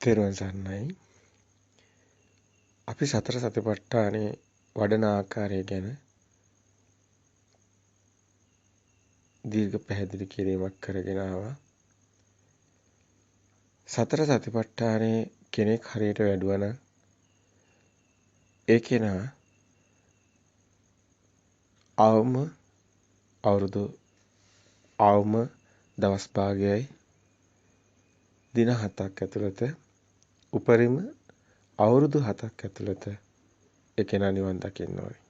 තෙරුවන් සරණයි. අපි සතර සතිපට්ඨානේ වඩන ආකාරය ගැන දීර්ඝ පැහැදිලි කිරීමක් කරගෙන ආවා. සතර සතිපට්ඨානේ කෙනෙක් හරියට වැඩුවා නම් ඒ කෙනා අවම දවස් භාගයයි දින 7ක් ඇතුළත උපරිම අවුරුදු 7ක් ඇතුළත ඒ කෙනා නිවන් දකින්න ඕනේ.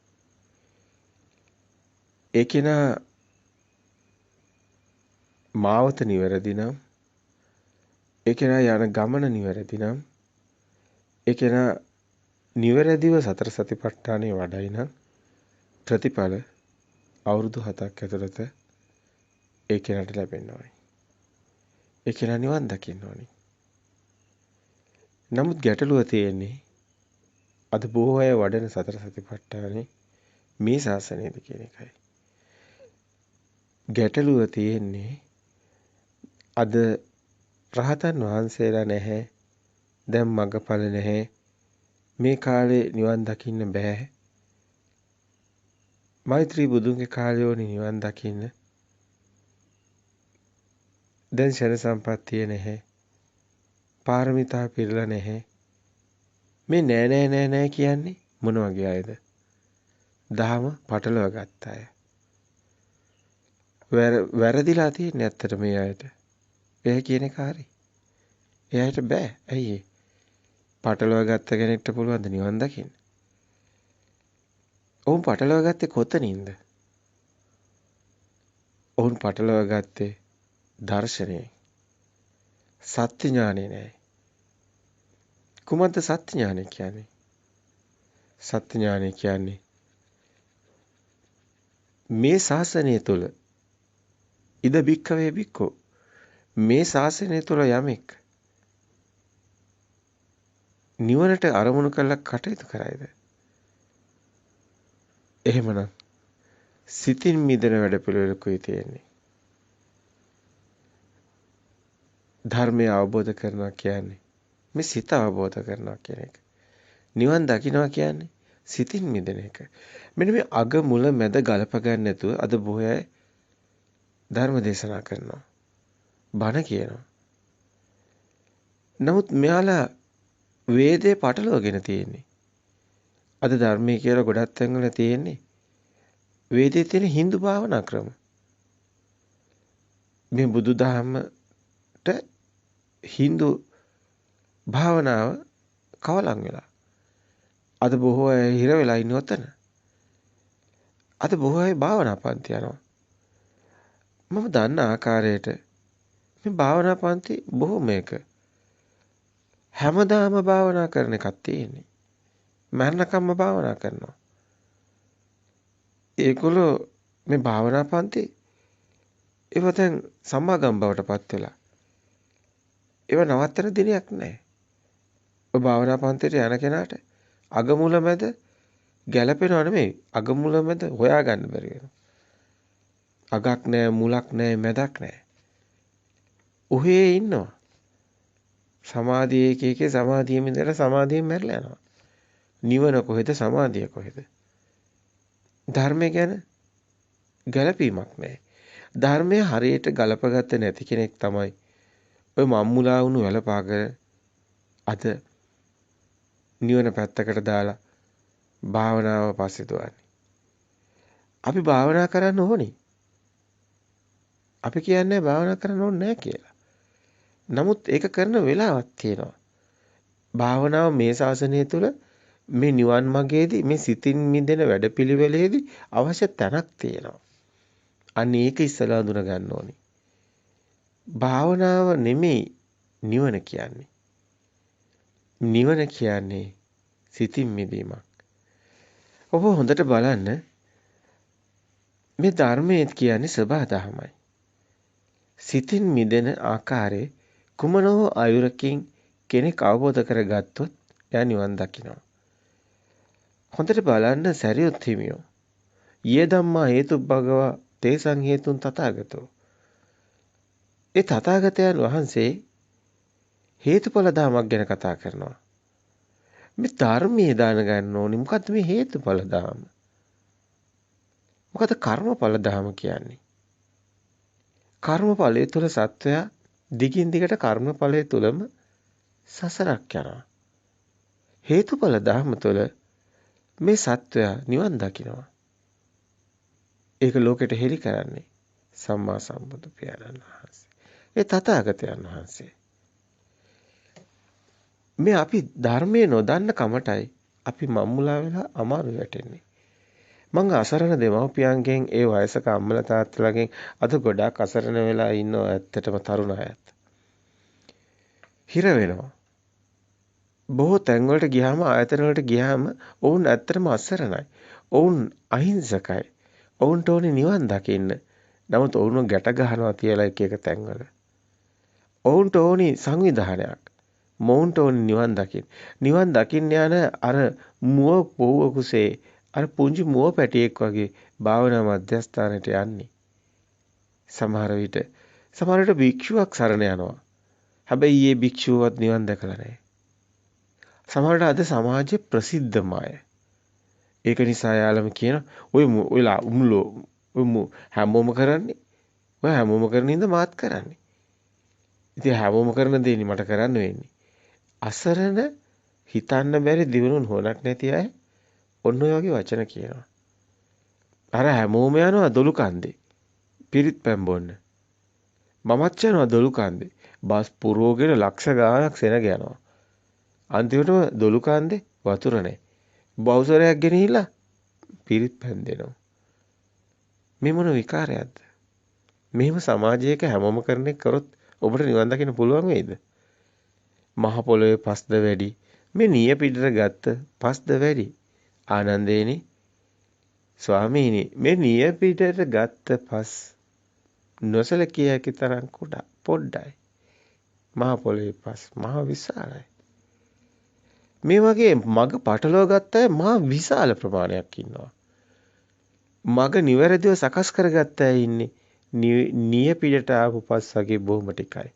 ඒ කෙනා මාවත නිවැරදි නම් ඒ කෙනා යන ගමන නිවැරදි නම් ඒ කෙනා නිවැරදිව සතර සතිපට්ඨානේ වඩයි නම් ප්‍රතිඵල අවුරුදු 7ක් ඇතුළත ඒ කෙනාට ලැබෙන්න ඕනේ. ඒ කෙනා නිවන් දකින්න ඕනේ. නමුත් ගැටලුව තියෙන්නේ අද බොහෝ අය වඩන සතර සතිපට්ඨානේ මේ ශාසනයේද කියන එකයි. ගැටලුව තියෙන්නේ අද රහතන් වහන්සේලා නැහැ. දැන් මගඵල නැහැ. මේ කාලේ නිවන් දකින්න බෑ. මෛත්‍රී බුදුන්ගේ කාලේ ඕනේ නිවන් දකින්න. දැන් ශර සම්පත්තිය නැහැ. පාරමිතා පිරලා නැහැ. මේ නෑ කියන්නේ මොන වගේ අයද? දහම පටලවා ගත්ත අය. වැරදිලා තියෙන්නේ ඇත්තට මේ අයට. එයා කියන එක හරි. එයාට බෑ. ඇයි ඒ? පටලවා ගත්ත කෙනෙක්ට පුළුවන් ද නිවන් දකින්න? ඔවුන් පටලවා ගත්තේ කොතනින්ද? ඔවුන් පටලවා ගත්තේ දර්ශනයෙන්. සත්‍ය ඥානෙ නෑ. කුමද්ද සත්‍ය ඥානෙ කියන්නේ? සත්‍ය ඥානෙ කියන්නේ මේ ශාසනය තුළ ඉද බික්කවේ බික්කෝ මේ ශාසනය තුළ යමෙක් නිවනට අරමුණු කරලා කටයුතු කරයිද? එහෙමනම් සිතින් මිදෙන වැඩපිළිවෙලකුයි තියෙන්නේ. ධර්මය අවබෝධ කරනවා කියන්නේ මේ සිත අවබෝධ කරනවා කියන එක. නිවන් දකින්නවා කියන්නේ සිතින් මිදෙන එක. මෙන්න මේ අග මුල මැද ගලප ගන්න නැතුව අද බොහෝ අය ධර්ම දේශනා කරනවා. බණ කියනවා. නමුත් මෙයාලා වේදේ පටලවගෙන තියෙන්නේ. අද ධර්මයේ කියලා ගොඩක් තැන්වල තියෙන්නේ වේදේ තියෙන Hindu භාවනා ක්‍රම. මේ බුදුදහමට Hindu භාවනාව කවලම් වෙලා. අද බොහෝ අය හිර වෙලා ඉන්නේ ඔතන. අද බොහෝ අය භාවනා පන්ති යනවා. මම දන්න ආකාරයට මේ භාවනා පන්ති බොහොමයක හැමදාම භාවනා කරන එකක් තියෙන්නේ. මරණකම්ම භාවනා කරනවා. ඒගොල්ලෝ මේ භාවනා පන්ති ඒව දැන් සමාගම් බවට පත් වෙලා. ඒව නවත්තන දිනයක් නැහැ. ඔය භාවනා පන්තියට යන කෙනාට අගමුල මැද ගැළපෙනව නෙමෙයි. අගමුල මැද හොයාගන්න බැරි වෙනවා. අගක් නැහැ, මුලක් නැහැ, මැදක් නැහැ. ඔහේ ඉන්නවා. සමාධියේ එකේ සමාධියෙම ඉඳලා සමාධියෙන් මැරලා යනවා. නිවන කොහෙද? සමාධිය කොහෙද? ධර්මය ගැන ගැළපීමක් නැහැ. ධර්මය හරියට ගලපගත්තේ නැති කෙනෙක් තමයි ඔය මම්මුලා වුණු වැලපාගර අද නිවන පැත්තකට දාලා භාවනාව පස්සේ දුවන්නේ. අපි භාවනා කරන්න ඕනේ. අපි කියන්නේ භාවනා කරන්න ඕනේ නැහැ කියලා. නමුත් ඒක කරන වෙලාවක් තියෙනවා. භාවනාව මේ ශාසනය තුළ මේ නිවන් මාර්ගයේදී මේ සිතින් මිදෙන වැඩපිළිවෙලේදී අවශ්‍ය තැනක් තියෙනවා. අන්න ඒක ඉස්සලා හඳුනා ගන්න ඕනේ. භාවනාව නෙමෙයි නිවන කියන්නේ. නිවන කියන්නේ සිතින් මිදීමක්. ඔබ හොඳට බලන්න මේ ධර්මයේ කියන්නේ සබහා දහමයි. සිතින් මිදෙන ආකාරයේ කුමන හෝ අයුරකින් කෙනෙක් අවබෝධ කරගත්තොත් එයා නිවන් දකිනවා. හොඳට බලන්න සරියුත් හිමියෝ. යේ ධම්මා හේතුබ්බගවා තේසං හේතුන් තථාගතෝ. ඒ තථාගතයන් වහන්සේ හේතුඵල ධමයක් ගැන කතා කරනවා. මේ ධර්මයේ දැනගන්න ඕනි. මොකද්ද මේ හේතුඵල ධම? මොකද කර්මඵල ධම කියන්නේ? කර්මඵලයේ තුල සත්වයා දිගින් දිගට කර්මඵලයේ තුලම සසරක් යනවා. හේතුඵල ධම තුල මේ සත්වයා නිවන් දකිනවා. ඒක ලෝකෙට හෙළි කරන්නේ සම්මා සම්බුදු පියාණන් වහන්සේ. ඒ තථාගතයන් වහන්සේ. මේ අපි ධර්මයේ නොදන්න කමටයි අපි මම්මුලා වෙලා අමාරු වැටෙන්නේ. මං අසරණ දෙමව්පියන්ගෙන් ඒ වයසක අම්මලා තාත්තලාගෙන් අද ගොඩාක් අසරණ වෙලා ඉන්නවා ඇත්තටම තරුණ අයත්. හිර වෙනවා. බොහෝ තැන් වලට ගියාම ආයතන වලට ගියාම ඔවුන් ඇත්තටම අසරණයි. ඔවුන් අහිංසකයි. ඔවුන්ට ඕනේ නිවන් දකින්න. නමුත් ඔවුන්ව ගැට ගහනවා තියලා එක එක තැන්වල. ඔවුන්ට ඕනේ සංවිධානයක්. මොවුන්ට ඕනේ නිවන් දකින්න. නිවන් දකින්න යන අර මුව පොවකුසේ අර පුංචි මුව පැටියෙක් වගේ භාවනා මධ්‍යස්ථානයට යන්නේ. සමහර විට භික්ෂුවක් සරණ යනවා. හැබැයි මේ භික්ෂුවවත් නිවන් දැකලා නැහැ. සමහරවිට අද සමාජයේ ප්‍රසිද්ධමය. ඒක නිසා යාළුවම කියන ඔයලා හැමෝම කරන්නේ. ඔය හැමෝම කරන ඉඳ මාත් කරන්නේ. ඉතින් හැමෝම කරන දේ මට කරන්න වෙන්නේ. අසරණ හිතන්න බැරි දිනුන හොනක් නැති අය ඔන්න ඔය වගේ වචන කියනවා. අර හැමෝම යනවා දොළු කන්දේ. පිරිත් පැන් බොන්න. මමත් යනවා දොළු කන්දේ. බස් පුරෝගෙන ලක්ෂ ගාණක් සෙනග යනවා. අන්තිමටම දොළු කන්දේ වතුර නැහැ. බවුසරයක් ගෙනහිලා පිරිත් පැන් දෙනවා. මේ මොන විකාරයක්ද? මෙහෙම සමාජයක හැමෝම කරන එක කරොත් ඔබට නිවන් දකින්න පුළුවන් වෙයිද? මහ පොළොවේ පස්ද වැඩි. මේ නිය පිටට ගත්ත පස්ද වැඩි. ආනන්දේනි ස්වාමීනි මේ නිය පිටට ගත්ත පස් නොසලකිය හැකි තරම් කුඩා පොඩ්ඩයි. මහ පොළොවේ පස් මහ විශාලයි. මේ වගේ මග පටලවා ගත්ත අය මහා විශාල ප්‍රමාණයක් ඉන්නවා. මග නිවැරදිව සකස් කරගත්ත අය ඉන්නේ නිය පිටට ආපු පස් වගේ බොහොම ටිකයි.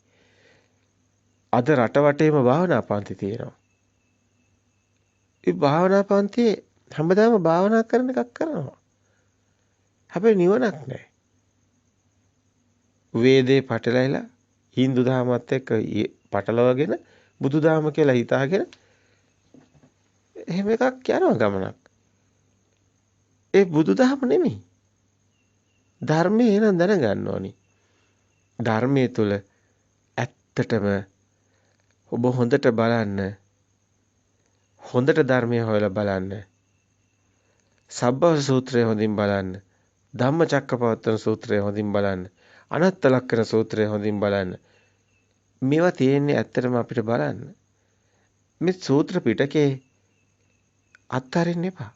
අද රට වටේම භාවනා පන්ති තියෙනවා. ඒ භාවනා පන්තියේ හැමදාම භාවනා කරන එකක් කරනවා. හැබැයි නිවනක් නැහැ. වේදේ පටලයිලා Hindu දහමත් එක්ක පටලවගෙන බුදු දහම කියලා හිතාගෙන එහෙම එකක් යනවා ගමනක්. ඒ බුදුදහම නෙමෙයි. ධර්මයේ එන දැනගන්න ඕනි. ධර්මයේ තුල ඇත්තටම ඔබ හොඳට බලන්න. හොඳට ධර්මය හොයලා බලන්න. සබ්බ සූත්‍රය හොඳින් බලන්න. ධම්මචක්කපවත්තන සූත්‍රය හොඳින් බලන්න. අනත්ත ලක්ෂණ සූත්‍රය හොඳින් බලන්න. මේවා තියෙන්නේ ඇත්තටම අපිට බලන්න. මේ සූත්‍ර පිටකේ අත්හරින්න එපා.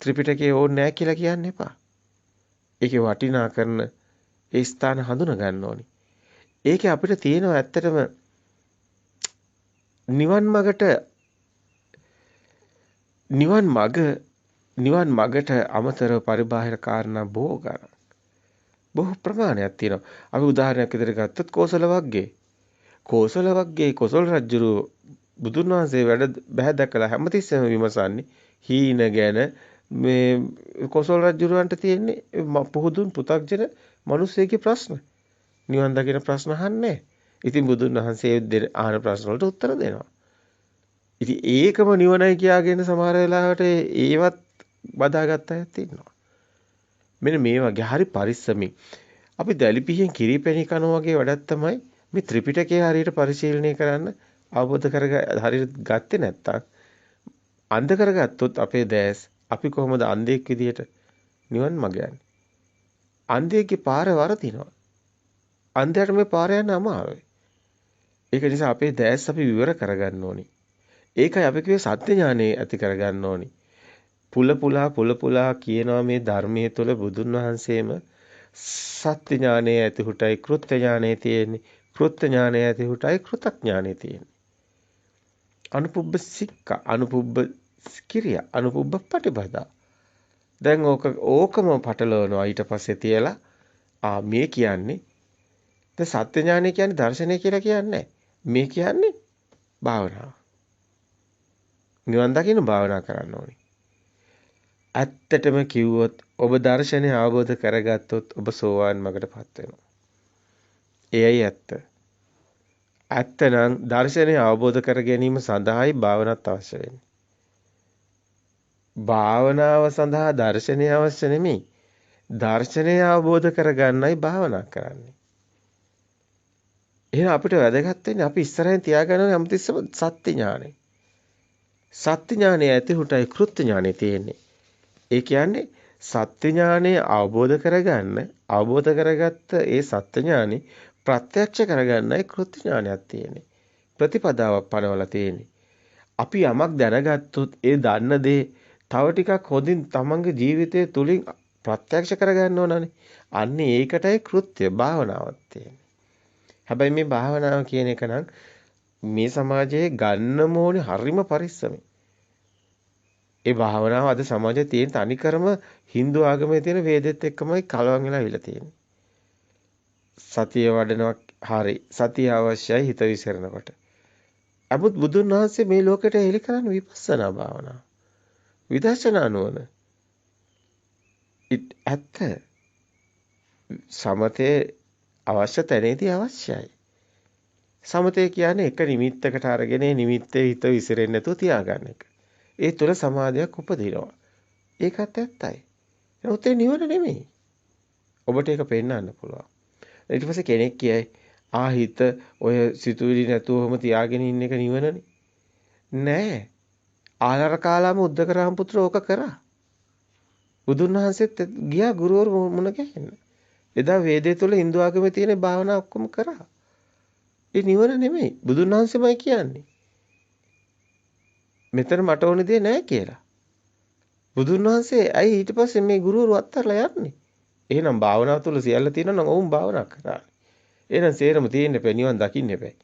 ත්‍රිපිටකේ ඕනේ නැහැ කියලා කියන්න එපා. ඒකේ වටිනා කරන ඒ ස්ථාන හඳුනා ගන්න ඕනි. ඒකේ අපිට තියෙනවා ඇත්තටම නිවන් මගට අමතරව පරිබාහිර කාරණා බොහෝ ගණන්. බොහෝ ප්‍රමාණයක් තියෙනවා. අපි උදාහරණයක් විදිහට ගත්තොත් කෝසල වග්ගේ. කෝසල වග්ගේ කොසල් රජුරු බුදුන් වහන්සේ වැඩ බහැ දැකලා හැමතිස්සෙම විමසන්නේ හීන ගැන මේ කොසල් රජුරවන්ට තියෙන්නේ පුහුදුන් පු탁ජන මිනිස්සෙගේ ප්‍රශ්න. නිවන් දකින ප්‍රශ්න අහන්නේ. ඉතින් බුදුන් වහන්සේ අහන ප්‍රශ්න වලට උත්තර දෙනවා. ඉතින් ඒකම නිවනයි කියාගෙන සමහර වෙලාවට ඒවත් බදාගත්ත අයත් ඉන්නවා. මෙන්න මේ වගේ හරි පරිස්සමින් අපි දැලිපිහෙන් කිරිපැණි කනවා වගේ වැඩක් තමයි මේ ත්‍රිපිටකය හරියට පරිශීලනය කරන්න අවබෝධ හරියට ගත්තේ නැත්තම් අන්ධ කරගත්තොත් අපේ දැස් අපි කොහොමද අන්ධයෙක් විදියට නිවන් මඟ යන්නේ? අන්ධයෙක්ගේ පාර වරදිනවා. අන්ධයාට මේ පාර යන්න අමාරුයි. ඒක නිසා අපේ දැස් අපි විවර කරගන්න ඕනි. ඒකයි අපි කිව්වේ සත්‍ය ඥානෙ ඇති කරගන්න ඕනි. පුල පුලා කියනවා මේ ධර්මයේ තුල බුදුන් වහන්සේම සත්‍ය ඥානෙ ඇතිහුටයි කෘත්‍ය ඥානෙ තියෙන්නේ. කෘත්‍ය ඥානෙ ඇතිහුටයි කෘතඥානෙ තියෙන්නේ. අනුපුබ්බ සික්ක අනුපුබ්බ කිරියා අනුපුබ්බ පටිපදා. දැන් ඕකම පටලවනවා ඊට පස්සේ තියලා මේ කියන්නේ දැන් සත්‍ය ඥානය කියන්නේ දර්ශනය කියලා කියන්නේ මේ කියන්නේ භාවනාව. නිවන් දකින්න භාවනා කරන්න ඕනේ. ඇත්තටම කිව්වොත් ඔබ දර්ශනය අවබෝධ කරගත්තොත් ඔබ සෝවාන් මගටපත් වෙනවා. එයයි ඇත්ත. ඇත්තනම් දර්ශනය අවබෝධ කර ගැනීම සඳහායි භාවනාවක් අවශ්‍ය වෙන්නේ. භාවනාව සඳහා දර්ශනය අවශ්‍ය නෙමෙයි. දර්ශනය අවබෝධ කරගන්නයි භාවනා කරන්නේ. එහෙනම් අපිට වැදගත් වෙන්නේ අපි ඉස්සරහින් තියාගන්න ඕනේ හැමතිස්සෙම සත්‍ය ඥානය. සත්‍ය ඥානය ඇති හුටයි කෘත්‍ය ඥානය තියෙන්නේ. ඒ කියන්නේ සත්‍ය ඥානය අවබෝධ කරගත්ත ඒ සත්‍ය ඥානෙ ප්‍රත්‍යක්ෂ කරගන්නයි කෘත්‍ය ඥානයක් තියෙන්නේ. ප්‍රතිපදාවක් පනවලා තියෙන්නේ. අපි යමක් දැනගත්තොත් ඒ දන්න දේ තව ටිකක් හොඳින් තමන්ගේ ජීවිතය තුලින් ප්‍රත්‍යක්ෂ කරගන්න ඕනනේ. අන්න ඒකටයි කෘත්‍ය භාවනාවක් තියෙන්නේ. හැබැයි මේ භාවනාව කියන එක නම් මේ සමාජයේ ගන්න ඕනේ හරිම පරිස්සමෙන්. ඒ භාවනාව අද සමාජයේ තියෙන තනිකරම Hindu ආගමේ තියෙන වේදෙත් එක්කමයි කලවම් වෙලා ඉවිලා තියෙන්නේ. සතිය වඩනවා හරි. සතිය අවශ්‍යයි හිත විසිරෙනකොට. අමුත් බුදුන් වහන්සේ මේ ලෝකෙට හෙළි කරන්නේ විපස්සනා භාවනාව. විදර්ශනා නුවණ. ඇත්ත. සමතේ අවශ්‍ය තැනේදී අවශ්‍යයි. සමතේ කියන්නේ එක නිමිත්තකට අරගෙන ඒ නිමිත්තේ හිත විසිරෙන්නේ නැතුව තියාගන්න එක. ඒ තුළ සමාධියක් උපදිනවා. ඒකත් ඇත්තයි. නමුත් ඒ නිවන නෙමෙයි. ඔබට ඒක පෙන්වන්න පුළුවන්. ඊට පස්සේ කෙනෙක් කියයි හිත ඔය සිතුවිලි නැතුවම තියාගෙන ඉන්න එක නිවනනේ. නෑ. ආලර කාලාම උද්දකරාම පුත්‍ර ඕක කරා. බුදුන් වහන්සේත් ගියා ගුරුවරු මුණ ගැහෙන්න. එදා වේදේ තුල Hindu ආගමේ තියෙන භාවනා ඔක්කොම කරා. ඒ නිවන නෙමෙයි. බුදුන් වහන්සේමයි කියන්නේ. මෙතන මට ඕන දේ නෑ කියලා. බුදුන් වහන්සේ ඇයි ඊට පස්සේ මේ ගුරුවරු අත්හැරලා යන්නේ? එහෙනම් භාවනාව තුල සියල්ල තියෙනවා නම් ඔවුන් භාවනා කරා. එහෙනම් සේරම තියෙන්න බෑ නිවන් දකින්න බෑ.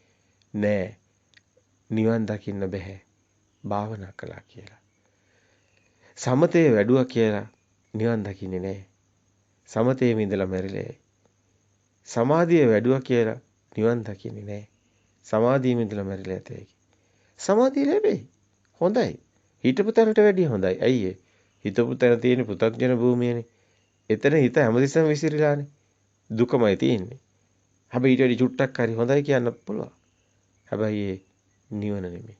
නෑ. නිවන් දකින්න බෑ. භාවනා කළා කියලා. සමතේ වැඩුවා කියලා නිවන් දකින්නේ නෑ. සමතේම ඉඳලා මැරිලා. සමාධිය වැඩුවා කියලා නිවන් දකින්නේ නෑ. සමාධියෙම ඉඳලා මැරිලා ඇතේ. සමාධිය ලැබෙයි. හොඳයි. හිතපු තැනට වැඩිය හොඳයි. ඇයි ඒ? හිතපු තැන තියෙන පෘථග්ජන භූමියනේ. එතන හිත හැමතිස්සම විසිරීලානේ. දුකමයි තියෙන්නේ. හැබැයි ඊට වැඩි චුට්ටක් හරි හොඳයි කියන්න පුළුවන්. හැබැයි ඒ නිවන නෙමෙයි.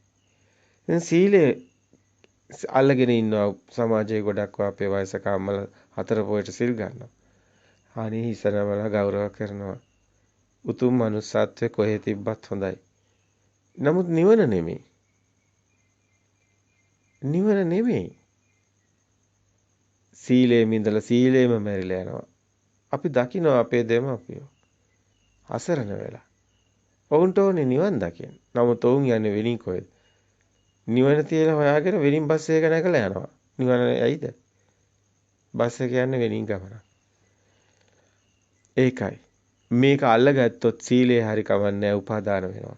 දැන් සීලය අල්ලගෙන ඉන්නවා සමාජයේ ගොඩක් අපේ වයසක අම්මලා 4 පොයට සිල් ගන්නවා. අනේ හිසනවල ගෞරව කරනවා. උතුම් මනුස්සත්වයේ කොහෙ තිබ්බත් හොඳයි. නමුත් නිවන නෙමෙයි. නිවන නෙමෙයි. සීලයෙන් ඉඳලා සීලෙම මැරිලා යනවා. අපි දකිනවා අපේ දෙමාපියෝ අසරණ වෙලා. ඔවුන්ට ඕනේ නිවන් දකින්න. නමුත් ඔවුන් යන්නේ වෙලින් කොහෙද? නිවන තියලා හොයාගෙන වෙලින් බස් එක නැගලා යනවා. නිවන ඇයිද? බස් එක යන්නේ වෙලින් ගමන. ඒකයි. මේක අල්ලගත්තොත් සීලේ හරි කවන්නේ උපාදාන වෙනවා.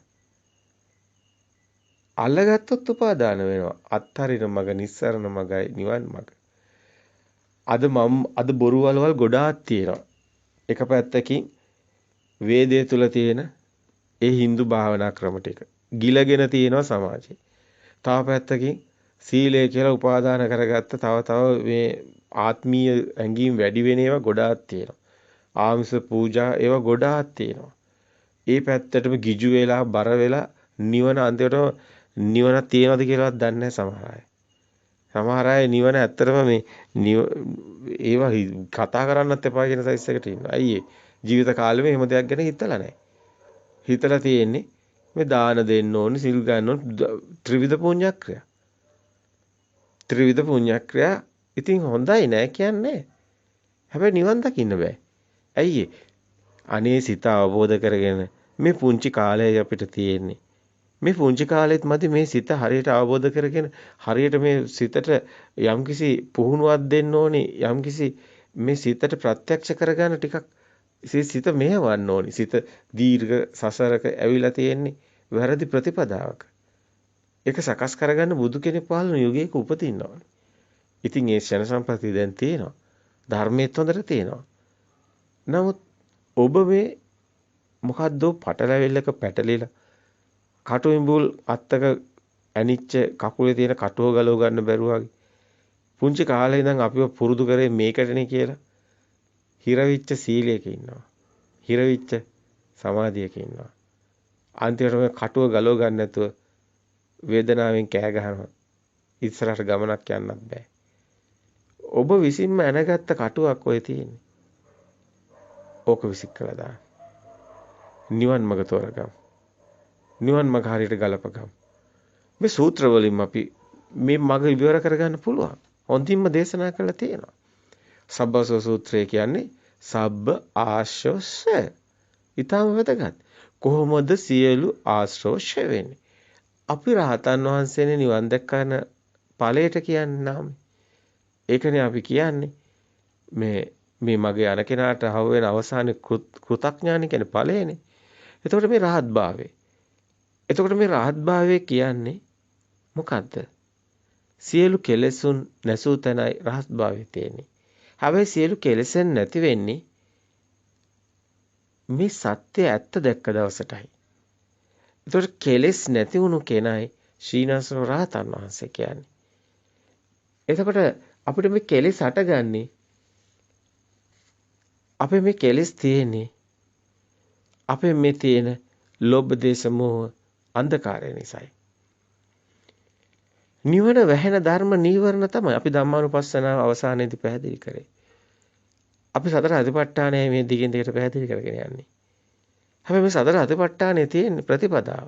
අල්ලගත්තොත් උපාදාන වෙනවා. අත්තරින මග නිස්සරණ මගයි නිවන් මග. අද බොරු වලවල් ගොඩාක් තියෙනවා. එක පැත්තකින් වේදයේ තුල තියෙන ඒ Hindu භාවනා ක්‍රම ටික ගිලගෙන තියෙනවා සමාජේ. තව පැත්තකින් සීලය කියලා උපාදාන කරගත්ත තව මේ ආත්මීය ඇඟීම් වැඩි වෙන ඒවා ගොඩාක් තියෙනවා. ආමිස පූජා ඒවා ගොඩාක් තියෙනවා. ඒ පැත්තටම ගිජු වෙලා බර වෙලා නිවන අන්තිමට නිවන තියනවද කියලාවත් දන්නේ නැහැ සමහර අය. සමහර අය නිවන ඇත්තටම මේ ඒවා කතා කරන්නත් එපා කියන සයිස් එකට ඉන්නවා. අයියේ ජීවිත කාලෙම එහෙම දෙයක් ගැන හිතලා නැහැ. හිතලා තියෙන්නේ මේ දාන දෙන්න ඕනේ, සිල් ගන්න ඕනේ, ත්‍රිවිධ පුණ්‍යක්‍රියා. ත්‍රිවිධ පුණ්‍යක්‍රියා ඉතින් හොඳයි නෑ කියන්නේ. හැබැයි නිවන් දකින්න බෑ. ඇයි අනේ සිත අවබෝධ කරගෙන මේ පුංචි කාලය අපිට තියෙන්නේ. මේ පුංචි කාලෙත් මදි මේ සිත හරියට අවබෝධ කරගෙන හරියට මේ සිතට යම්කිසි පුහුණුවක් දෙන්න ඕනේ. යම්කිසි මේ සිතට ප්‍රත්‍යක්ෂ කරගන්න ටිකක් සිත මෙහෙවන්න ඕනේ. සිත දීර්ඝ සසරක ඇවිල්ලා තියෙන්නේ වැරදි ප්‍රතිපදාවක. ඒක සකස් කරගන්න බුදු කෙනෙක් පහළ යුගයක උපදින්න ඕනේ. ඉතින් ඒ ක්ෂණ සම්පatti දැන් තියෙනවා. ධර්මයේත් හොඳට තියෙනවා. නමුත් ඔබ මේ මොකද්ද පටලැවිල්ලක පැටලිලා කටු ඉඹුල් අත්තක ඇනිච්ච කකුලේ තියෙන කටුව ගලව ගන්න බැරුව වගේ. පුංචි කාලේ ඉඳන් අපිව පුරුදු කරේ මේකටනේ කියලා. හිරවිච්ච සීලයක ඉන්නවා. හිරවිච්ච සමාධියක ඉන්නවා. අන්තිමට මේ කටුව ගලව ගන්න නැතුව වේදනාවෙන් කෑ ගහනවා. ඉස්සරහට ගමනක් යන්නත් බෑ. ඔබ විසින්ම ඇනගත්ත කටුවක් ඔය තියෙන්නේ. ඕක විසික් කළා දාන්න. නිවන් මඟ තෝරගමු. නිවන් මඟ හරියට ගලපගමු. මේ සූත්‍ර වලින් අපි මේ මඟ ඉවර කරගන්න පුළුවන්. හොඳින්ම දේශනා කරලා තියෙනවා. සබ්බසෝ සූත්‍රය කියන්නේ සබ්බ ආශ්‍රවස. ඊටම වැදගත්. කොහොමද සියලු ආශ්‍රව වෙන්නේ? අපි රහතන් වහන්සේනේ නිවන් දැක්කන ඵලයට කියන්නේ නාම. ඒකනේ අපි කියන්නේ මේ මගේ අන කෙනාට හව වෙන අවසානයේ කෘතඥානි කියන්නේ ඵලයනේ. එතකොට මේ රහත් භාවය. එතකොට මේ රහත් භාවය කියන්නේ මොකද්ද? සියලු කෙලෙසුන් නැසූ තැනයි රහත් භාවය තියෙන්නේ. හැබැයි සියලු කෙලෙසෙන් නැති වෙන්නේ මේ සත්‍ය ඇත්ත දැක්ක දවසටයි. එතකොට කෙලෙස් නැති වුණු කෙනයි ශ්‍රීනාසන රහතන් වහන්සේ කියන්නේ. එතකොට අපිට මේ කෙලෙස් හටගන්නේ අපේ මේ කෙලෙස් තියෙන්නේ අපේ මේ තියෙන ලෝභ දේශ මොහ අන්ධකාරය නිසායි. නිවන වැහෙන ධර්ම නීවරණ තමයි අපි ධම්මානුපස්සනාව අවසානයේදී පැහැදිලි කරේ. අපි සතර අධිපට්ඨානය මේ දිගින් දිගට පැහැදිලි කරගෙන යන්නේ. හැබැයි මේ සතර අධිපට්ඨානයේ තියෙන ප්‍රතිපදාව.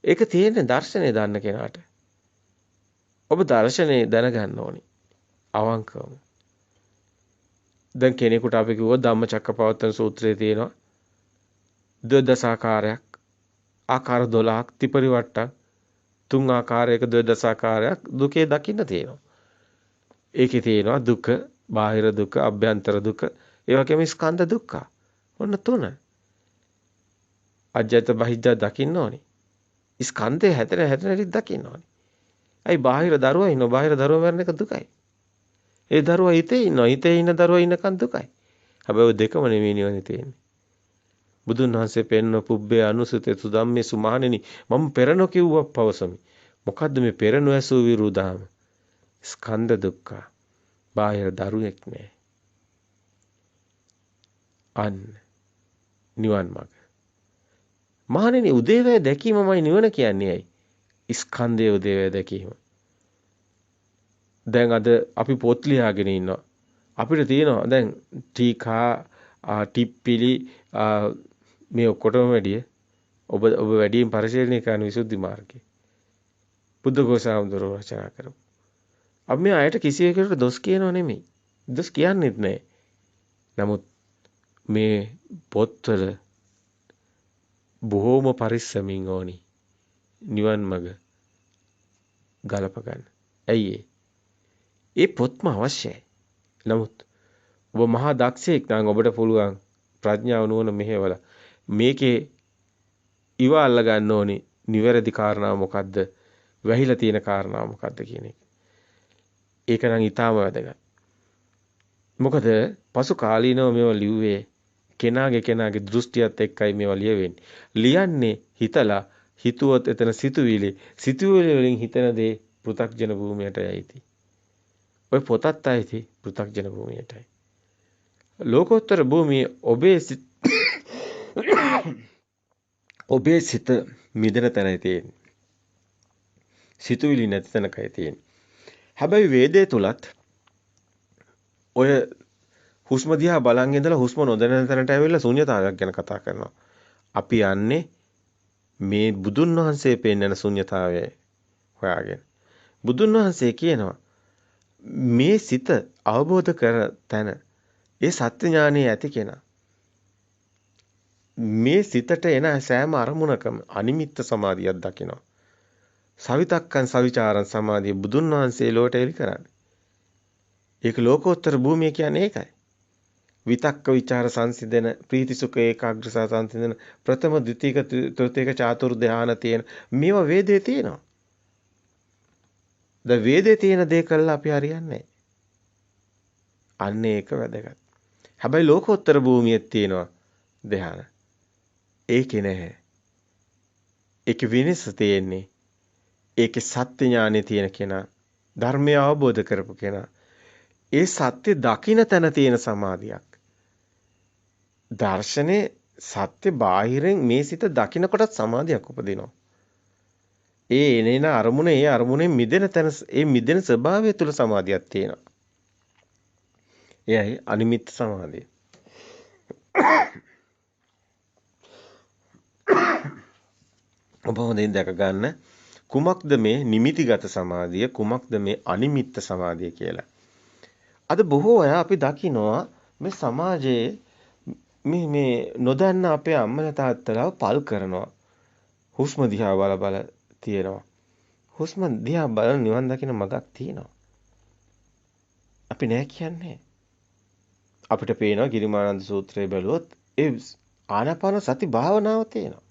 ඒක තියෙන්නේ දර්ශනේ දන්න කෙනාට. ඔබ දර්ශනේ දැනගන්න ඕනි. අවංකවම. දැන් කෙනෙකුට අපි කිව්වොත් ධම්මචක්කපවත්තන සූත්‍රයේ තියෙනවා ද්වදසාකාරයක් ආකාර 12ක් ත්‍රිපරිවට්ටම් තුන් ආකාරයක ද්වදසාකාරයක් දුකේ දකින්න තියෙනවා. ඒකේ තියෙනවා දුක, බාහිර දුක, අභ්‍යන්තර දුක, ඒ වගේම ස්කන්ධ දුක්ඛ. ඔන්න තුන. අජ්ජත බහිජ්ජ දකින්න ඕනි. ස්කන්ධේ හැතර හැටි දකින්න ඕනි. අයි බාහිර දරුවා ඉන්න බාහිර දරුවා මරන එක දුකයි. ඒ දරුවා හිතේ ඉන්නවා. හිතේ ඉන්න දරුවා ඉන්නකන් දුකයි. හැබැයි ඔය දෙකම නෙමෙයි නිවනේ තියෙන්නේ. බුදුන් වහන්සේ පෙන්න පුබ්බේ අනුසුතේතු ධම්මේසු මහණෙනි මම පෙර නොකිව්වක් පවසමි. මොකද්ද මේ පෙර නොඇසූ විරුදාම? ස්කන්ධ දුක්ඛ. බාහිර දරුවෙක් නෑ. අන්න නිවන් මාර්ග. මහණෙනි උදේවැය දැකීමමයි නිවන කියන්නේ ඇයි? ස්කන්ධයේ උදේවැය දැකීම. දැන් අද අපි පොත් ලියාගෙන ඉන්නවා. අපිට තියෙනවා දැන් ටීකා ටිප්පිලි මේ ඔක්කොටම වැඩිය ඔබ වැඩියෙන් පරිශීලනය කරන විසුද්ධි මාර්ගය. බුද්ධඝෝෂාවඳුර රචනා කරමු. අපි මේ අයට කිසිවෙකුට දොස් කියනව නෙමෙයි. දොස් කියන්නේත් නැහැ. නමුත් මේ පොත්වල බොහෝම පරිස්සමින් ඕනි නිවන් මඟ ගලප ගන්න. ඇයි ඒ පොත්ම අවශ්‍යයි. නමුත් ඔබ මහා දක්ෂයෙක් නම් ඔබට පුළුවන් ප්‍රඥාව නුවණ මෙහෙवला මේකේ ඉව අල්ල ගන්න ඕනි නිවැරදි කාරණාව මොකද්ද? වැහිලා තියෙන කාරණාව මොකද්ද කියන එක. ඒක නම් ඊටාම වැදගත්. මොකද පසු කාලීනව මේවා ලිව්වේ කෙනාගේ දෘෂ්ටියත් එක්කයි මේවා ලියවෙන්නේ. ලියන්නේ හිතලා හිතුවොත් එතන සිතුවිලි වලින් හිතන දේ පෘථග්ජන භූමියට යයිති. ඔය පොතත් ඇයිති පෘථග්ජන භූමියටයි. ලෝකෝත්තර භූමියේ ඔබේ සිත මිදෙන තැනයි තියෙන්නේ. සිතුවිලි නැති තැනකයි තියෙන්නේ. හැබැයි වේදේ තුලත් ඔය හුස්ම දිහා බලන් ඉඳලා හුස්ම නොදැනෙන තැනට ඇවිල්ලා ශුන්‍යතාවයක් ගැන කතා කරනවා. අපි යන්නේ මේ බුදුන් වහන්සේ පෙන්වන ශුන්‍යතාවය හොයාගෙන. බුදුන් වහන්සේ කියනවා මේ සිත අවබෝධ කර තැන ඒ සත්‍ය ඥානෙ ඇති කෙනා මේ සිතට එන සෑම අරමුණකම අනිමිත්ත සමාධියක් දකිනවා. සවිතක්කං සවිචාරං සමාධිය බුදුන් වහන්සේ ලෝට එලි කරන්නේ. ඒක ලෝකෝත්තර භූමිය කියන්නේ ඒකයි. විතක්ක විචාර සංසිඳන ප්‍රීති සුඛ ඒකාග්‍රසා සංසිඳන ප්‍රථම ද්විතීක තෘතීක චාතුර් ධානය තියෙන මේවා වේදේ තියෙනවා. ද වේදේ තියෙන දේ කළා අපි හරියන්නේ අන්න ඒක වැදගත්. හැබැයි ලෝකෝත්තර භූමියේ තියෙනවා ධානය. ඒකේ නැහැ. ඒකේ වෙනස තියෙන්නේ. ඒකේ සත්‍ය ඥානෙ තියෙන කෙනා, ධර්මය අවබෝධ කරපු කෙනා. ඒ සත්‍ය දකින්න තැන තියෙන සමාධියක්. දර්ශනේ සත්‍ය බාහිරෙන් මේ සිත දකින්නකොටත් සමාධියක් උපදිනවා. ඒ එනේන අරමුණ ඒ අරමුණෙන් මිදෙන තැන ඒ මිදෙන ස්වභාවය තුළ සමාධියක් තියෙනවා. එයයි අනිමිත්ත සමාධිය. ඔබ හොඳින් දැක ගන්න කුමක්ද මේ නිමිතිගත සමාධිය කුමක්ද මේ අනිමිත්ත සමාධිය කියලා. අද බොහෝ අය අපි දකිනවා මේ සමාජයේ මේ නොදන්න අපේ අම්මලා තාත්තලාව පල් කරනවා. හුස්ම දිහා බල තියෙනවා. හුස්ම දිහා බලන නිවන් දකින්න මගක් තියෙනවා. අපි නෑ කියන්නේ. අපිට පේනවා ගිරිමානන්ද සූත්‍රය බැලුවොත් ඒ ආනාපාන සති භාවනාව තියෙනවා.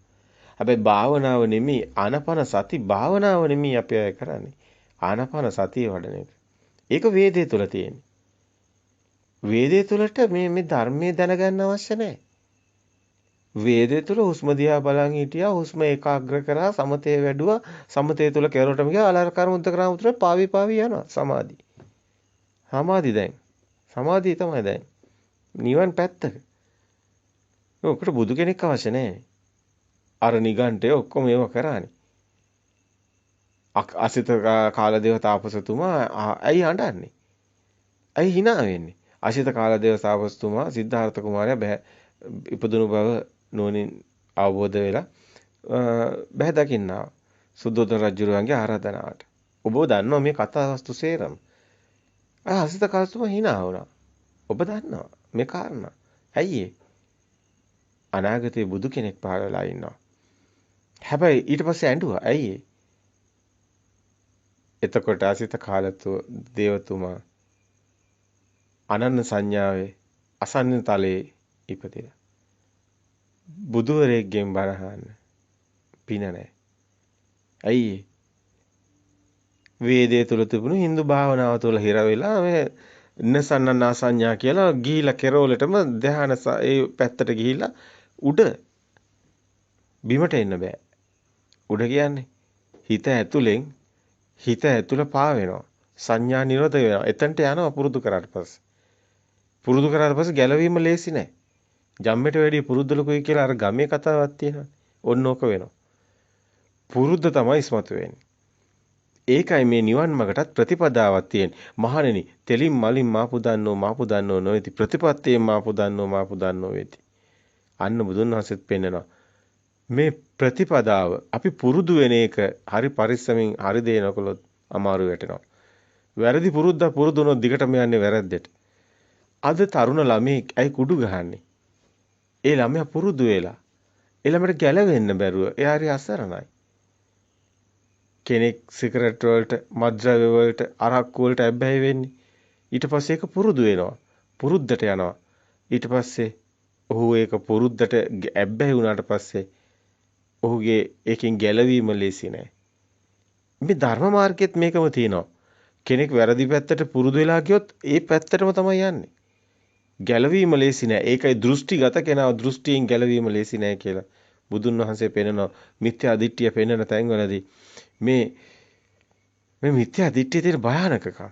හැබැයි භාවනාව නෙමෙයි ආනාපාන සති භාවනාව නෙමෙයි අපි අය කරන්නේ. ආනාපාන සතිය වඩන එක. ඒක වේදේ තුල තියෙන්නේ. වේදේ තුලට මේ ධර්මයේ දැනගන්න අවශ්‍ය නැහැ. වේදේ තුල හුස්ම දිහා බලන් හිටියා හුස්ම ඒකාග්‍ර කරා සමතේ වැඩුවා සමතේ තුල කෙරොටම ගියා අලර කර්මුන්ත කරා උතර පාවි යනවා සමාධි. සමාධි දැන්. සමාධිය තමයි දැන්. නිවන් පැත්තක. ඔකට බුදු කෙනෙක් අවශ්‍ය නැහැ. අර නිගණ්ඨය ඔක්කොම ඒව කරානේ. අසිත කාලදේව තාපසතුමා ඇයි අඬන්නේ? ඇයි hina වෙන්නේ? අසිත කාලදේව තාපසතුමා සිද්ධාර්ථ කුමාරයා ඉපදුණු බව නෝනින් අවබෝධ වෙලා බැහැ දකින්නා සුද්ධෝදන රජුරුවන්ගේ ආරාධනාවට. ඔබ දන්නවා මේ කතා වස්තු සේරම. අසිත කාලතුමා hina වුණා. ඔබ දන්නවා මේ කාරණා. ඇයි ඒ? අනාගතයේ බුදු කෙනෙක් පහළ වෙලා ඉන්නවා. හැබැයි ඊට පස්සේ ඇඬුවා. ඇයි ඒ? එතකොට අසිත කාලතු දේවතුමා අනන්න සංඥාවේ අසන්න තලයේ ඉපදිලා. බුදුවරයෙක්ගෙන් බණහන්න පින නැහැ. ඇයි ඒ? වේදයේ තුල තිබුණු Hindu භාවනාව තුල හිර වෙලා මේ නසන්නනා සංඥා කියලා ගිහිලා කෙරවලටම ධ්‍යාන ඒ පැත්තට ගිහිලා උඩ බිමට එන්න බෑ. උඩ කියන්නේ හිත ඇතුළ පාවෙනවා. සංඥා නිරෝධ වෙනවා. එතනට යනවා පුරුදු කරාට පස්සේ. පුරුදු කරාට පස්සේ ගැලවීම ලේසි නෑ. ජම්මෙට වැඩි පුරුද්දලකුයි කියලා අර ගමේ කතාවක් තියෙනවානේ. ඔන්න ඕක වෙනවා. පුරුද්ද තමයි ඉස්මතු වෙන්නේ. ඒකයි මේ නිවන් මාර්ගටත් ප්‍රතිපදාවක් තියෙන්නේ. මහණෙනි, තෙලින් මලින් මාපු දන්නෝ නොවේති. ප්‍රතිපත්තේ මාපු දන්නෝ වේති. අන්න බුදුන් වහන්සේත් පෙන්නනවා. මේ ප්‍රතිපදාව අපි පුරුදු වෙන එක හරි පරිස්සමින් හරි දේ නොකළොත් අමාරු වෙටෙනවා. වැරදි පුරුද්දක් පුරුදු වුණොත් දිගටම යන්නේ වැරද්දට. අද තරුණ ළමෙක් ඇයි කුඩු ගහන්නේ? ඒ ළමයා පුරුදු වෙලා. ඒ ළමයට ගැලවෙන්න බැරුව එයා හරි අසරණයි. කෙනෙක් සිගරට් වලට, මත්ද්‍රව්‍ය වලට, අරක්කු වලට ඇබ්බැහි වෙන්නේ. ඊට පස්සේ ඒක පුරුදු වෙනවා. පුරුද්දට යනවා. ඊට පස්සේ ඔහු ඒක පුරුද්දට ඇබ්බැහි වුණාට පස්සේ ඔහුගේ ඒකෙන් ගැලවීම ලේසි නෑ. මේ ධර්ම මාර්ගයේත් මේකම තියෙනවා. කෙනෙක් වැරදි පැත්තට පුරුදු වෙලා ගියොත් ඒ පැත්තටම තමයි යන්නේ. ගැලවීම ලේසි නෑ. ඒකයි දෘෂ්ටිගත කෙනා දෘෂ්ටියෙන් ගැලවීම ලේසි නෑ කියලා බුදුන් වහන්සේ පෙන්නනවා. මිත්‍යා දිට්ඨිය පෙන්නන තැන්වලදී මේ මිත්‍යා දිට්ඨියේ තියෙන භයානකකම්.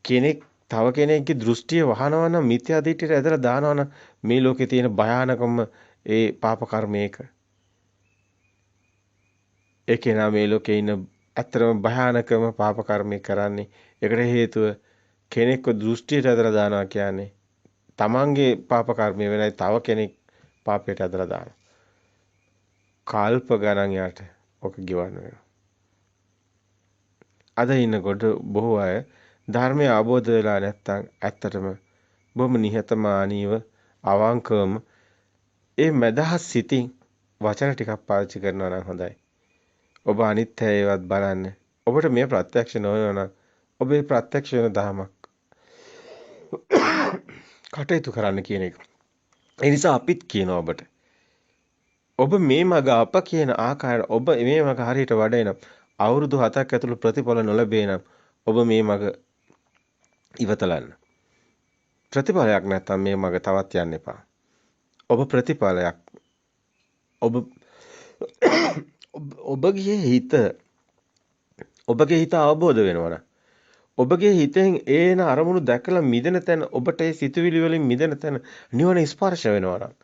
කෙනෙක් තව කෙනෙක්ගේ දෘෂ්ටිය වහනවා නම් මිත්‍යා දිට්ඨියට ඇදලා දානවා නම් මේ ලෝකේ තියෙන භයානකම ඒ පාප කර්මයක. ඒකේ නම් මේ ලෝකේ ඉන්න අතරම භයානකම පාප කර්මයක් කරන්නේ. ඒකට හේතුව කෙනෙක්ව දෘෂ්ටියට ඇදලා දානවා කියන්නේ තමන්ගේ පාප කර්මය වෙනයි තව කෙනෙක් පාපයට ඇදලා දානවා. කල්ප ගණන් යට ඔක ගෙවන්න වෙනවා. අද ඉන්නකොට බොහෝ අය ධර්මය අවබෝධ වෙලා නැත්නම් ඇත්තටම බොහොම නිහතමානීව අවංකවම ඒ මදහස් සිතින් වචන ටිකක් පාවිච්චි කරනවා නම් හොඳයි. ඔබ අනිත් ඒවත් බලන්න. ඔබට මේ ප්‍රත්‍යක්ෂ නොවනවා නම් ඔබේ ප්‍රත්‍යක්ෂ වෙන ධමයක් කටයුතු කරන්න කියන එක. ඒ නිසා අපිත් කියනවා ඔබට. ඔබ මේ මග අප කියන ආකාරයට ඔබ මේ මග හරියට වඩේන අවුරුදු 7ක් ඇතුළත ප්‍රතිඵල නොලැබේ නම් ඔබ මේ මග ඉවතලන්න. ප්‍රතිඵලයක් නැත්නම් මේ මග තවත් යන්න එපා. ඔබ ප්‍රතිඵලයක් ඔබ ඔබගේ හිත අවබෝධ වෙනවා. ඔබගේ හිතෙන් ඒන අරමුණු දැකලා මිදෙන තැන ඔබට ඒ සිතුවිලි වලින් මිදෙන තැන නිවන ස්පර්ශ වෙනවා නම්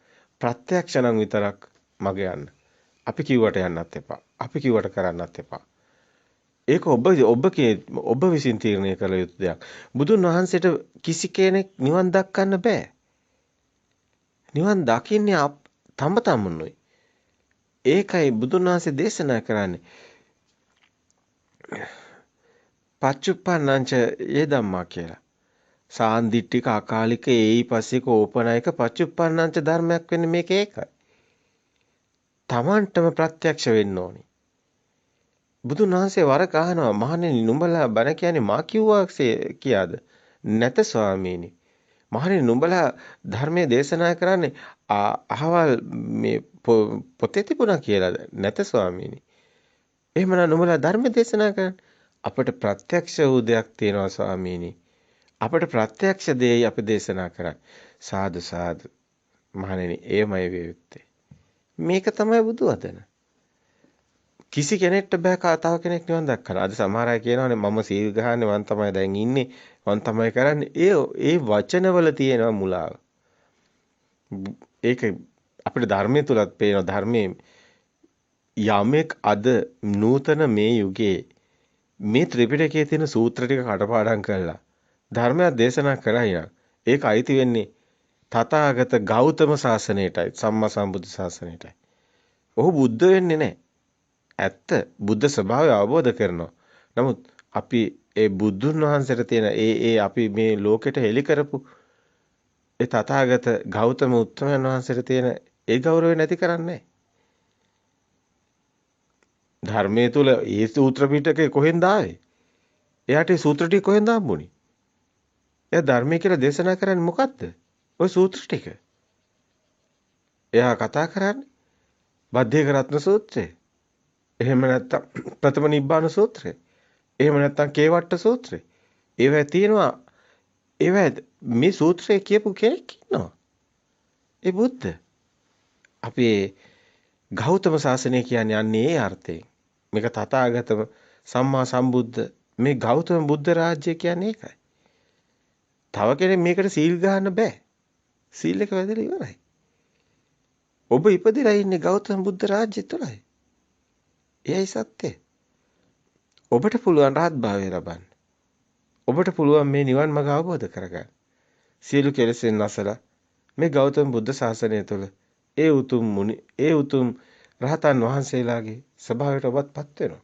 ප්‍රත්‍යක්ෂ නම් විතරක් මග යන්න. අපි කිව්වට යන්නත් එපා. අපි කිව්වට කරන්නත් එපා. ඒක ඔබ විසින් තීරණය කළ යුතු දෙයක්. බුදුන් වහන්සේට කිසි කෙනෙක් නිවන් දක්කන්න බෑ. නිවන් දකින්නේ තම තමුන්නුයි. ඒකයි බුදුන් වහන්සේ දේශනා කරන්නේ. පච්චුප්පන්නංච ඒ ධම්මා කියලා. සාන්දිටික අකාලික ඒයිපස්සික ඕපනයික පච්චුප්පන්නංච ධර්මයක් වෙන්නේ මේක ඒකයි. තමන්ටම ප්‍රත්‍යක්ෂ වෙන්න ඕනි. බුදුන් වහන්සේ වරක අහනවා මහණෙනි නුඹලා බණ කියන්නේ මා කිව්වාසේ කියාද? නැත ස්වාමීනි. මහණෙනි නුඹලා ධර්මයේ දේශනා කරන්නේ අහවල් මේ පොතේ තිබුණා කියලාද? නැත ස්වාමීනි. එහෙමනම් නුඹලා ධර්ම දේශනා කරන්නේ අපට ප්‍රත්‍යක්ෂ වූ දෙයක් තියෙනවා ස්වාමීනි. අපට ප්‍රත්‍යක්ෂ දෙයයි අපි දේශනා කරන්නේ. සාදු සාදු. මහණෙනි එයමයි වේවිත්තේ. මේක තමයි බුදු වදන. කිසි කෙනෙක්ට බෑ තව කෙනෙක් නිවන් දක්කන. අද සමහර අය කියනවානේ මම සීල් ගහන්නේ මං තමයි දැන් ඉන්නේ. මං තමයි කරන්නේ. ඒ වචනවල තියෙන මුලාව. ඒක අපිට ධර්මයේ තුලත් පේනවා ධර්මයේ යමෙක් අද නූතන මේ යුගයේ මේ ත්‍රිපිටකයේ තියෙන සූත්‍ර ටික කටපාඩම් කරලා ධර්මයක් දේශනා කරා නම් ඒක අයිති වෙන්නේ තථාගත ගෞතම සාසනයටයි සම්මා සම්බුද්ධ සාසනයටයි. ඔහු බුද්ධ වෙන්නේ නැහැ. ඇත්ත බුද්ධ ස්වභාවය අවබෝධ කරනවා. නමුත් අපි ඒ බුදුන් වහන්සේට තියෙන ඒ අපි මේ ලෝකෙට හෙළි කරපු ඒ තථාගත ගෞතම උත්තමයන් වහන්සේට තියෙන ඒ ගෞරවය නැති කරන්නේ ධර්මයේ තුල ඒ සූත්‍ර පිටකේ කොහෙන්ද ආවේ? එයාට ඒ සූත්‍ර ටික කොහෙන්ද හම්බුනේ? එයා ධර්මයේ කියලා දේශනා කරන්නේ මොකද්ද? ওই සූත්‍ර ටික. එයා කතා කරන්නේ බද්ධේක රත්න සූත්‍රය. එහෙම නැත්නම් ප්‍රථම නිබ්බාන සූත්‍රය. එහෙම නැත්නම් කේවට්ට සූත්‍රය. ඒවා තියෙනවා. ඒවා මේ සූත්‍රය කියපු කෙනෙක් ඉන්නවා. ඒ බුද්ධ. අපි ගෞතම සාසනය කියන්නේ යන්නේ ඒ අර්ථයෙන්. මේක තථාගතම සම්මා සම්බුද්ධ මේ ගෞතම බුද්ධ රාජ්‍ය කියන්නේ ඒකයි. තව කෙනෙක් මේකට සීල් ගහන්න බෑ. සීල් එක වැදලා ඉවරයි. ඔබ ඉපදිලා ඉන්නේ ගෞතම බුද්ධ රාජ්‍ය තුලයි. එයයි සත්‍යය. ඔබට පුළුවන් රහත් භාවය ලබන්න. ඔබට පුළුවන් මේ නිවන් මඟ අවබෝධ කරගන්න. සියලු කෙලෙසෙන් නැසලා මේ ගෞතම බුද්ධ ශාසනය තුළ ඒ උතුම් රහතන් වහන්සේලාගේ ස්වභාවයට ඔබත්පත් වෙනවා.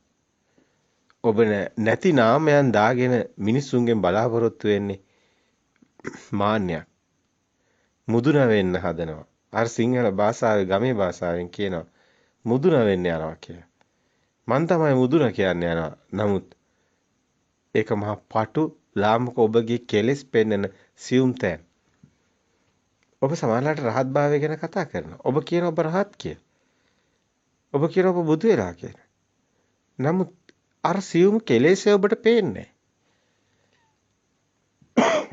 ඔබ නැති නාමයන් දාගෙන මිනිස්සුන්ගෙන් බලාපොරොත්තු වෙන්නේ මාන්නයක්. මුදුන වෙන්න හදනවා. අර සිංහල භාෂාවේ ගමේ භාෂාවෙන් කියනවා මුදුන වෙන්න යනවා කියලා. මන් තමයි මුදුන කියන්නේ යනවා. නමුත් ඒක මහා පටු ලාමක ඔබගේ කෙලෙස් පෙන්නන සියුම් තැන්. ඔබ සමානලට රහත් භාවය ගැන කතා කරනවා. ඔබ කියන ඔබ රහත් කිය. ඔබ කියන ඔබ බුදු වෙලා කියන. නමුත් අර සියුම් කෙලෙස්ය ඔබට පේන්නේ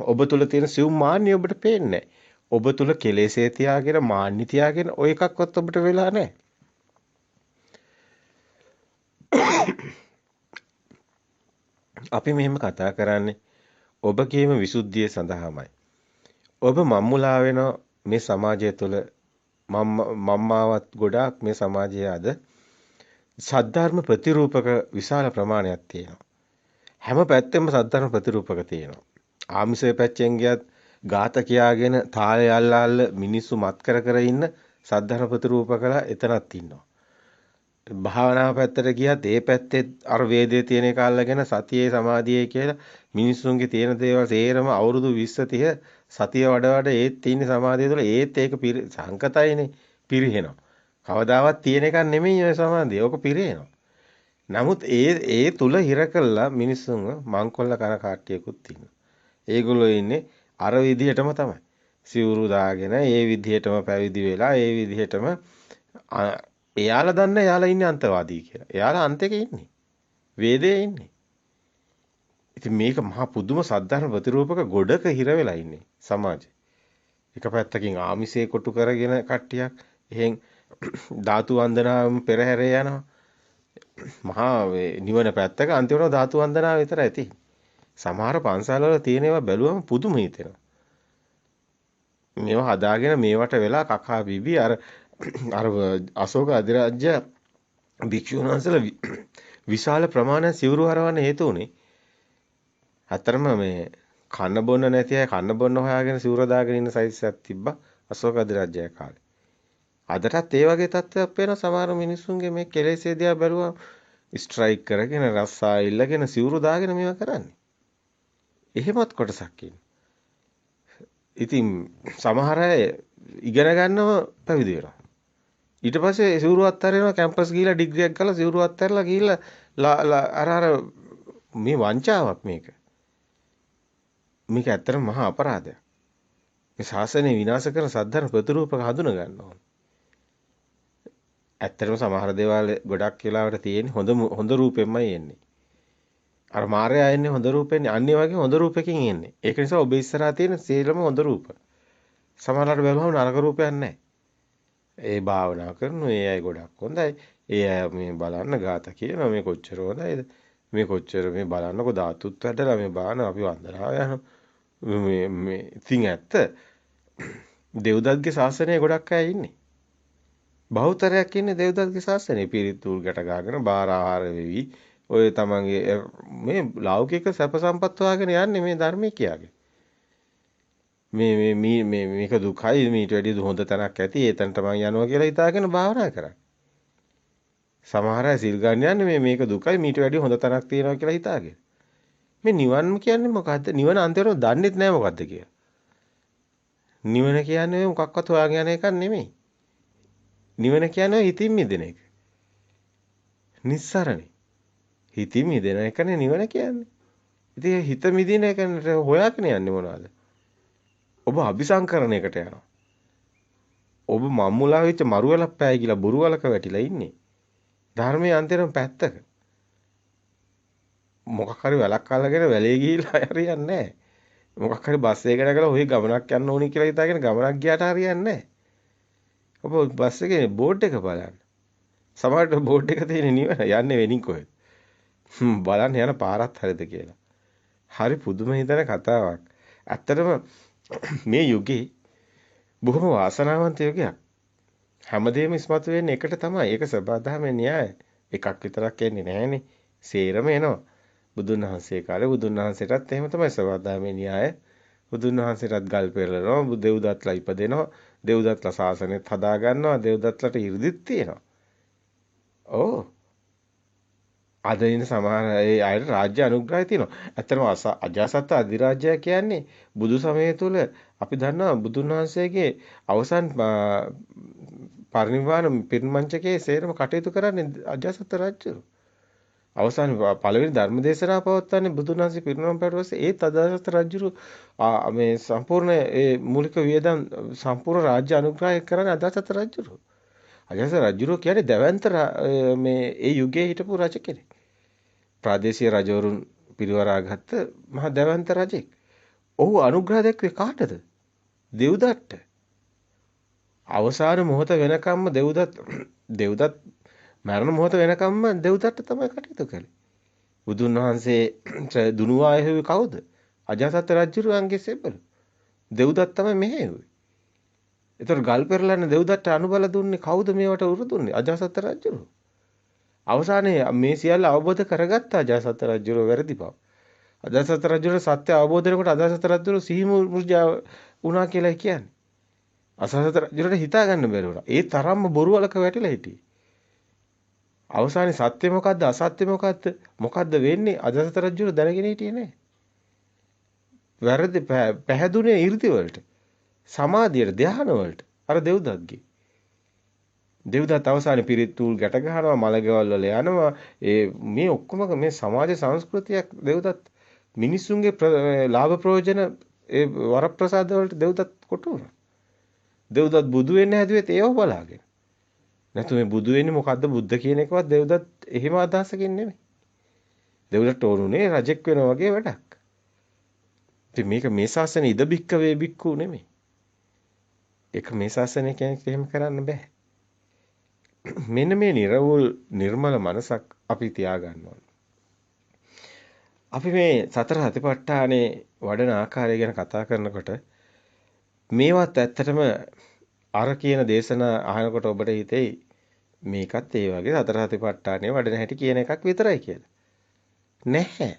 ඔබ තුල තියෙන සියුම් මාන්නය ඔබට පේන්නේ ඔබ තුල කෙලෙස්ය තියාගෙන මාන්නි තියාගෙන ඔය එකක්වත් ඔබට වෙලා නැහැ. අපි මෙහෙම කතා කරන්නේ ඔබගේම විසුද්ධිය සඳහාමයි. ඔබ මම්මුලා වෙන මේ සමාජය තුළ මම්මාවත් ගොඩාක් මේ සමාජයේ අද සද්ධර්ම ප්‍රතිරූපක විශාල ප්‍රමාණයක් තියෙනවා. හැම පැත්තෙම සද්ධර්ම ප්‍රතිරූපක තියෙනවා. ආමිෂයේ පැත්තෙන් ගියත් ගාත කියාගෙන තාලේ අල්ලාල්ල මිනිස්සු මත් කර කර ඉන්න සද්ධර්ම ප්‍රතිරූපකලා එතනක් ඉන්නවා. භාවනාව පැත්තට ගියත් ඒ පැත්තේ අර වේදයේ තියෙන එක අල්ලගෙන සතියේ සමාධියේ කියලා මිනිස්සුන්ගේ තියෙන දේවල් සේරම අවුරුදු 20 30 සතිය වඩ ඒත් තියෙන සමාධිය තුළ ඒත් ඒක සංකතයිනේ පිරිහෙනවා. කවදාවත් තියෙන එකක් නෙමෙයි ඔය සමාධිය. ඕක පිරිහෙනවා. නමුත් ඒ තුල හිර කළා මිනිස්සුන්ව මංකොල්ල කන කාට්ටියකුත් ඉන්නවා. ඒගොල්ලෝ ඉන්නේ අර විදිහටම තමයි. සිවුරු දාගෙන ඒ විදිහටම පැවිදි වෙලා ඒ විදිහටම එයාලා දන්න එයාලා ඉන්නේ අන්තවාදී කියලා. එයාලා අන්තයක ඉන්නේ. වේදයේ ඉන්නේ. ඉතින් මේක මහා පුදුම සද්ධර්ම ප්‍රතිරූපක ගොඩක හිර වෙලා ඉන්නේ සමාජේ. එක පැත්තකින් ආමිෂේ කොටු කරගෙන කට්ටියක් එහෙන් ධාතු වන්දනාවම පෙරහැරේ යනවා. මහා නිවන පැත්තක අන්තිමට ධාතු වන්දනාව විතරයි තියෙන්නේ. සමහර පන්සල් වල තියෙන ඒවා බැලුවම පුදුම හිතෙනවා. මේවා හදාගෙන මේවට වෙලා කකා බිබි අර අශෝක අධිරාජ්‍ය භික්ෂුන් වහන්සේලා විශාල ප්‍රමාණයක් සිවුරු හරවන්න හේතු උනේ. අතරම මේ කන්න බොන්න නැති අය කන්න බොන්න හොයාගෙන සිවුර දාගෙන ඉන්න සයිස් එකක් තිබ්බා අශෝක අධිරාජ්‍යය කාලේ. අදටත් ඒ වගේ තත්ත්වයක් පේන සමහර මිනිස්සුන්ගේ මේ කෙලෙසේ දිහා බැලුවා ස්ට්‍රයික් කරගෙන රස්සා ඉල්ලගෙන සිවුරු දාගෙන මේවා කරන්නේ. එහෙමත් කොටසක් ඉන්නේ. ඉතින් සමහර අය ඉගෙන ගන්නව පැවිදි වෙනවා. ඊට පස්සේ සිවුරු අත්හැරෙනවා කැම්පස් ගිහිල්ලා ඩිග්‍රියක් ගාලා සිවුරු අත්හැරලා ගිහිල්ලා අර මේ වංචාවක් මේක. මේක ඇත්තටම මහා අපරාධයක්. මේ ශාසනය විනාශ කරන සද්ධර්ම ප්‍රතිරූපක හඳුන ගන්න ඕන. ඇත්තටම සමහර දේවල් ගොඩක් වෙලාවට තියෙන්නේ හොඳ රූපෙන්මයි එන්නේ. අර මාර්යා එන්නේ හොඳ රූපෙන් අන්නේ වගේ හොඳ රූපකින් එන්නේ. ඒක නිසා ඔබ ඉස්සරහා තියෙන සියලුම හොඳ රූප. සමහරවල්ට බැලුවම නරක රූපයක් නැහැ. ඒ භාවනා කරන ඒ අය ගොඩක් හොඳයි. ඒ අය මේ බලන්න ગાත කියනවා මේ කොච්චර හොඳයිද? මේ කොච්චර මේ බලන්නකො ධාතුත් වැඩලා මේ බාන අපි වන්දනාව යනවා. මේ ඉතින් ඇත්ත දෙව්දත්ගේ ශාසනය ගොඩක් අය ඉන්නේ. බහුතරයක් ඉන්නේ දෙව්දත්ගේ ශාසනය පිරිතුල් ගැට ගහගෙන බාර ආහාර වෙවි. ඔය තමන්ගේ මේ ලෞකික සැප සම්පත් හොයාගෙන යන්නේ මේ ධර්මයේ කියාගේ. මේක දුකයි මීට වැඩිය හොඳ තැනක් ඇති ඒ තැනට මං යනවා කියලා හිතාගෙන භාවනා කරන්නේ. සමහර අය සිල් ගන්න යන්නේ මේක දුකයි මීට වැඩිය හොඳ තැනක් තියෙනවා කියලා හිතාගෙන. මේ නිවන් කියන්නේ මොකද්ද? නිවන අන්තිමට දන්නෙත් නෑ මොකද්ද කියලා. නිවන කියන්නේ මොකක්වත් හොයාගෙන යන එකක් නෙමෙයි. නිවන කියන්නේ හිතින් මිදෙන එක. නිස්සරණේ. හිතින් මිදෙන එකනේ නිවන කියන්නේ. ඉතින් හිත මිදින එකට හොයාගෙන යන්නේ මොනවද? ඔබ අபிසංකරණයකට යනවා. ඔබ මම්මුලා වෙච්ච මරුවලක් පෑයි කියලා බොරුවලක වැටිලා ඉන්නේ. ධර්මයේ අන්තිම පැත්තක. මොකක් හරි වැලක් අල්ලගෙන වැලේ ගිහිල්ලා හරියන්නේ නැහැ. මොකක් හරි බස් එකකට ගලා ඔය ගමනක් යන්න ඕනි කියලා හිතාගෙන ගමනක් ගියාට හරියන්නේ නැහැ. ඔබ බස් එකේ බෝඩ් එක බලන්න. සමහරට බෝඩ් එක තියෙන නිවන යන්නේ වෙනින් කොහෙද? බලන්න යන පාරත් හරිද කියලා. හරි පුදුම හිතන කතාවක්. ඇත්තටම මේ යුගයේ බොහොම වාසනාවන්ත යුගයක්. හැමදේම ඉස්මතු වෙන්නේ එකට තමයි. ඒක සබදාමේ න්‍යාය. එකක් විතරක් එන්නේ නැහනේ. සේරම එනවා. බුදුන් වහන්සේ කාලේ බුදුන් වහන්සේටත් එහෙම තමයි සබදාමේ න්‍යාය. බුදුන් වහන්සේටත් ගල් පෙරලනවා. දෙව්දත්ලා ඉපදෙනවා. දෙව්දත්ලා සාසනෙත් හදා ගන්නවා. දෙව්දත්ලාට 이르දිත් තියෙනවා. ඕ අද ඉන්න සමහර ඒ අයට රාජ්‍ය අනුග්‍රහය තියෙනවා. ඇත්තටම අජාසත් අධිරාජ්‍යය කියන්නේ බුදු සමය තුල අපි දන්නවා බුදුන් වහන්සේගේ අවසන් පරිනිර්වාණ පිරිමංචකයේ සේරම කටයුතු කරන්නේ අජාසත් රජු. අවසන් පළවෙනි ධර්ම දේශනාව පවත්වන්නේ බුදුන් වහන්සේ පිරිනිවන් පෑවට පස්සේ ඒත් අජාසත් රජු මේ සම්පූර්ණ ඒ මූලික වියදම් සම්පූර්ණ රාජ්‍ය අනුග්‍රහය කරන්නේ අජාසත් රජු. අජාසත් රජු කියන්නේ දැවැන්ත මේ ඒ යුගයේ හිටපු රජ කෙනෙක්. ප්‍රාදේශීය රජවරුන් පිරිවරාගත්ත මහ දැවැන්ත රජෙක්. ඔහු අනුග්‍රහ දැක්වේ කාටද? දෙව්දත්ට. අවසාන මොහොත වෙනකම්ම දෙව්දත් මරණ මොහොත වෙනකම්ම දෙව්දත්ට තමයි කටයුතු කළේ. බුදුන් වහන්සේ දුනුවා ඇහුවේ කවුද? අජාසත් රජුගේ සෙබළු. දෙව්දත් තමයි මෙහෙයුවේ. ඒතර ගල් පෙරලන්න දෙව්දත්ට අනුබල දුන්නේ කවුද මේවට උරු දුන්නේ? අජාසත් රජු. අවසානයේ මේ සියල්ල අවබෝධ කරගත්ත අජාසත් රජුගේ වැරදි බව. අජාසත් රජුගේ සත්‍ය අවබෝධ වෙනකොට අජාසත් රජු සිහි මුර්ජා වුණා කියලා කියන්නේ. අජාසත් රජුට හිතා ගන්න බැරි වුණා. ඒ තරම්ම බොරුවලක වැටිලා හිටියේ. අවසානයේ සත්‍ය මොකද්ද අසත්‍ය මොකද්ද මොකද්ද වෙන්නේ අජාසත් රජු දැනගෙන හිටියේ නෑ. වැරදි පැහැදුනේ 이르දි වලට. සමාධියට ධානය වලට. අර දෙව්දත්ගේ. දෙව්දත් අවසානයේ පිරිතුල් ගැට ගහනවා මලගෙවල් වල යනවා මේ ඔක්කොම මේ සමාජ සංස්කෘතියක් දෙව්දත් මිනිස්සුන්ගේ ලාභ ප්‍රයෝජන ඒ වරප්‍රසාද වලට දෙව්දත් කොටු වුණා. දෙව්දත් බුදු වෙන්න හැදුවෙත් ඒව බලාගෙන. නැතු මේ බුදු වෙන්නේ මොකද්ද බුද්ධ කියන එකවත් දෙව්දත් එහෙම අදහසකින් නෙමෙයි. දෙව්දත් ඕනුනේ රජෙක් වෙනවා වගේ වැඩක්. ඉතින් මේක මේ ශාසනය ඉද බික්ක වේ බික්කු නෙමෙයි. ඒක මේ ශාසනය කෙනෙක් එහෙම කරන්න බෑ. මෙන්න මේ නිර්වුල් නිර්මල මනසක් අපි තියාගන්න ඕන. අපි මේ සතර සතිපට්ඨානේ වඩන ආකාරය ගැන කතා කරනකොට මේවත් ඇත්තටම අර කියන දේශනා අහනකොට ඔබට හිතෙයි මේකත් ඒ වගේ සතර සතිපට්ඨානේ වඩන හැටි කියන එකක් විතරයි කියලා. නැහැ.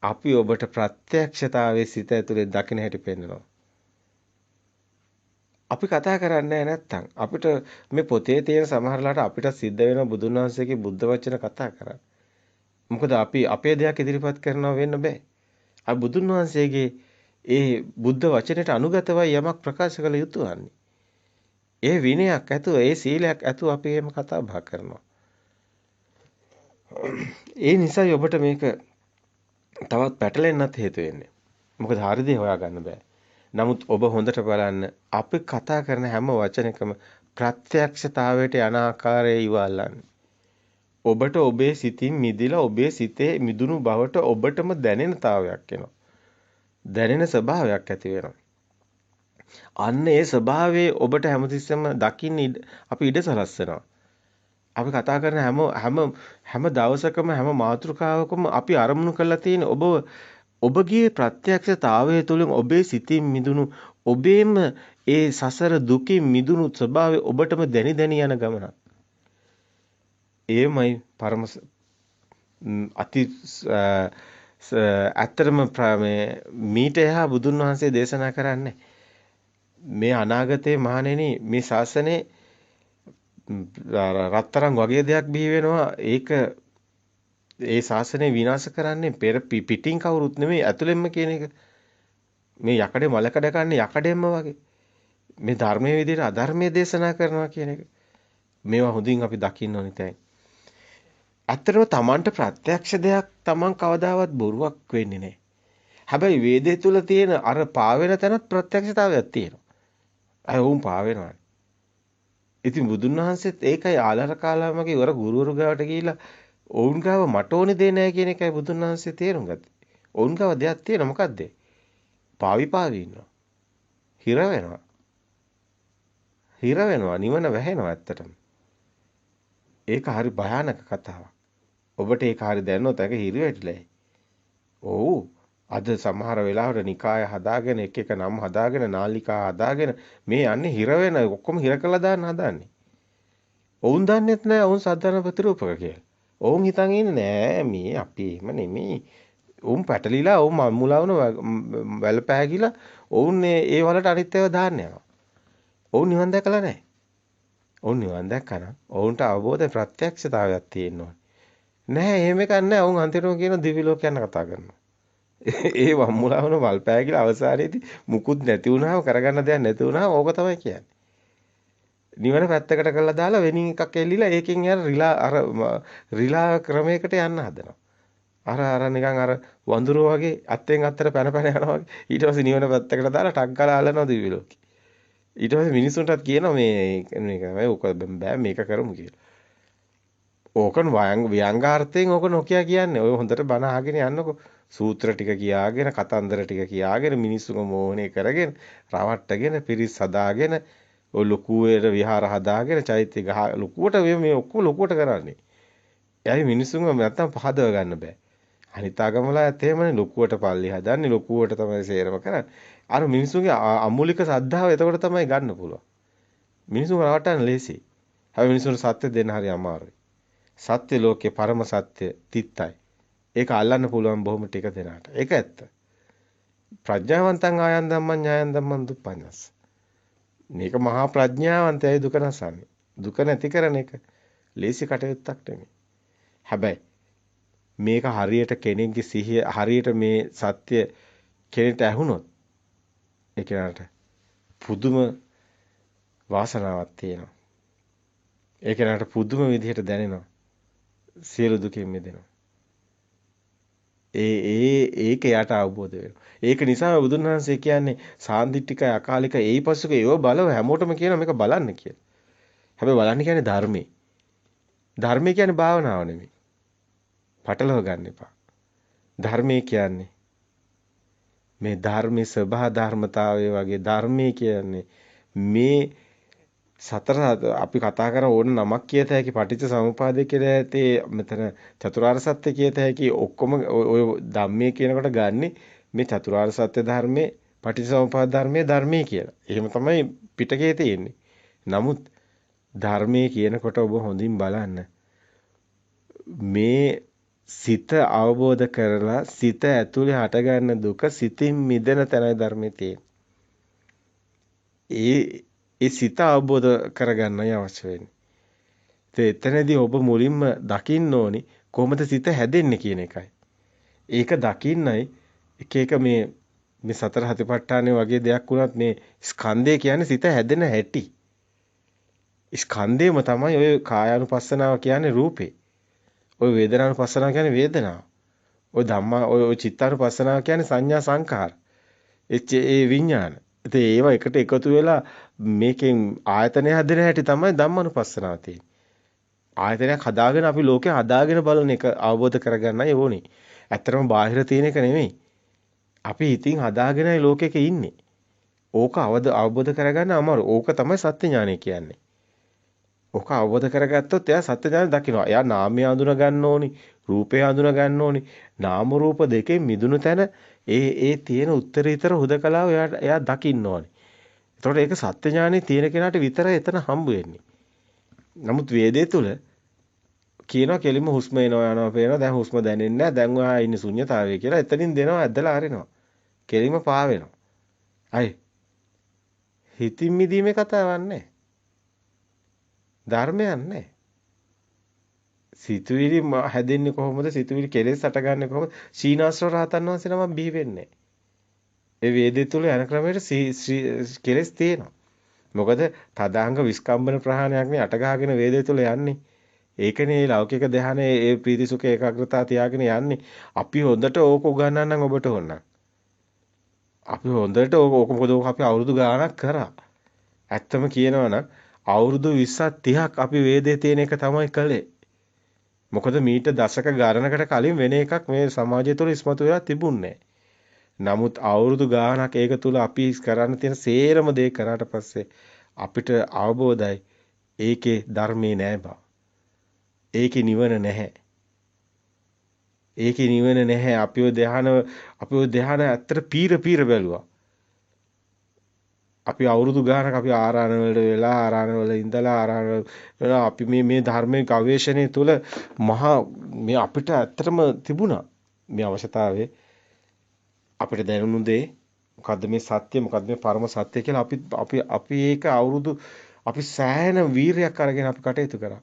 අපි ඔබට ප්‍රත්‍යක්ෂතාවයේ සිත ඇතුලේ දකින්න හැටි පෙන්වනවා. අපි කතා කරන්නේ නැත්තම් අපිට මේ පොතේ තියෙන සමහරලාට අපිට සිද්ධ වෙන බුදුන් වහන්සේගේ බුද්ධ වචන කතා කරන්න. මොකද අපි අපේ දෙයක් ඉදිරිපත් කරනවා වෙන්න බෑ. අපි බුදුන් වහන්සේගේ ඒ බුද්ධ වචනයට අනුගතවයි යමක් ප්‍රකාශ කළ යුතු වන්නේ. ඒ විනයක් ඇතුව ඒ සීලයක් ඇතුව අපි එහෙම කතා බහ කරනවා. ඒ නිසායි ඔබට මේක තවත් පැටලෙන්නත් හේතු වෙන්නේ. මොකද හරි දේ හොයාගන්න බෑ. නමුත් ඔබ හොඳට බලන්න අපි කතා කරන හැම වචනයකම ප්‍රත්‍යක්ෂතාවයට යන ආකාරය ඉවල්ලන්නේ. ඔබට ඔබේ සිතින් මිදිලා ඔබේ සිතේ මිදුණු බවට ඔබටම දැනෙන තාවයක් එනවා. දැනෙන ස්වභාවයක් ඇති වෙනවා. අන්න ඒ ස්වභාවයේ ඔබට හැමතිස්සෙම දකින්න අපි ඉඩ සලස්සනවා. අපි කතා කරන හැම දවසකම හැම මාතෘකාවකම අපි අරමුණු කරලා තියෙන ඔබගේ ප්‍රත්‍යක්ෂතාවය තුළින් ඔබේ සිතින් මිදුණු ඔබේම ඒ සසර දුකින් මිදුණු ස්වභාවය ඔබටම දැනි යන ගමනක්. එයමයි පරම අති ඇත්තටම මීට එහා බුදුන් වහන්සේ දේශනා කරන්නේ මේ අනාගතයේ මහණෙනි මේ ශාසනේ රත්තරන් වගේ දෙයක් බිහි වෙනවා. ඒක ඒ ශාසනය විනාශ කරන්නේ පෙර පිටින් කවුරුත් නෙමෙයි ඇතුළෙන්ම කියන එක. මේ යකඩේ මලකඩ කන්නේ යකඩෙන්ම වගේ. මේ ධර්මයේ විදිහට අධර්මයේ දේශනා කරනවා කියන එක. මේවා හොඳින් අපි දකින්න ඕනි තැන්. ඇත්තටම Tamanට ප්‍රත්‍යක්ෂ දෙයක් Taman කවදාවත් බොරුවක් වෙන්නේ නැහැ. හැබැයි වේදේ තුල තියෙන අර පාවෙන තැනත් ප්‍රත්‍යක්ෂතාවයක් තියෙනවා. අය වුන් පාවෙනවා. ඉතින් බුදුන් වහන්සේත් ඒකයි ආලර කාලාමගේ වර ගුරුවරු ගාවට ගිහිලා ඔවුන් ගාව මට ඕනේ දේ නැහැ කියන එකයි බුදුන් වහන්සේ තේරුම් ගත්තේ. ඔවුන් ගාව දෙයක් තියෙන මොකද්ද? පාවි ඉන්නවා. හිර වෙනවා. හිර වෙනවා නිවන වැහෙනවා ඇත්තටම. ඒක හරි භයානක කතාවක්. ඔබට ඒක හරි දැනනොත් ඒක හිර වෙట్లයි. ඔව්. අද සමහර වෙලාවට නිකාය හදාගෙන එක නම් හදාගෙන නාලිකා හදාගෙන මේ යන්නේ හිර වෙන ඔක්කොම හිර කළා දාන්න හදාන්නේ. ඔවුන් දන්නේත් නැහැ ඔවුන් සද්ධර්ම ප්‍රතිරූපක කියලා. ඔවුන් හිතන් ඉන්නේ නෑ මේ අපි එහෙම නෙමෙයි. ඔවුන් පැටලිලා ඔවුන් මුලාවන වැලපෑගිලා ඔවුන් ඒ වලට අනිත් ඒවා දාන්න යනවා. ඔවුන් නිවන් දැකලා නැහැ. ඔවුන් නිවන් දැක්කනම් ඔවුන්ට අවබෝධ ප්‍රත්‍යක්ෂතාවයක් තියෙනවා. නැහැ එහෙම එකක් නැහැ. ඔවුන් අන්තිමට කියන දිවි ලෝක යන කතා කරනවා. ඒ වම්මුලාවන වල්පෑගිලා අවසානයේදී මුකුත් නැති වුණාම කරගන්න දෙයක් නැති වුණාම ඕක තමයි කියන්නේ. නිවන පැත්තකට කරලා දාලා වෙනින් එකක් එල්ලිලා ඒකෙන් රිලා ක්‍රමයකට යන්න හදනවා. අර නිකන් අර වඳුරෝ වගේ අත්ෙන් අත්තට පැන යනවා වගේ ඊට පස්සේ නිවන පැත්තකට දාලා ටක් ගාලා අල්ලනවා දිවි ලෝකේ. ඊට පස්සේ මිනිසුන්ටත් කියනවා මේ ඕක බෑ මේක කරමු කියලා. ඕකන ව්‍යංගාර්ථයෙන් ඕක නොකිය කියන්නේ. ඔය හොඳට බණ අහගෙන යන්නකො. සූත්‍ර ටික කියාගෙන කතන්දර ටික කියාගෙන මිනිස්සුම මෝහණය කරගෙන රවට්ටගෙන පිරිස් හදාගෙන ඔය ලොකුවට විහාර හදාගෙන චෛත්‍ය ගහ ලොකුවට මේ ඔක්කොම ලොකුවට කරන්නේ. එයායි මිනිස්සුන්ව නැත්තම් පහදව ගන්න බෑ. අනිත් ආගමලා ඇත්ත එහෙමනේ ලොකුවට පල්ලි හදන්නේ ලොකුවට තමයි සේරම කරන්නේ. අර මිනිස්සුන්ගේ අමූලික ශ්‍රද්ධාව එතකොට තමයි ගන්න පුළුවන්. මිනිස්සුන් රවට්ටන්න ලේසි. හැබැයි මිනිස්සුන්ට සත්‍ය දෙන්න හරි අමාරුයි. සත්‍ය ලෝකේ පරම සත්‍ය තිත්තයි. ඒක අල්ලන්න පුළුවන් බොහොම ටික දෙනාට. ඒක ඇත්ත. ප්‍රඥාවන්තං ආයන් ධම්මං ඥායන් ධම්මං දුප්පඤ්ඤස්. මේක මහා ප්‍රඥාවන්තයයි දුක නැසන්නේ. දුක නැති කරන එක ලේසි කටයුත්තක් නෙමෙයි. හැබැයි මේක හරියට කෙනෙක්ගේ සිහිය හරියට මේ සත්‍ය කෙනෙක්ට ඇහුනොත් ඒ කෙනාට පුදුම වාසනාවක් තියෙනවා. ඒ කෙනාට පුදුම විදිහට දැනෙනවා. සියලු දුකින් මිදෙනවා. ඒක යට අවබෝධ වෙනවා. ඒක නිසා බුදුන් වහන්සේ කියන්නේ සාන්දිටිකයි අකාලික ඒයිපසුක ඒව බලව හැමෝටම කියන මේක බලන්න කියලා. හැබැයි බලන්න කියන්නේ ධර්මයේ. ධර්මයේ කියන්නේ භාවනාව නෙමෙයි. පටලව ගන්න එපා. ධර්මයේ කියන්නේ මේ ධර්මයේ සබහා ධර්මතාවය වගේ ධර්මයේ කියන්නේ මේ සතර අපි කතා කරන ඕන නමක් කියත හැකි පටිච්ච සමුප්පාදේ කියලා ඇතේ මෙතන චතුරාර්ය සත්‍ය කියත හැකි ඔක්කොම ඔය ධම්මයේ කියනකොට ගන්නෙ මේ චතුරාර්ය සත්‍ය ධර්මයේ පටිච්ච සමුප්පාද ධර්මයේ කියලා. එහෙම තමයි පිටකේ තියෙන්නේ. නමුත් ධර්මයේ කියනකොට ඔබ හොඳින් බලන්න මේ සිත අවබෝධ කරලා සිත ඇතුලේ හටගන්න දුක සිතින් මිදෙන තැනයි ධර්මයේ තියෙන්නේ. ඒ සිත අවබෝධ කරගන්නයි අවශ්‍ය වෙන්නේ. එතනදී ඔබ මුලින්ම දකින්න ඕනි කොහොමද සිත හැදෙන්නේ කියන එකයි. ඒක දකින්නයි එක මේ සතර හතිපට්ඨානේ වගේ දෙයක් වුණත් මේ ස්කන්ධය කියන්නේ සිත හැදෙන හැටි. ස්කන්ධයම තමයි ඔය කායානුපස්සනාව කියන්නේ රූපේ. ඔය වේදනානුපස්සනාව කියන්නේ වේදනාව. ඔය ධම්මා ඔය චිත්තානුපස්සනාව කියන්නේ සංඥා සංඛාර. ඒ විඥාන. ඉතින් ඒවා එකට එකතු වෙලා මේකෙන් ආයතනය හැදෙන හැටි තමයි ධම්මානුපස්සනාව තියෙන්නේ. ආයතනයක් හදාගෙන අපි ලෝකේ හදාගෙන බලන එක අවබෝධ කරගන්නයි ඕනේ. ඇත්තටම බාහිර තියෙන එක නෙමෙයි. අපි හිතින් හදාගෙනයි ලෝකෙක ඉන්නේ. ඕක අවබෝධ කරගන්න අමාරු. ඕක තමයි සත්‍ය ඥානය කියන්නේ. ඕක අවබෝධ කරගත්තොත් එයා සත්‍ය ඥානය දකිනවා. එයා නාමය අඳුන ගන්න ඕනි, රූපය අඳුන ගන්න ඕනි. නාම රූප දෙකෙන් මිදුණු තැන ඒ තියෙන උත්තරීතර හුදකලාව එයා දකින්න ඕනි. එතකොට ඒක සත්‍ය ඥානෙ තියෙන කෙනාට විතරයි එතන හම්බ වෙන්නේ. නමුත් වේදේ තුල කියනවා කෙලිම හුස්ම එනවා යනවා පේනවා. දැන් හුස්ම දැනෙන්නේ නැහැ. දැන් ඔයා ඉන්නේ ශුන්‍යතාවයේ කියලා. එතනින් දෙනවා ඇදලා අරිනවා. කෙලිම පාවෙනවා. අය හිතින් මිදීමේ කතාවක් නැහැ. ධර්මයක් නැහැ. සිතුවිලි හැදෙන්නේ කොහොමද? සිතුවිලි කෙලෙස් හටගන්නේ කොහොමද? සීනාස්ත්‍ර රහතන් වහන්සේ නම බිහි වෙන්නේ. ඒ වේදේ තුල යන ක්‍රමයට කෙලෙස් තියෙනවා. මොකද තදාංග විස්කම්බන ප්‍රහාණයක් නේ අටගහගෙන වේදේ තුල යන්නේ. ඒකනේ ලෞකික ධානයේ ඒ ප්‍රීති සුඛ ඒකාග්‍රතාව තියාගෙන යන්නේ. අපි හොඳට ඕක උගන්වන්නම් ඔබට ඕන. අපි හොඳට ඕක මොකද අපි අවුරුදු ගාණක් කරා. ඇත්තම කියනවනම් අවුරුදු 20ක් 30ක් අපි වේදේ තියෙන එක තමයි කළේ. මොකද මීට දශක ගණනකට කලින් වෙන එකක් මේ සමාජය තුළ ඉස්මතු වෙලා තිබුණේ. නමුත් අවුරුදු ගාණක් ඒක තුල අපි කරන්න තියෙන සේරම දේ කරාට පස්සේ අපිට අවබෝධයි ඒකේ ධර්මේ නෑ බා. ඒකේ නිවන නැහැ. ඒකේ නිවන නැහැ. අපිව ධාන ඇත්තට පීර බැලුවා. අපි අවුරුදු ගානක් අපි ආරාණ වල වෙලා ආරාණ වල ඉඳලා ආරාණ වල අපි මේ ධර්මයේ ගවේෂණය තුළ මහා මේ අපිට ඇත්තටම තිබුණා මේ අවශ්‍යතාවය අපිට දැනුණු දේ මොකද්ද මේ සත්‍ය මොකද්ද මේ පරම සත්‍ය කියලා අපි ඒක අවුරුදු අපි සෑහෙන වීරයක් අරගෙන අපි කටයුතු කරා.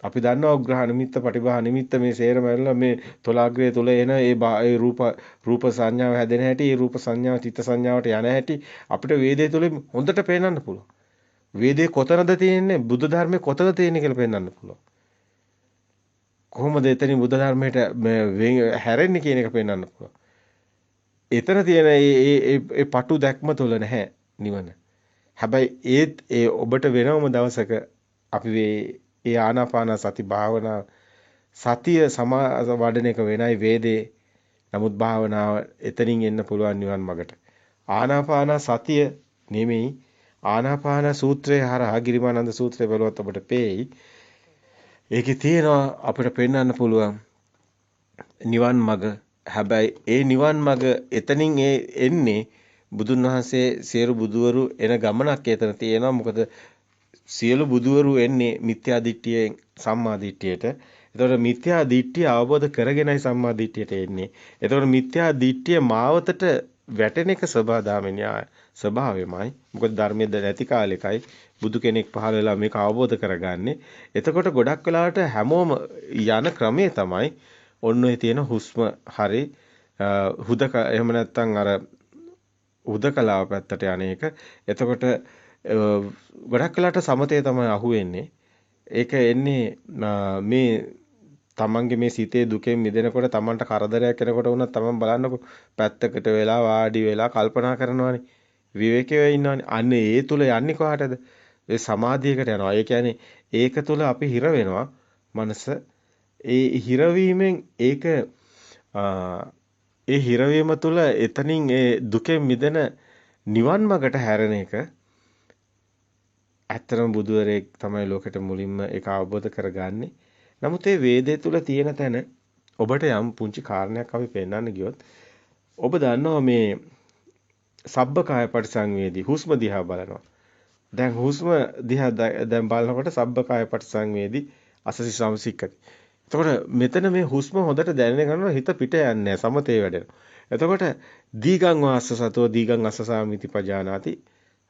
අපි දන්නවා උග්‍රහ නිමිත්ත පටිභා නිමිත්ත මේ සේරම ඇරලා මේ තොලාග්‍රය තුල එන ඒ රූප සංඥාව හැදෙන හැටි ඒ රූප සංඥාව චිත්ත සංඥාවට යන හැටි අපිට වේදේ තුල හොඳට පේනන්න පුළුවන්. වේදේ කොතනද තියෙන්නේ බුදු ධර්මයේ කොතනද තියෙන්නේ කියලා පේනන්න පුළුවන්. කොහොමද එතනින් බුදු ධර්මයට හැරෙන්නේ කියන එක පේනන්න පුළුවන්. එතන තියෙන ඒ පටු දැක්ම තුල නැහැ නිවන. හැබැයි ඒ ඔබට වෙනවම දවසක අපි ඒ ආනාපාන සති භාවනා සතිය වඩන එක වෙනයි වේදේ. නමුත් භාවනාව එතනින් එන්න පුළුවන් නිවන් මගට. ආනාපාන සතිය නෙමෙයි ආනාපාන සූත්‍රයේ හරහා ගිරිමානන්ද සූත්‍රය බලවත් ඔබට පේයි. ඒකේ තියෙනවා අපිට පෙන්වන්න පුළුවන් නිවන් මග. හැබැයි ඒ නිවන් මග එතනින් එන්නේ බුදුන් වහන්සේ සියලු බුදවරු එන ගමනක් එතන තියෙනවා. මොකද සියලු බුදවරු එන්නේ මිත්‍යා දිට්ඨියෙන් සම්මා දිට්ඨියට. එතකොට මිත්‍යා දිට්ඨිය අවබෝධ කරගෙනයි සම්මා දිට්ඨියට එන්නේ. එතකොට මිත්‍යා දිට්ඨිය මාවතට වැටෙන එක ස්වභාවයමයි. මොකද ධර්මයේ නැති කාලෙකයි බුදු කෙනෙක් පහළ වෙලා මේක අවබෝධ කරගන්නේ. එතකොට ගොඩක් වෙලාවට හැමෝම යන ක්‍රමය තමයි ඔන්න ඔය තියෙන හුස්ම හරි එහෙම නැත්නම් අර හුදකලාව පැත්තට යන එක. එතකොට ගොඩක් වෙලාට සමතේ තමයි අහුවෙන්නේ. ඒක එන්නේ මේ තමන්ගේ මේ සිතේ දුකෙන් මිදෙනකොට තමන්ට කරදරයක් එනකොට වුණත් තමන් බලන්නකො පැත්තකට වෙලා වාඩි වෙලා කල්පනා කරනවානේ. විවේකයේ ඉන්නවානේ. අන්න ඒ තුල යන්නේ කොහටද? ඒ සමාධියකට යනවා. ඒ කියන්නේ ඒක තුල අපි හිර වෙනවා. මනස ඒ හිරවීමෙන් ඒක ඒ හිරවීම තුල එතනින් ඒ දුකෙන් මිදෙන නිවන් මගට හැරෙන එක ඇත්තටම බුදුවරයෙක් තමයි ලෝකෙට මුලින්ම ඒක අවබෝධ කරගන්නේ. නමුත් මේ වේදේ තුල තියෙන තැන ඔබට යම් පුංචි කාරණයක් අපි පෙන්වන්න ගියොත් ඔබ දන්නවා මේ සබ්බකාය පරිසංවේදී හුස්ම දිහා බලනවා. දැන් හුස්ම දිහා දැන් බලනකොට සබ්බකාය පරිසංවේදී අසසි සමසික්කති. එතකොට මෙතන මේ හුස්ම හොඳට දැනෙන ගමන් හිත පිට යන්නේ සමතේ වැඩෙනවා. එතකොට දීගං වාස්ස සතෝ දීගං අස්සසාමිති පජානාති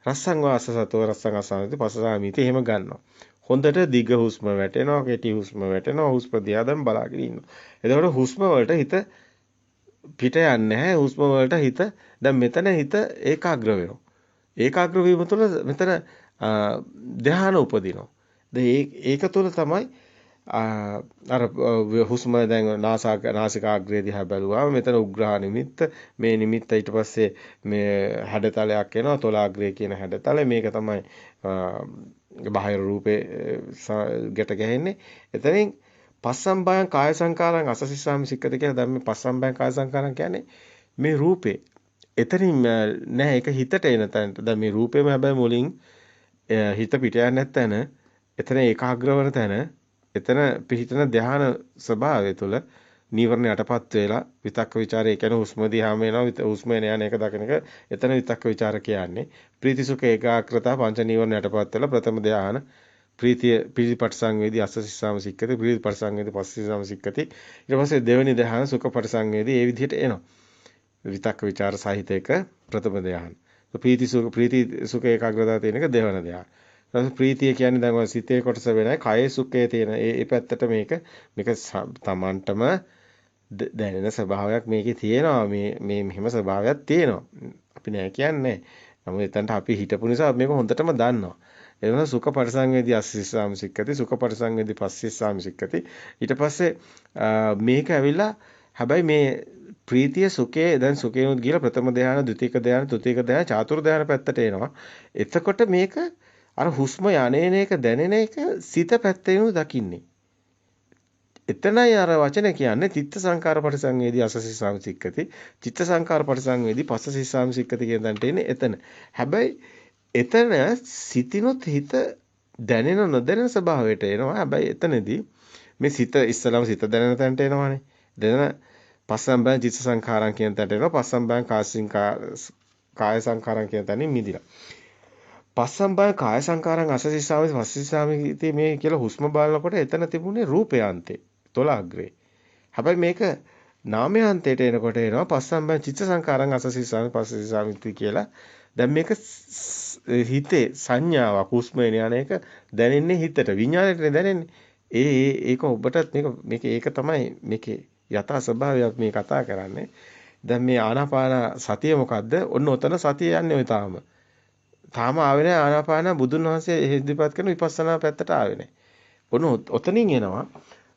රස්සං වාස්ස සතෝ රස්සං අස්සාමිති පස්සසාමිති එහෙම ගන්නවා. හොඳට දිග හුස්ම වැටෙනවා කෙටි හුස්ම වැටෙනවා හුස්ම දිහා දැන් බලාගෙන ඉන්නවා. එතකොට හුස්ම වලට හිත පිට යන්නේ නැහැ. හුස්ම වලට හිත දැන් මෙතන හිත ඒකාග්‍ර වෙනවා. ඒකාග්‍ර වීම තුළ මෙතන ධ්‍යාන උපදිනවා. ඒක තුළ තමයි අර හුස්ම දැන් නාසිකාග්‍රේ දිහා බැලුවාම මෙතන උග්‍රහ නිමිත්ත මේ නිමිත්ත ඊට පස්සේ මේ හැඩතලයක් එනවා තොලාග්‍රේ කියන හැඩතල මේක තමයි බාහිර රූපේ ගැට ගැහෙන්නේ. එතනින් පස්සම්බයං කාය සංකාරං අසසිස්සාමි සික්කත කියලා දැන් මේ පස්සම්බයං කාය සංකාරං කියන්නේ මේ රූපේ. එතනින් නෑ ඒක හිතට එන තැනට. දැන් මේ රූපේම හැබැයි මුලින් හිත පිට යන්නේ නැත්නම් එතන ඒකාග්‍ර වෙන තැන එතන පිහිටන ධ්‍යාන ස්වභාවය තුළ නීවරණ යටපත් වෙලා විතක්ක ਵਿਚාරය කියන්නේ හුස්ම දිහාම එනවා හුස්ම එන යන එක දකින එක එතන විතක්ක ਵਿਚාර කියන්නේ ප්‍රීතිසුඛ ඒකාග්‍රතාව පංච නීවරණ යටපත් වෙලා ප්‍රථම ධ්‍යාන ප්‍රීතිය පිළිපට සංවේදී අස්සසිස්සාම සික්කති ප්‍රීතිපට සංවේදී පස්සසිස්සාම සික්කති ඊට පස්සේ දෙවෙනි ධ්‍යාන සුඛපට සංවේදී ඒ විදිහට එනවා විතක්ක ਵਿਚාර සහිත එක ප්‍රථම ධ්‍යාන ප්‍රීති සුඛ ඒකාග්‍රතාව තියෙන එක දෙවන ධ්‍යාන ප්‍රීතිය කියන්නේ දැන් ඔය සිතේ කොටස වෙනයි කයේ සුඛයේ තියෙන ඒ පැත්තට මේක තමන්ටම දැනෙන ස්වභාවයක් මේකේ තියෙනවා මේ මෙහෙම ස්වභාවයක් තියෙනවා අපි නෑ කියන්නේ නමුත් එතනට අපි හිටපු නිසා මේක හොඳටම දන්නවා එනවා සුඛ පරිසංවේදී අස්සිස්සාම සික්කති සුඛ පරිසංවේදී පස්සිස්සාම සික්කති ඊට පස්සේ මේක ඇවිල්ලා හැබැයි මේ ප්‍රීතිය සුඛයේ දැන් සුඛේනොත් ගිහලා ප්‍රථම ධ්‍යාන ද්විතීක ධ්‍යාන තෘතීක ධ්‍යාන චාතුර්ථ ධ්‍යාන පැත්තට එනවා එතකොට මේක අර හුස්ම යන්නේන එක දැනෙන එක සිත පැත්තෙන් දකින්නේ. එතනයි අර වචන කියන්නේ චිත්ත සංකාර පරිසංවේදී අසසි සාමසික්කති. චිත්ත සංකාර පරිසංවේදී පස්සසි සාමසික්කති කියන තැනට එන්නේ එතන. හැබැයි එතන සිතිනොත් හිත දැනෙන නොදැනෙන ස්වභාවයට එනවා. හැබැයි එතනදී මේ සිත ඉස්සලම සිත දැනෙන තැනට එනවානේ. දැනෙන පස්සම්බයං චිත්ත සංකාරං කියන තැනට එනවා. පස්සම්බයං කාය සංකාරං කියන තැනින් මිදිලා. පස්සම්බය කාය සංකාරං අසසිස්සාමි පස්සිස්සාමි මේ කියලා හුස්ම බලනකොට එතන තිබුණේ රූපයාන්තේ තොලාග්‍රේ. හැබැයි මේක නාමයාන්තයට එනකොට එනවා පස්සම්බය චිත්ත සංකාරං අසසිස්සාමි පස්සිස්සාමි කියලා. දැන් මේක හිතේ සංඥාවක් හුස්ම එන එක දැනෙන්නේ හිතට විඥාණයට දැනෙන්නේ. ඒක ඔබටත් මේක ඒක තමයි මේකේ යථා ස්වභාවයක් මේ කතා කරන්නේ. දැන් මේ ආනාපාන සතිය මොකද්ද? ඔන්න ඔතන සතිය යන්නේ ඔය තාම ආවේ නැහැ ආනාපාන බුදුන් වහන්සේ ඉදිරිපත් කරන විපස්සනා පැත්තට ආවේ නැහැ. ඔන්න ඔතනින් එනවා.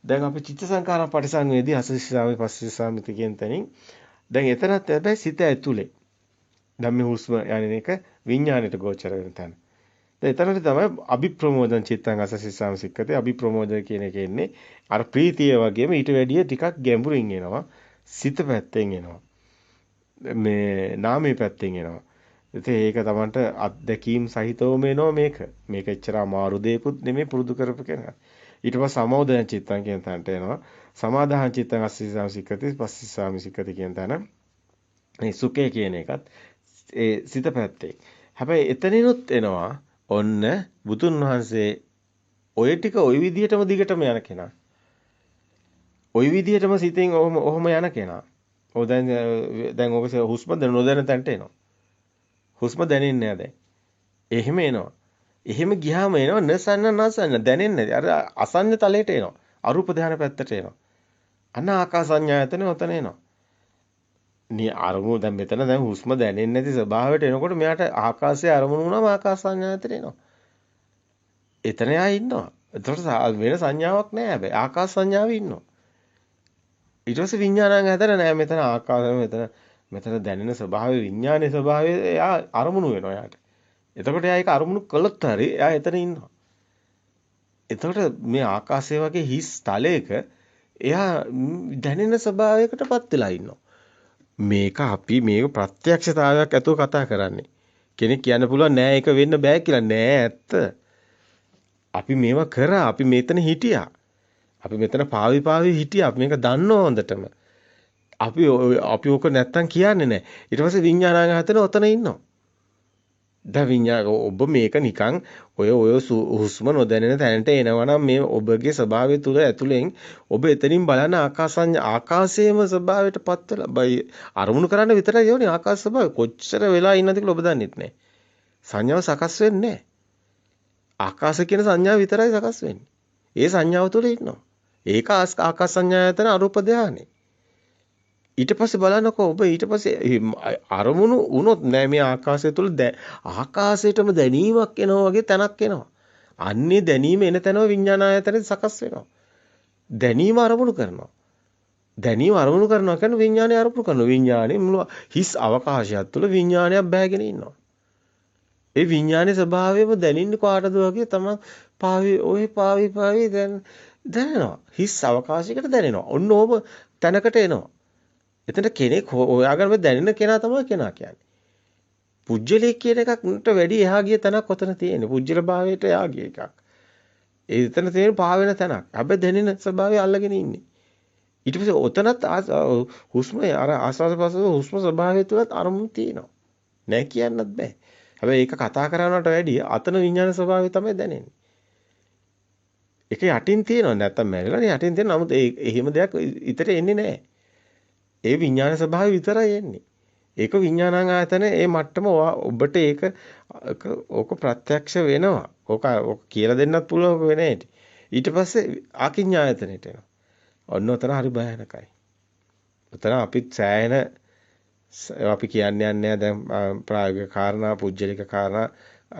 දැන් අපි චිත්ත සංකාර පරිසංවේදී අසසිස්සාමි පස්සිස්සාමිති කියන තැනින් දැන් එතනත් හැබැයි සිත ඇතුලේ. දැන් මේ හුස්ම යන්නේ එක විඥාණයට ගෝචර වෙන තැන. දැන් එතනට තමයි අභිප්‍රමෝදන් චිත්තං අසසිස්සාමි සික්කති අභිප්‍රමෝදන කියන එක එන්නේ. අර ප්‍රීතිය වගේම ඊට වැඩිය ටිකක් ගැඹුරින් එනවා. සිත පැත්තෙන් එනවා. මේ නාමයේ පැත්තෙන් එනවා. ඉතින් ඒක තමන්ට අත්දැකීම් සහිතවම එනවා මේක. මේක එච්චර අමාරු දෙයක්ුත් නෙමෙයි පුරුදු කරපු කෙනා. ඊට පස්සේ සමෝදයන් චිත්තං කියන තැනට එනවා. සමාදාහං චිත්තං අස්සිසාම සික්කති පස්සිසාම සික්කති කියන තැන. මේ සුඛය කියන එකත් ඒ සිත පැත්තේ. හැබැයි එතනිනුත් එනවා ඔන්න බුදුන් වහන්සේ ඔය ටික ওই විදිහටම දිගටම යන කෙනා. ওই විදිහටම සිතෙන් ඔහොම යන කෙනා. ඔය දැන් ඔක හුස්ම නොදැන තැනට එනවා. හුස්ම දැනෙන්නේ නැහැ දැන්. එහෙම එනවා. එහෙම ගියාම එනවා නසන්න දැනෙන්නේ නැහැ. අර අසඤ්ඤ තලයට එනවා. අරූප ධානය පැත්තට එනවා. අන්න ආකාසඤ්ඤායතන උතන එනවා. නී අරමුණු දැන් මෙතන දැන් හුස්ම දැනෙන්නේ නැති ස්වභාවයට එනකොට මෙයාට ආකාශයේ අරමුණු වුණාම ආකාසඤ්ඤායතන එනවා. එතන යා ඉන්නවා. එතකොට වෙන සංඥාවක් නැහැ හැබැයි ආකාශ සංඥාවේ ඉන්නවා. ඊට පස්සේ විඥානං හැදලා නැහැ මෙතන ආකාශය මෙතන දැනෙන ස්වභාවය විඥානයේ ස්වභාවය එයා අරමුණු වෙනවා යාට. එතකොට එයා ඒක අරමුණු කළොත් හරි එයා එතන ඉන්නවා. එතකොට මේ ආකාශය වගේ හිස් තලයක එයා දැනෙන ස්වභාවයකටපත් වෙලා ඉන්නවා. මේක අපි මේක ප්‍රත්‍යක්ෂතාවයක් ඇතුව කතා කරන්නේ. කෙනෙක් කියන්න පුළුවන් නෑ ඒක වෙන්න බෑ කියලා. නෑ ඇත්ත. අපි මේවා කරා. අපි මෙතන හිටියා. අපි මෙතන පාවි හිටියා. අපි මේක දන්නව හොඳටම. අපි ඕක නැත්තම් කියන්නේ නැහැ. ඊට පස්සේ විඥානායතන ඔතන ඉන්නවා. දැන් ඔබ මේක නිකන් ඔය හුස්ම නොදැනෙන තැනට එනවනම් මේ ඔබගේ ස්වභාවය තුළ ඇතුලෙන් ඔබ එතනින් බලන ආකාශයේම ස්වභාවයට පත් වෙලා අරමුණු කරන්න විතරයි යෝනේ ආකාශ ස්වභාවය. කොච්චර වෙලා ඉන්නද කියලා ඔබ දන්නෙත් නැහැ. සංඥාව සකස් වෙන්නේ නැහැ. ආකාශ කියන සංඥාව විතරයි සකස් වෙන්නේ. ඒ සංඥාව තුළ ඉන්නවා. ඒක ආකාශ සංඥායතන අරූප ධානය. ඊට පස්සේ බලනකො ඔබ ඊට පස්සේ අරමුණු වුණොත් නෑ මේ ආකාශය තුළ ආකාශයටම දැනීමක් එනවා වගේ තැනක් එනවා. අන්නේ දැනීම එන තැනම විඥානායතනෙ සකස් වෙනවා. දැනීම අරමුණු කරනවා. දැනීම අරමුණු කරනවා කියන්නේ විඥානය අරමුණු කරනවා. විඥානේ මුළු හිස් අවකාශයක් තුළ විඥානයක් බෑගෙන ඉන්නවා. ඒ විඥානයේ ස්වභාවයම දැනින්නේ කාටද වගේ තමයි පාවි දැනෙනවා. හිස් අවකාශයකට දැනෙනවා. ඔන්න ඕම තැනකට එනවා. එතන කෙනෙක් හොයාගන්න දැනෙන කෙනා තමයි කෙනා කියන්නේ. පුජ්‍යලෙක් කියන එකකට වැඩි එහා ගිය තැනක් ඔතන තියෙන්නේ. පුජ්‍යල භාවයට එහා ගිය එකක්. ඒ එතන තියෙන පාවෙන තැනක්. හැබැයි දැනෙන ස්වභාවය අල්ලගෙන ඉන්නේ. ඊට පස්සේ ඔතනත් හුස්ම අර ආස්වාද ප්‍රසවාස හුස්ම ස්වභාවය තුලත් අරමුණු තියෙනවා. නෑ කියන්නත් බෑ. හැබැයි ඒක කතා කරනවට වැඩිය අතන විඥාන ස්වභාවය තමයි දැනෙන්නේ. ඒක යටින් තියෙනවා. නැත්තම් මැරිලානේ යටින් තියෙන. නමුත් එහෙම දෙයක් ඉතට එන්නේ නෑ. ඒ විඥාන ස්වභාවය විතරයි එන්නේ. ඒක විඥානං ආයතන ඒ මට්ටම ඔබට ඕක ප්‍රත්‍යක්ෂ වෙනවා. ඕක කියලා දෙන්නත් පුළුවන් වෙන හැටි. ඊට පස්සේ ආකින්ඥායතනෙට එනවා. ඔන්න ඔතන හරි භයානකයි. ඔතන අපිත් සෑහෙන අපි කියන්නේ නැහැ දැන් ප්‍රායෝගික කාරණා, පුජ්‍යලික කාරණා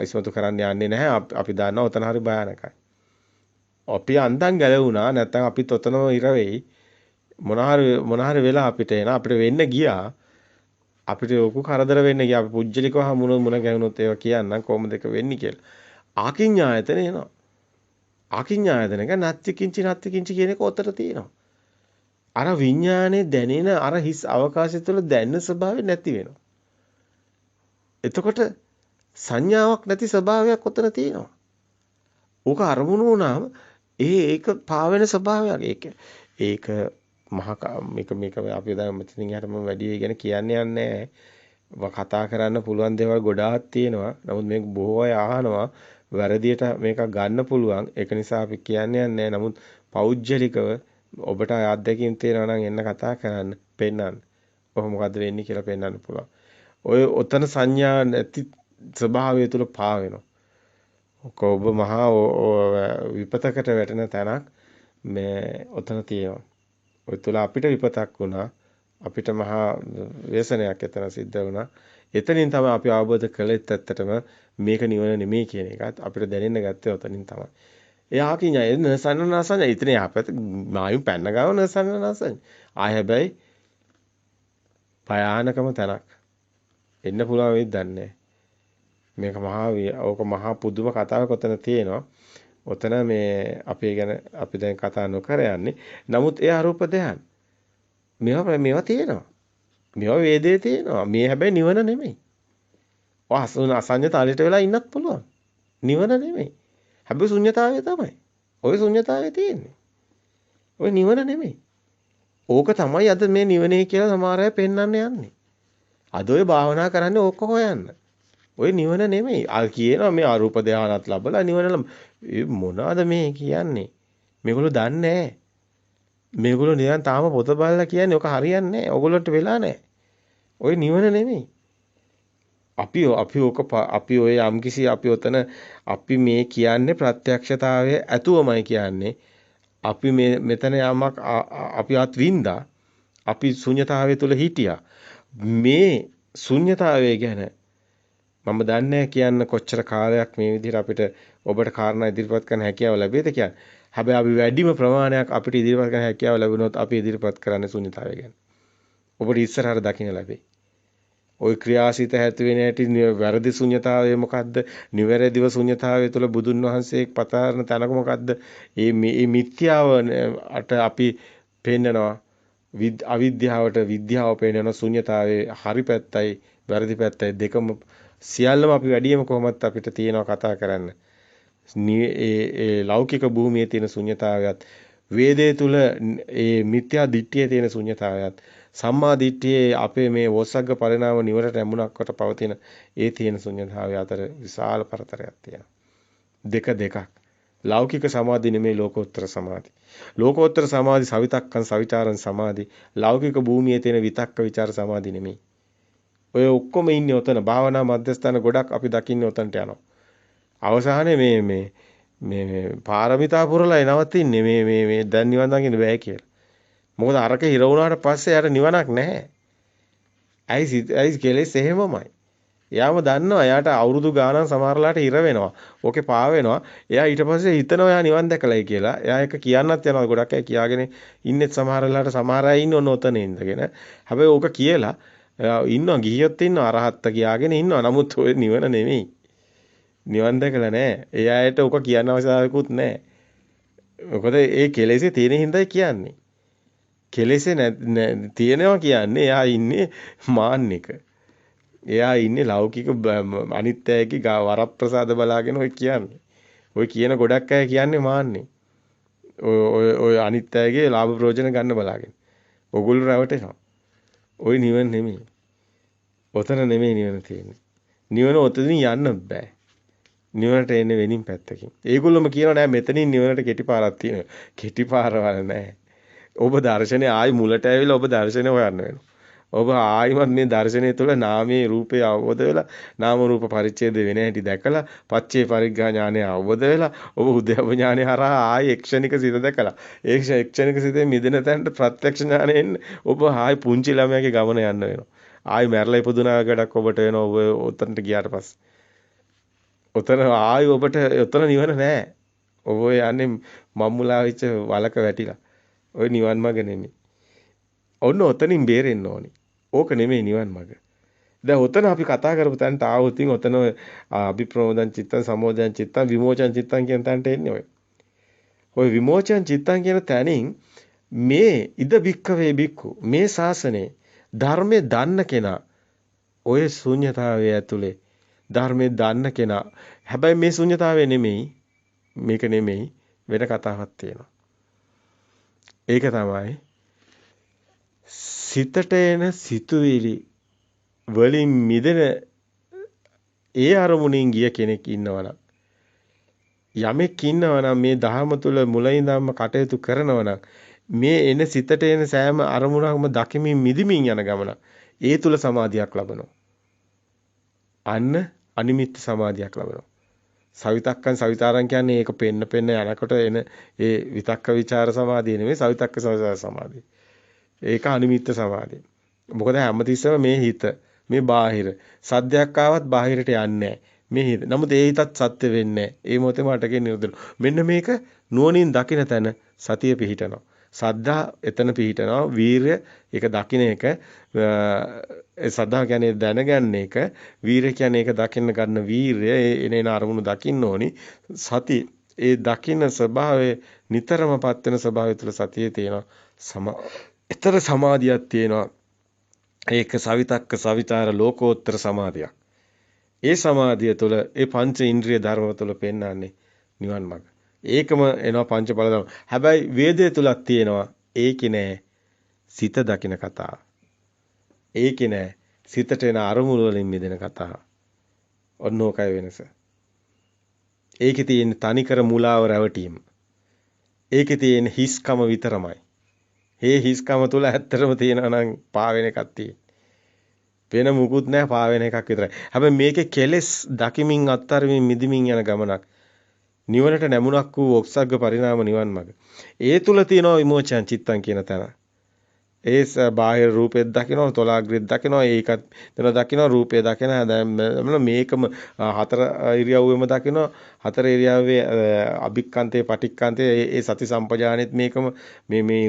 ඉස්මතු කරන්න යන්නේ නැහැ. අපි දන්නවා ඔතන හරි භයානකයි. අපි අන්දන් ගැලවුණා නැත්නම් අපිත් ඔතනම ඉර වෙයි. මොනහරි වෙලා අපිට වෙන්න ගියා. අපිට ඔකු කරදර වෙන්න ගියා. අපි පුජ්‍යලිකව මුණ ගැහුනොත් ඒවා කියන්නම් කොහොමද ඒක වෙන්නේ කියලා. ආකින්ඥායතන එනවා. ආකින්ඥායතන එක නත්ති කිංචි කියන එක ඔතන තියෙනවා. අර විඥානේ දැනෙන අර හිස් අවකාශය තුළ දැනෙන ස්වභාවය නැති වෙනවා. එතකොට සංඥාවක් නැති ස්වභාවයක් ඔතන තියෙනවා. ඕක අරමුණු වුණාම ඒක පාවෙන ස්වභාවයක්. ඒක මේක අපි දැන් මෙතනින් එහාට මම වැඩි ගැන කියන්නේ නැහැ. කතා කරන්න පුළුවන් දේවල් ගොඩාක් තියෙනවා. නමුත් මේක බොහෝ අය අහනවා. වැරදියට මේක ගන්න පුළුවන්. ඒක නිසා අපි කියන්නේ නැහැ. නමුත් පෞද්ගලිකව ඔබට අත්දැකීම් තියෙනවා නම් එන්න කතා කරන්න, පෙන්නන්න. ඔහොම මොකද්ද වෙන්නේ කියලා පෙන්නන්න පුළුවන්. ඔය ඔතන සංඥා නැති ස්වභාවය තුල පාවෙනවා. ඔබ මහා විපතකට වැටෙන තැනක් මේ ඔතන තියෙනවා. ඔය තුල අපිට විපතක් වුණා. අපිට මහා ව්‍යසනයක් එතන සිද්ධ වුණා. එතනින් තමයි අපි අවබෝධ කළෙත් ඇත්තටම මේක නිවන නෙමෙයි කියන එකත් අපිට දැනෙන්න ගත්තේ ඔතනින් තමයි. එයා කිඥා නසන්නනසන ඉතින් යහපත මායු පැන්න ගාව නසන්නනසන. ආය හැබැයි භයානකම තැනක්. එන්න පුළුවන් වෙයිද දන්නේ මේක මහා පුදුම කතාවක් ඔතන තියෙනවා. ඔතන මේ අපි දැන් කතා නොකර යන්නේ. නමුත් ඒ අරූප ධ්‍යාන. මේවා තියෙනවා. මේවා වේදේ තියෙනවා. මේ හැබැයි නිවන නෙමෙයි. ඔය අසඤ්ඤතාවයට වෙලා ඉන්නත් පුළුවන්. නිවන නෙමෙයි. හැබැයි ශුන්‍යතාවය තමයි. ওই ශුන්‍යතාවය තියෙන්නේ. ওই නිවන නෙමෙයි. ඕක තමයි අද මේ නිවනේ කියලා සමහර අය පෙන්වන්න යන්නේ. අද ඔය භාවනා කරන්නේ ඕක හොයන්න. ඔය නිවන නෙමෙයි. කියනවා මේ අරූප ධානයත් ලැබලා නිවන මොනවාද මේ කියන්නේ? මේගොල්ලෝ දන්නේ නැහැ. මේගොල්ලෝ නිකන් තාම පොත බලලා කියන්නේ ඔක හරියන්නේ නැහැ. ඕගොල්ලන්ට වෙලා නැහැ. ඔය නිවන නෙමෙයි. අපි ඔය යම්කිසි අපි ඔතන අපි මේ කියන්නේ ප්‍රත්‍යක්ෂතාවයේ ඇතුවමයි කියන්නේ. අපි මෙතන යමක් අපි අත්විඳා. අපි ශුන්‍යතාවය තුල හිටියා. මේ ශුන්‍යතාවය ගැන මම දන්නේ කියන්න කොච්චර කාලයක් මේ විදිහට අපිට ඔබට කාරණා ඉදිරිපත් කරන්න හැකියාව ලැබෙයිද කියන්නේ. හැබැයි අපි වැඩිම ප්‍රමාණයක් අපිට ඉදිරිපත් කරන්න හැකියාව ලැබුණොත් අපි ඉදිරිපත් කරන්නේ ශුන්‍යතාවය ගැන. ඔබට ඉස්සරහට දකින්න ලැබෙයි. ওই ක්‍රියාසිත ඇති වෙන හැටි වැරදි ශුන්‍යතාවය මොකද්ද? නිවැරදිව ශුන්‍යතාවය තුළ බුදුන් වහන්සේ පතාරන තැනක මොකද්ද? මේ මිත්‍යාව අට අපි පෙන්නනවා. අවිද්‍යාවට විද්‍යාව පෙන්නන ශුන්‍යතාවයේ හරි පැත්තයි වැරදි පැත්තයි දෙකම සියල්ලම අපි වැඩියම කොහොමත් අපිට තියෙනවා කතා කරන්න. ඒ ලෞකික භූමියේ තියෙන ශුන්‍යතාවයත් වේදේ තුල ඒ මිත්‍යා දිට්ඨියේ තියෙන ශුන්‍යතාවයත් සම්මා දිට්ඨියේ අපේ මේ වොස්සග්ග පරිණාම නිවරට එමුණක්කට පවතින ඒ තියෙන ශුන්‍යතාවය අතර විශාල පරතරයක් තියෙනවා. දෙකක්. ලෞකික සමාධි නෙමෙයි ලෝකෝත්තර සමාධි. ලෝකෝත්තර සමාධි සවිතක්කං සවිචාරං සමාධි. ලෞකික භූමියේ තියෙන විතක්ක ਵਿਚාර සමාධි නෙමෙයි. ඔය ඔක්කොම ඉන්නේ ඔතන භාවනා මධ්‍යස්ථාන ගොඩක් අපි දකින්නේ ඔතනට යනවා. අවසානයේ මේ පාරමිතා පුරලා නවතින්නේ මේ දැන් නිවන් දකින්න බෑ කියලා. මොකද අරක හිර වුණාට පස්සේ යාට නිවනක් නැහැ. ඇයි කෙලෙස් එහෙමමයි. එයාම දන්නවා එයාට අවුරුදු ගාණක් සමහරලාට හිර වෙනවා. ඕකේ පා වෙනවා. එයා ඊට පස්සේ හිතනවා එයා නිවන් දැකලායි කියලා. එයා එක කියන්නත් යනවා ගොඩක් අය කියාගෙන ඉන්නෙත් සමහරලාට සමහර අය ඉන්න ඔන්න ඔතන ඉඳගෙන. හැබැයි ඕක කියලා ඉන්නවා ගිහියොත් ඉන්නවා අරහත්ත කියාගෙන ඉන්නවා. නමුත් ඔය නිවන නෙමෙයි. නිවන් දැකලා නැහැ. ඒ අයට ඕක කියන්න අවශ්‍යතාවයකුත් නැහැ. මොකද ඒ කෙලෙසේ තියෙන හින්දායි කියන්නේ. කෙලෙසේ තියෙනවා කියන්නේ එයා ඉන්නේ මාන්නික. එයා ඉන්නේ ලෞකික අනිත්‍යයේ වරප්‍රසාද බලාගෙන ඔය කියන්නේ. ඔය කියන ගොඩක් අය කියන්නේ මාන්නේ. ඔය අනිත්‍යයේ ලාභ ප්‍රයෝජන ගන්න බලාගෙන. ඔගොල්ලෝ රැවටෙනවා. ඔය නිවන නෙමෙයි. ඔතන නෙමෙයි නිවන තියෙන්නේ. නිවන ඔතනින් යන්න බෑ. නිවනට එන්නේ වෙනින් පැත්තකින්. ඒගොල්ලොම කියනවා නෑ මෙතනින් නිවනට කෙටි පාරක් තියෙනවා. කෙටි පාරවල නෑ. ඔබ දර්ශනේ ආයි මුලට ඇවිල්ලා ඔබ දර්ශනේ හොයන්න වෙනවා. ඔබ ආයිමත් මේ දර්ශනය තුළ නාමයේ රූපේ අවබෝධ වෙලා නාම රූප පරිච්ඡේද වෙන හැටි දැකලා පච්චේ පරිග්ගා ඥානය අවබෝධ වෙලා ඔබ උද්‍යව ඥානය හරහා ආයි එක්ෂණික සිත දැකලා ඒ එක්ෂණික සිතේ මිදෙන තැනට ප්‍රත්‍යක්ෂ ඥානයෙන් ඔබ ආයි පුංචි ළමයාගේ ගමන යන්න වෙනවා. ආයි මැරලා ඉපදුනා ගඩක් ඔබට වෙනවා ඔබ ඔතනට ගියාට පස්සේ. ඔතන ආයි ඔබට ඔතන නිවන නෑ. ඔබ යන්නේ මම්මුලා වෙච්ච වලක වැටිලා. ඔය නිවන් මඟ නෙමෙයි. ඔන්න ඔතනින් බේරෙන්න ඕනි. ඕක නෙමෙයි නිවන් මඟ. දැන් ඔතන අපි කතා කරපු තැනට ආවොත් ඔතන අභිප්‍රමෝදං චිත්තං සමෝදං චිත්තං විමෝචන චිත්තං කියන තැනට එන්නේ ඔය. ඔය විමෝචන චිත්තං කියන තැනින් මේ ඉද බික්කවේ බික්කු මේ ශාසනේ ධර්මයේ දන්න කෙනා ඔය ශුන්‍යතාවය ඇතුලේ ධර්මයේ දන්න කෙනා හැබැයි මේ ශුන්‍යතාවය නෙමෙයි මේක නෙමෙයි වෙන කතාවක් තියෙනවා. ඒක තමයි සිතට එන සිතුවිලි වලින් මිදෙන ඒ අරමුණින් ගිය කෙනෙක් ඉන්නවනම් යමෙක් ඉන්නවනම් මේ ධර්ම තුල මුලින්දම කටයුතු කරනවනම් මේ එන සිතට එන සෑම අරමුණක්ම දකිමින් මිදිමින් යන ගමන ඒ තුල සමාධියක් ලබනවා. අන්න අනිමිත්ත සමාධියක් ලබනවා. සවිතක්කන් සවිතාරං කියන්නේ ඒක පෙන්න යනකොට එන ඒ විතක්ක ਵਿਚාර සමාධිය නෙමෙයි සවිතක්ක සමාධිය. ඒක අනිමිත්ත සමාධිය. මොකද හැමතිස්සෙම මේ හිත මේ බාහිර සද්දයක් ආවත් බාහිරට යන්නේ මේ හිත. නමුත් ඒ හිතත් සත්‍ය වෙන්නේ ඒ මොහොතේම අටකින් නිරුද්ධ මෙන්න මේක නුවණින් දකින තැන සතිය පිහිටනවා. සද්ධා එතන පිහිටනවා. වීරය ඒක දකින එක ඒ සද්ධා කියන්නේ දැනගන්න එක. වීරය කියන්නේ ඒක දකින්න ගන්න වීරය එනේන අරමුණු දකින්න ඕනි. සති ඒ දකින්න ස්වභාවය නිතරමපත් වෙන ස්වභාවය තුළ සතියේ තියෙනවා. ඊතර සමාධියක් තියෙනවා. ඒක සවිතක්ක සවිචාර ලෝකෝත්තර සමාධියක්. ඒ සමාධිය තුළ ඒ පංච ඉන්ද්‍රිය ධර්ම තුළ පෙන්වන්නේ නිවන් මඟ. ඒකම එනවා පංච බල ධර්ම. හැබැයි වේදයේ තුලක් තියෙනවා ඒකේ නෑ සිත දකින කතාව. ඒකේ නෑ සිතට එන අරමුණු වලින් මිදෙන කතාව. ඔන්න ඕකයි වෙනස. ඒකේ තියෙන තනිකර මුලාව රැවටීම. ඒකේ තියෙන හිස්කම විතරමයි. මේ හිස්කම තුල ඇත්තටම තියෙනවා නම් පාවෙන එකක් තියෙන්නේ. වෙන මුකුත් නැහැ පාවෙන එකක් විතරයි. හැබැයි මේකේ කෙලෙස් දකිමින් අත්තරිමින් මිදිමින් යන ගමනක්. නිවනට නැමුණක් වූ ඔක්සග්ග පරිණාම නිවන් මඟ. ඒ තුල තියෙනවා විමෝචන චිත්තං කියන තැන. ඒ බාහිර රූපෙත් දකිනවා, තොලාග්‍රෙත් දකිනවා, ඒකත් එතන දකිනවා, රූපය දකිනවා. දැන් මේකම හතර ඉරියව්වෙම දකිනවා. හතර ඉරියව්වේ අභික්ඛන්තේ, පටික්ඛන්තේ ඒ සති සම්පජානෙත් මේකම මේ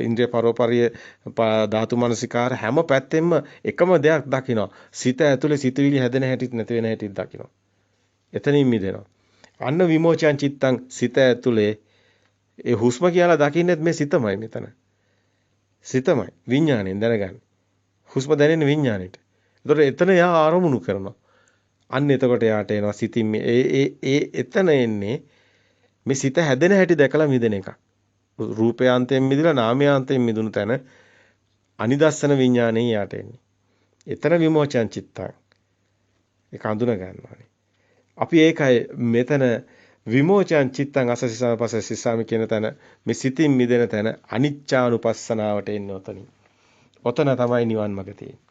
ඉන්ද්‍රිය පරෝපරිය ධාතු මනසිකාර හැම පැත්තෙම එකම දෙයක් දකිනවා. සිත ඇතුලේ සිතුවිලි හැදෙන හැටිත් නැති වෙන හැටිත් දකිනවා. එතනින් මිදෙනවා. අන්න විමෝචන චිත්තං සිත ඇතුලේ ඒ හුස්ම කියලා දකින්නෙත් මේ සිතමයි මෙතන. සිතමයි විඥාණයෙන් දැනගන්න. හුස්ම දැනෙන විඥාණයට. ඒතකොට එතන යා ආරමුණු කරනවා. අන්න එතකොට යාට එනවා සිතින් එතන එන්නේ මේ සිත හැදෙන හැටි දැකලා මිදෙන එක. රූපයාන්තයෙන් මිදලා නාමයාන්තයෙන් මිදුණු තැන අනිදස්සන විඥාණයෙන් යාට එන්නේ. එතන විමෝචන චිත්තං. ඒක හඳුනා ගන්නවානේ. අපි ඒකයි මෙතන විමෝචන චිත්තං අසසිසාපස සිසාමි කියන තැන මේ සිතින් මිදෙන තැන අනිච්චානුපස්සනාවට එන්නේ ඔතනින්. ඔතන තමයි නිවන් මඟ තියෙන්නේ.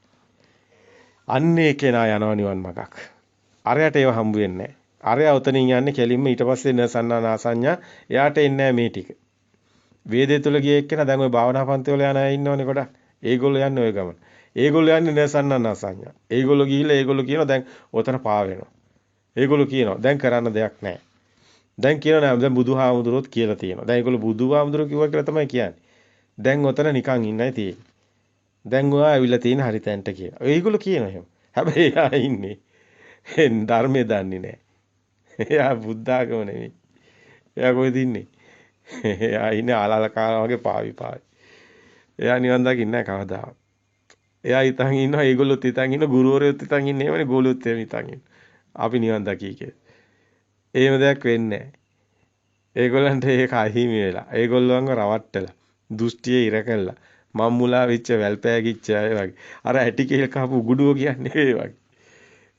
අන්නේ කෙනා යනවා නිවන් මඟක්. අරයට ඒව හම්බ වෙන්නේ නැහැ. අරයා ඔතනින් යන්නේ කෙලින්ම ඊට පස්සේ නසන්නානාසඤ්ඤා එයාට එන්නේ මේ ටික. වේදේ තුල ගිය එක්කෙනා දැන් ওই භාවනා පන්ති වල යන අය ඉන්නවනේ ගොඩක්. ඒගොල්ලෝ යන්නේ ওই ගමන. ඒගොල්ලෝ යන්නේ නසන්නානාසඤ්ඤා. ඒගොල්ලෝ ගිහිල්ලා ඒගොල්ලෝ කියනවා දැන් ඔතන පා වෙනවා. ඒගොල්ලෝ කියනවා දැන් කරන්න දෙයක් නැහැ. දැන් කියනවා නෑ දැන් බුදුහාමුදුරුවෝත් කියලා තියෙනවා. දැන් ඒගොල්ලෝ බුදුහාමුදුරුවෝ කිව්වා කියලා තමයි කියන්නේ. දැන් ඔතන නිකන් ඉන්නයි තියෙන්නේ. දැන් ඔයා ඇවිල්ලා තියෙන හරි තැනට කියලා. ඒගොල්ලෝ කියනවා එහෙම. හැබැයි එයා ඉන්නේ ධර්මයේ දන්නේ නැහැ. එයා බුද්ධ ආගම නෙමෙයි. එයා කොහෙද ඉන්නේ? එයා ඉන්නේ ආලලකාර වගේ පාවි. එයා නිවන් දකින්නේ නැහැ කවදාවත්. එයා හිතන් ඉන්නවා ඒගොල්ලොත් හිතන් ඉන්න ගුරුවරයොත් හිතන් ඉන්නේ එහෙමනේ ගෝලියොත් එහෙම හිතන් ඉන්න. අපි නිවන් දකී කියලා. එහෙම දෙයක් වෙන්නේ නැහැ. ඒගොල්ලන්ට ඒක අහිමි වෙලා. ඒගොල්ලන්ව රවට්ටලා. දෘෂ්ටියේ ඉර කළා. මම්මුලා වෙච්ච වැල්පෑගිච්ච අය වගේ. අර ඇටි කේල් කහපු උගුඩුව කියන්නේ ඒ වගේ.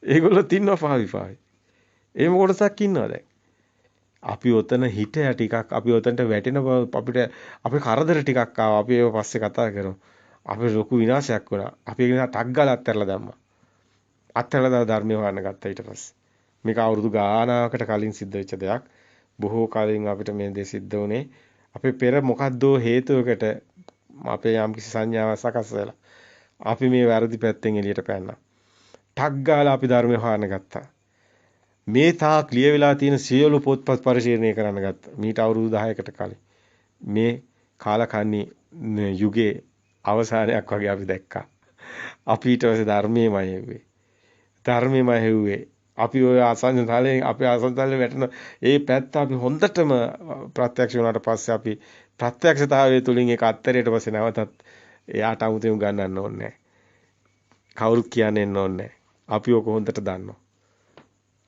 ඒගොල්ලොත් ඉන්නවා පාවි. එහෙම කොටසක් ඉන්නවා දැන්. අපි ඔතන හිතය ටිකක් අපි ඔතනට වැටෙන අපිට අපේ කරදර ටිකක් ආවා. අපි ඒව පස්සේ කතා කරමු. අපේ ලොකු විනාශයක් වුණා. අපි ඒක නිසා ටක් ගාලා අත්හැරලා දැම්මා. අත්හැරලා ධර්මය හොයන්න ගත්තා ඊට පස්සේ. මේක අවුරුදු ගානාවකට කලින් සිද්ධ වෙච්ච දෙයක්. බොහෝ කාලෙකින් අපිට මේ දේ සිද්ධ වුණේ අපේ පෙර මොකද්දෝ හේතුවකට අපේ යම්කිසි සංඥාවක් සකස් වෙලා අපි මේ වැරදි පැත්තෙන් එළියට පැන්නා. ටක් ගාලා අපි ධර්මය හොයන්න ගත්තා. මේ තාක් ලියවිලා තියෙන සියලු පොත්පත් පරිශීලනය කරන්න ගත්තා. මීට අවුරුදු 10කට කලින්. මේ කාලකන්ණි යුගයේ අවසානයක් වගේ අපි දැක්කා. අපි ඊට පස්සේ ධර්මයේමයි හෙව්වේ. ධර්මයේමයි හෙව්වේ. අපි ඔය ආසන්නතලේ අපි ආසන්නතලේ වැටෙන ඒ පැත්ත අපි හොඳටම ප්‍රත්‍යක්ෂ වුණාට පස්සේ අපි ප්‍රත්‍යක්ෂතාවයේ තුලින් ඒක අත්තරේට පස්සේ නැවතත් එයාට 아무තෙම ගන්නන්න ඕනේ නැහැ. කවුරුත් කියන්නේ ඕනේ නැහැ. අපි ඔක හොඳට දන්නවා.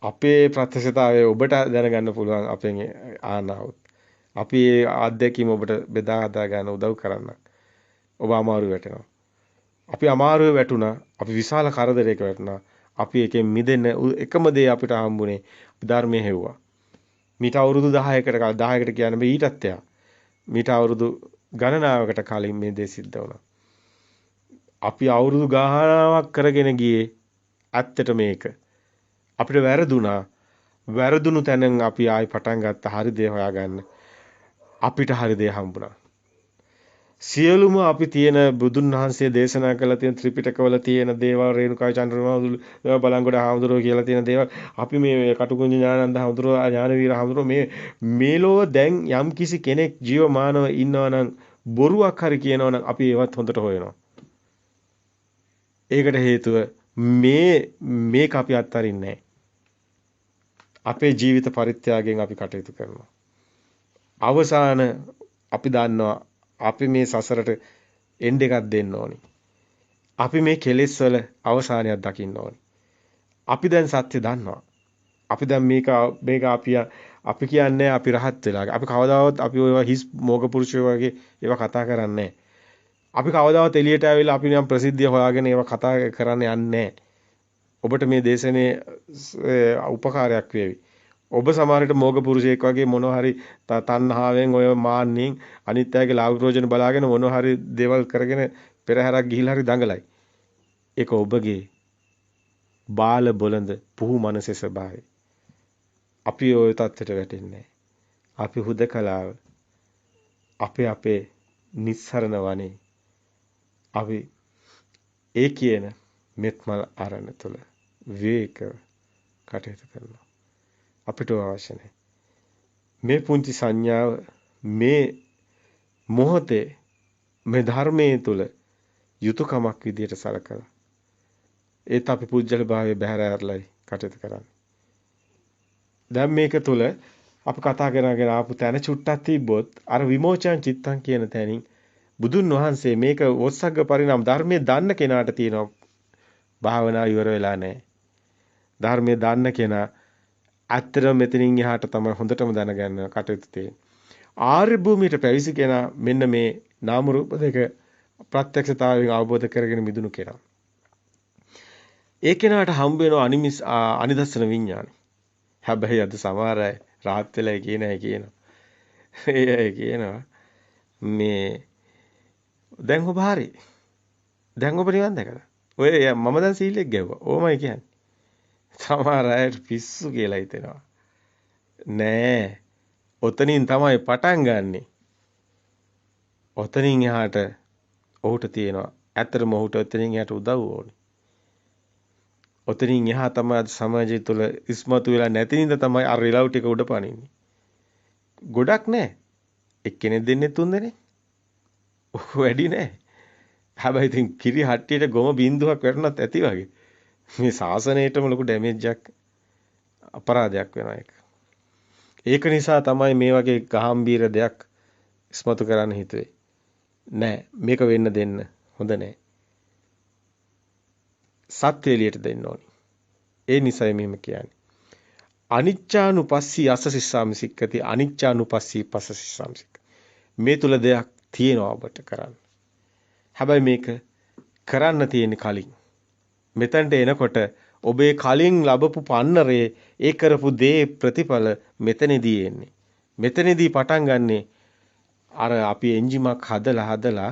අපේ ප්‍රත්‍යක්ෂතාවය ඔබට දැනගන්න පුළුවන් අපෙන් ආනාවුත්. අපි ඒ අත්දැකීම ඔබට බෙදා හදා ගන්න උදව් කරන්න. ඔබ අමාරු වැටෙනවා. අපි අමාරුවේ වැටුණා. අපි විශාල කරදරයක වැටුණා. අපි එකෙන් මිදෙන්න එකම දේ අපිට හම්බුනේ ධර්මයේ හෙව්වා. මීට අවුරුදු 10කට කියන්නේ මේ ඊටත් එහා. මීට අවුරුදු ගණනාවකට කලින් මේ දේ සිද්ධ වුණා. අපි අවුරුදු ගාණාවක් කරගෙන ගියේ ඇත්තට මේක. අපිට වැරදුනා. වැරදුණු තැනෙන් අපි ආයි පටන් ගත්ත හරි දේ හොයාගන්න. අපිට හරි දේ හම්බුණා. සියලුම අපි තියෙන බුදුන් වහන්සේ දේශනා කළ තියෙන ත්‍රිපිටකවල තියෙන දේවල් රේණුකා චන්ද්‍රමාදුල බලංගොඩ හාමුදුරුවෝ කියලා තියෙන දේවල් අපි මේ කටුකුංජ ඥානන්ද හාමුදුරුවෝ ඥානවීර හාමුදුරුවෝ මේ ලෝව දැන් යම් කිසි කෙනෙක් ජීවමානව ඉන්නවා නම් බොරුවක් හරි කියනවා නම් අපි ඒවත් හොඳට හොයනවා. ඒකට හේතුව මේක අපි අත්හරින්නේ නැහැ. අපේ ජීවිත පරිත්‍යාගයෙන් අපි කටයුතු කරනවා. අවසාන අපි දන්නවා අපි මේ සසරට එන්ඩ් එකක් දෙන්න ඕනි. අපි මේ කෙලෙස් වල අවසානයක් දකින්න ඕනි. අපි දැන් සත්‍ය දන්නවා. අපි දැන් මේක අපි කියන්නේ අපි රහත් වෙලා. අපි කවදාවත් අපි ඔය හිස් මොග පුරුෂයෝ වගේ ඒවා කතා කරන්නේ අපි කවදාවත් එළියට ආවිලා අපි නම් ප්‍රසිද්ධිය හොයාගෙන ඒවා කතා කරන්න යන්නේ ඔබට මේ දේශනේ උපකාරයක් වේවි. ඔබ සමහරට මොග පුරුෂයෙක් වගේ මොනවා හරි තණ්හාවෙන් ඔය මාන්නෙන් අනිත් අයගේ ලාභ ප්‍රයෝජන බලාගෙන මොනවා හරි දේවල් කරගෙන පෙරහැරක් ගිහිල්ලා හරි දඟලයි. ඒක ඔබගේ බාල බොළඳ පුහු මනසේ ස්වභාවය. අපි ওই தත්ත්වයට වැටෙන්නේ අපි හුදකලාව අපේ නිස්සරණ වනේ අපි ඒ කියන මෙත්මල් ආරණ තුල විවේක කටයුතු කරනවා. අපිට අවශ්‍ය නැහැ. මේ පුංචි සංඥාව මේ මොහොතේ මේ ධර්මයේ තුල යුතුයකමක් විදියට සලකලා ඒත් අපි පුජ්‍යල භාවයේ බැහැර ඇරලයි කටයුතු කරන්නේ. දැන් මේක තුල අපි කතා කරගෙන ආපු තැන චුට්ටක් තිබ්බොත් අර විමෝචන චිත්තං කියන තැනින් බුදුන් වහන්සේ මේක ඔස්සග්ග පරිණාම ධර්මයේ දන්න කෙනාට තියෙනවා භාවනාව ඉවර වෙලා නැහැ. ධර්මයේ දන්න කෙනා ඇත්තටම මෙතනින් එහාට තමයි හොඳටම දැනගන්න කටයුතු තියෙන්නේ. ආර්ය භූමියට පැවිසි කෙනා මෙන්න මේ නාම රූප දෙක ප්‍රත්‍යක්ෂතාවයෙන් අවබෝධ කරගෙන මිදුණු කෙනා. ඒ කෙනාට හම්බ වෙන අනිදස්සන විඥානයි. හැබැයි අද සමහර අය රාහත් වෙලා කියනවා. ඒ කියනවා මේ දැන් ඔබ හරි. දැන් ඔබ නිවන් දැකලා. ඔය මම දැන් සීලෙක් ගැව්වා. ඕමයි කියන්නේ. සමහර අයට පිස්සු කියලා හිතෙනවා. නෑ. ඔතනින් තමයි පටන් ගන්නෙ. ඔතනින් එහාට ඔහුට තියෙනවා. ඇත්තටම ඔහුට ඔතනින් එහාට උදව් ඕනේ. ඔතනින් එහා තමයි සමාජය තුළ ඉස්මතු වෙලා නැති නින්ද තමයි අර රිලව් ටික උඩ පනින්නේ. ගොඩක් නෑ. එක්කෙනෙක් දෙන්නේ තුන් දෙනෙක්. වැඩි නෑ. හැබැයි ඉතින් කිරි හට්ටියට ගොම බින්දුවක් වැටුණත් ඇති වගේ. මේ සාසනයේටම ලොකු ඩැමේජ් එකක් අපරාධයක් වෙනවා ඒක. ඒක නිසා තමයි මේ වගේ ගාම්භීර දෙයක් ඉස්මතු කරන්න හිතුවේ. නෑ මේක වෙන්න දෙන්න හොඳ නෑ. සත්‍ය එළියට දෙන්න ඕනි. ඒ නිසයි මෙහෙම කියන්නේ. අනිච්චානුපස්සී අසසිස්සාමිසික්කති අනිච්චානුපස්සී පසසිස්සාමිසික්ක. මේ තුල දෙයක් තියෙනවා ඔබට කරන්න. හැබැයි මේක කරන්න තියෙන්නේ කලින්. මෙතනට එනකොට ඔබේ කලින් ලැබපු පන්නරේ ඒ කරපු දේ ප්‍රතිඵල මෙතනදී එන්නේ. මෙතනදී පටන් ගන්නෙ අර අපි එන්ජිමක් හදලා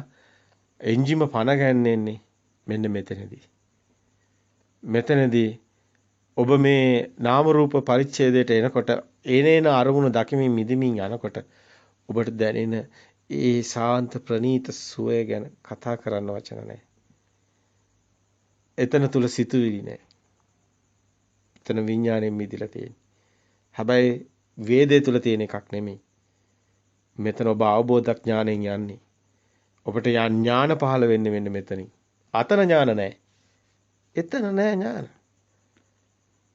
එන්ජිම පණ ගන්නෙන්නේ මෙන්න මෙතනදී. මෙතනදී ඔබ මේ නාම රූප පරිච්ඡේදයට එනකොට එනේන අරමුණ දකිමින් මිදමින් යනකොට ඔබට දැනෙන ඒ සාන්ත ප්‍රණීත සුවය ගැන කතා කරන්න වචන නැහැ. එතන තුල සිතුවිලි නැහැ. එතන විඥාණයෙන් මිදිලා තියෙන්නේ. හැබැයි වේදේ තුල තියෙන එකක් නෙමෙයි. මෙතන ඔබ අවබෝධ ඥාණයෙන් යන්නේ. ඔබට ඥාන පහළ වෙන්නේ මෙන්න මෙතනින්. අතන ඥාන නැහැ. එතන නැහැ ඥාන.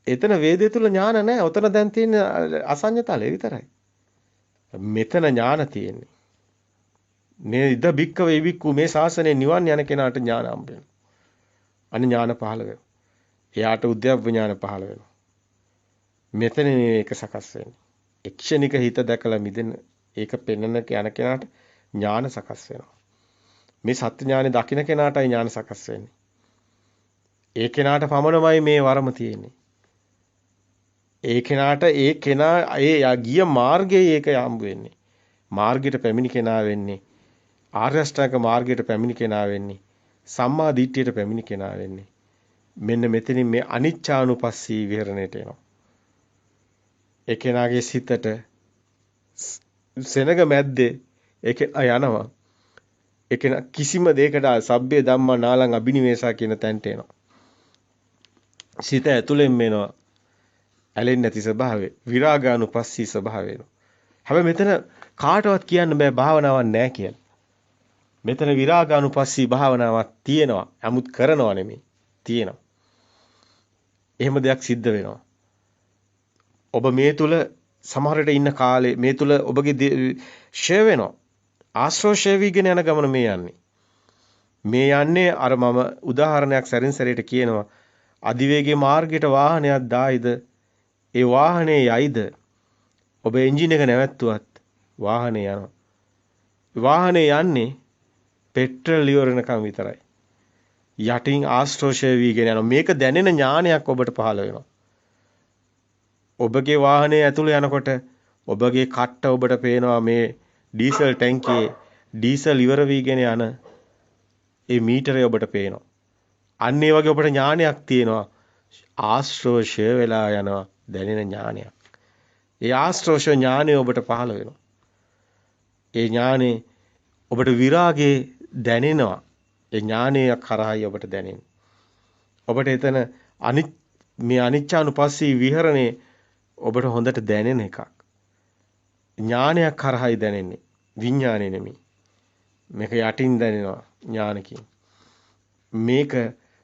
එතන වේදේ තුල ඥාන නැහැ. ඔතන දැන් තියෙන අසඤ්ඤතලේ විතරයි. මෙතන ඥාන තියෙන්නේ. නේද බික්ක වේවික්කු මේ ශාසනයේ නිවන් යන කෙනාට ඥාන හම්බ වෙනවා. අනේ ඥාන පහළ වෙනවා. එයාට උද්‍යප්ප ඥාන පහළ වෙනවා. මෙතන මේක සකස් වෙන්නේ. එක්ෂණික හිත දැකලා මිදෙන ඒක පෙන්වන යන කෙනාට ඥාන සකස් වෙනවා. මේ සත්‍ය ඥානෙ දකින්න කෙනාටයි ඥාන සකස් වෙන්නේ. ඒ කෙනාට පමණමයි මේ වරම තියෙන්නේ. ඒ කෙනාට ඒ කෙනා ඒ ගිය මාර්ගයේ ඒක හම්බ වෙන්නේ. මාර්ගයට පැමිණි කෙනා වෙන්නේ. ආර්ය අෂ්ටාංග මාර්ගයට පැමිණි කෙනා වෙන්නේ. සම්මා දිට්ඨියට පැමිණි කෙනා වෙන්නේ. මෙන්න මෙතනින් මේ අනිච්චානුපස්සී විහරණයට එනවා. ඒ කෙනාගේ සිතට සෙනග මැද්දේ ඒක යනවා. ඒ කෙනා කිසිම දෙයකට සබ්බේ ධම්මා නාලං අබිනිවේෂා කියන තැනට එනවා. සිත ඇතුළෙන් එනවා. ඇලෙන්නේ නැති ස්වභාවය, විරාගානුපස්සී ස්වභාවය එනවා. හැබැයි මෙතන කාටවත් කියන්න බෑ භාවනාවක් නැහැ කියලා. මෙතන විරාගානුපස්සී භාවනාවක් තියෙනවා. 아무ත් කරනවා නෙමෙයි. තියෙනවා. එහෙම දෙයක් සිද්ධ වෙනවා. ඔබ මේ තුල සමහරට ඉන්න කාලේ මේ තුල ඔබගේ ෂේ වෙනවා. ආශ්‍රව ෂේ වීගෙන යන ගමන මේ යන්නේ. මේ යන්නේ අර මම උදාහරණයක් සැරින් සැරේට කියනවා. අධිවේගී මාර්ගයට වාහනයක් දායිද ඒ වාහනේ යයිද ඔබ එන්ජින් එක නැවැත්තුවත් වාහනේ යනවා. වාහනේ යන්නේ පෙට්‍රල් ඉවර වෙනකම් විතරයි. යටින් ආශ්‍රෝෂය වීගෙන යනවා. මේක දැනෙන ඥානයක් ඔබට පහළ වෙනවා. ඔබගේ වාහනේ ඇතුළේ යනකොට ඔබගේ කට්ට ඔබට පේනවා මේ ඩීසල් ටැංකියේ ඩීසල් ඉවර වීගෙන යන ඒ මීටරය ඔබට පේනවා. අන්න ඒ වගේ ඔබට ඥානයක් තියෙනවා. ආශ්‍රෝෂය වෙලා යනවා දැනෙන ඥානයක්. ඒ ආශ්‍රෝෂ ඥානය ඔබට පහළ වෙනවා. ඒ ඥානේ ඔබට විරාගයේ දැනෙනවා. ඒ ඥානය කරායි ඔබට දැනෙන්නේ. ඔබට එතන මේ අනිච්චානුපස්සී විහරණේ ඔබට හොඳට දැනෙන එකක්. ඥානයක් කරායි දැනෙන්නේ. විඥානේ නෙමෙයි. මේක යටින් දැනෙනවා ඥානකින්. මේක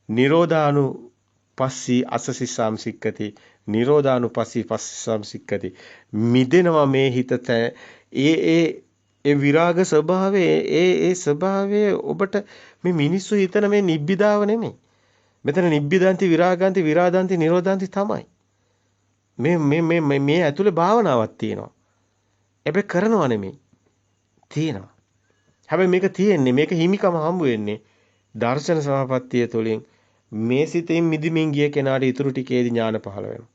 නිරෝධානුපස්සී අසසිස්සාම් සික්කති. නිරෝධානුපස්සී පස්සාම් සික්කති. මිදෙනවා මේ හිත ඒ විරාග ස්වභාවයේ ඒ ස්වභාවයේ ඔබට මේ මිනිස්සු හිතන මේ නිබ්බිදාව නෙමෙයි. මෙතන නිබ්බිදාන්ති විරාගාන්ති විරාදාන්ති නිරෝධාන්ති තමයි. මේ ඇතුලේ භාවනාවක් තියෙනවා. හැබැයි කරනව නෙමෙයි. තියෙනවා. හැබැයි මේක තියෙන්නේ මේක හිමිකම හම්බ වෙන්නේ දර්ශන සමාපත්තිය තුළින් මේ සිතෙන් මිදිමින් ගිය කෙනාට ඊතුරු ටිකේදී ඥාන පහළ වෙනවා.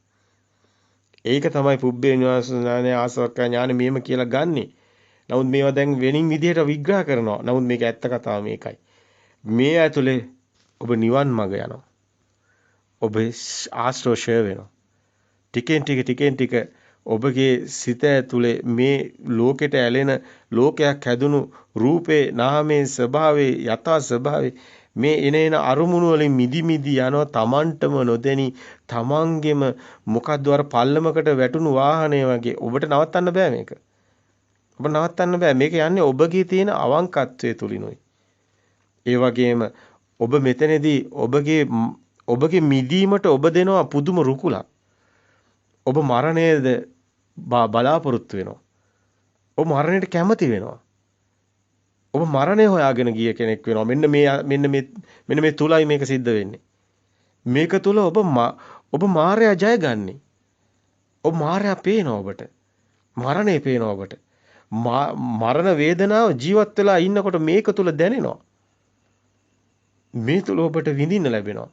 ඒක තමයි පුබ්බේ ඥානය ආසවක්ඛ ඥාන මෙහෙම කියලා ගන්නෙ. නමුත් මේවා දැන් වෙනින් විදිහට විග්‍රහ කරනවා. නමුත් මේක ඇත්ත කතාව මේකයි. මේ ඇතුලේ ඔබ නිවන් මඟ යනවා. ඔබ ආශ්‍රෝෂය වෙනවා. ටිකෙන් ටික ඔබගේ සිත ඇතුලේ මේ ලෝකෙට ඇලෙන ලෝකයක් හැදුණු රූපේ නාමයේ ස්වභාවයේ යථා ස්වභාවයේ මේ එන අරුමුණු වලින් මිදි යනවා තමන්ටම නොදෙනි තමන්ගෙම මොකද්ද අර පල්ලමකට වැටුණු වාහනය වගේ ඔබට නවත්තන්න බෑ මේක. ඔබ නවත්තන්න බෑ මේක යන්නේ ඔබගේ තියෙන අවංකත්වයේ තුලිනුයි. ඒ වගේම ඔබ මෙතනදී ඔබගේ මිදීමට ඔබ දෙනවා පුදුම රුකුලක්. ඔබ මරණයද බලාපොරොත්තු වෙනවා. ඔබ මරණයට කැමති වෙනවා. ඔබ මරණය හොයාගෙන ගිය කෙනෙක් වෙනවා. මෙන්න මේ තුලයි මේක සිද්ධ වෙන්නේ. මේක තුල ඔබ මායя ජයගන්නේ. ඔබ මායя පේනවා ඔබට. මරණය පේනවා ඔබට. මරණ වේදනාව ජීවත් වෙලා ඉන්නකොට මේක තුල දැනෙනවා. මේ තුල ඔබට විඳින්න ලැබෙනවා.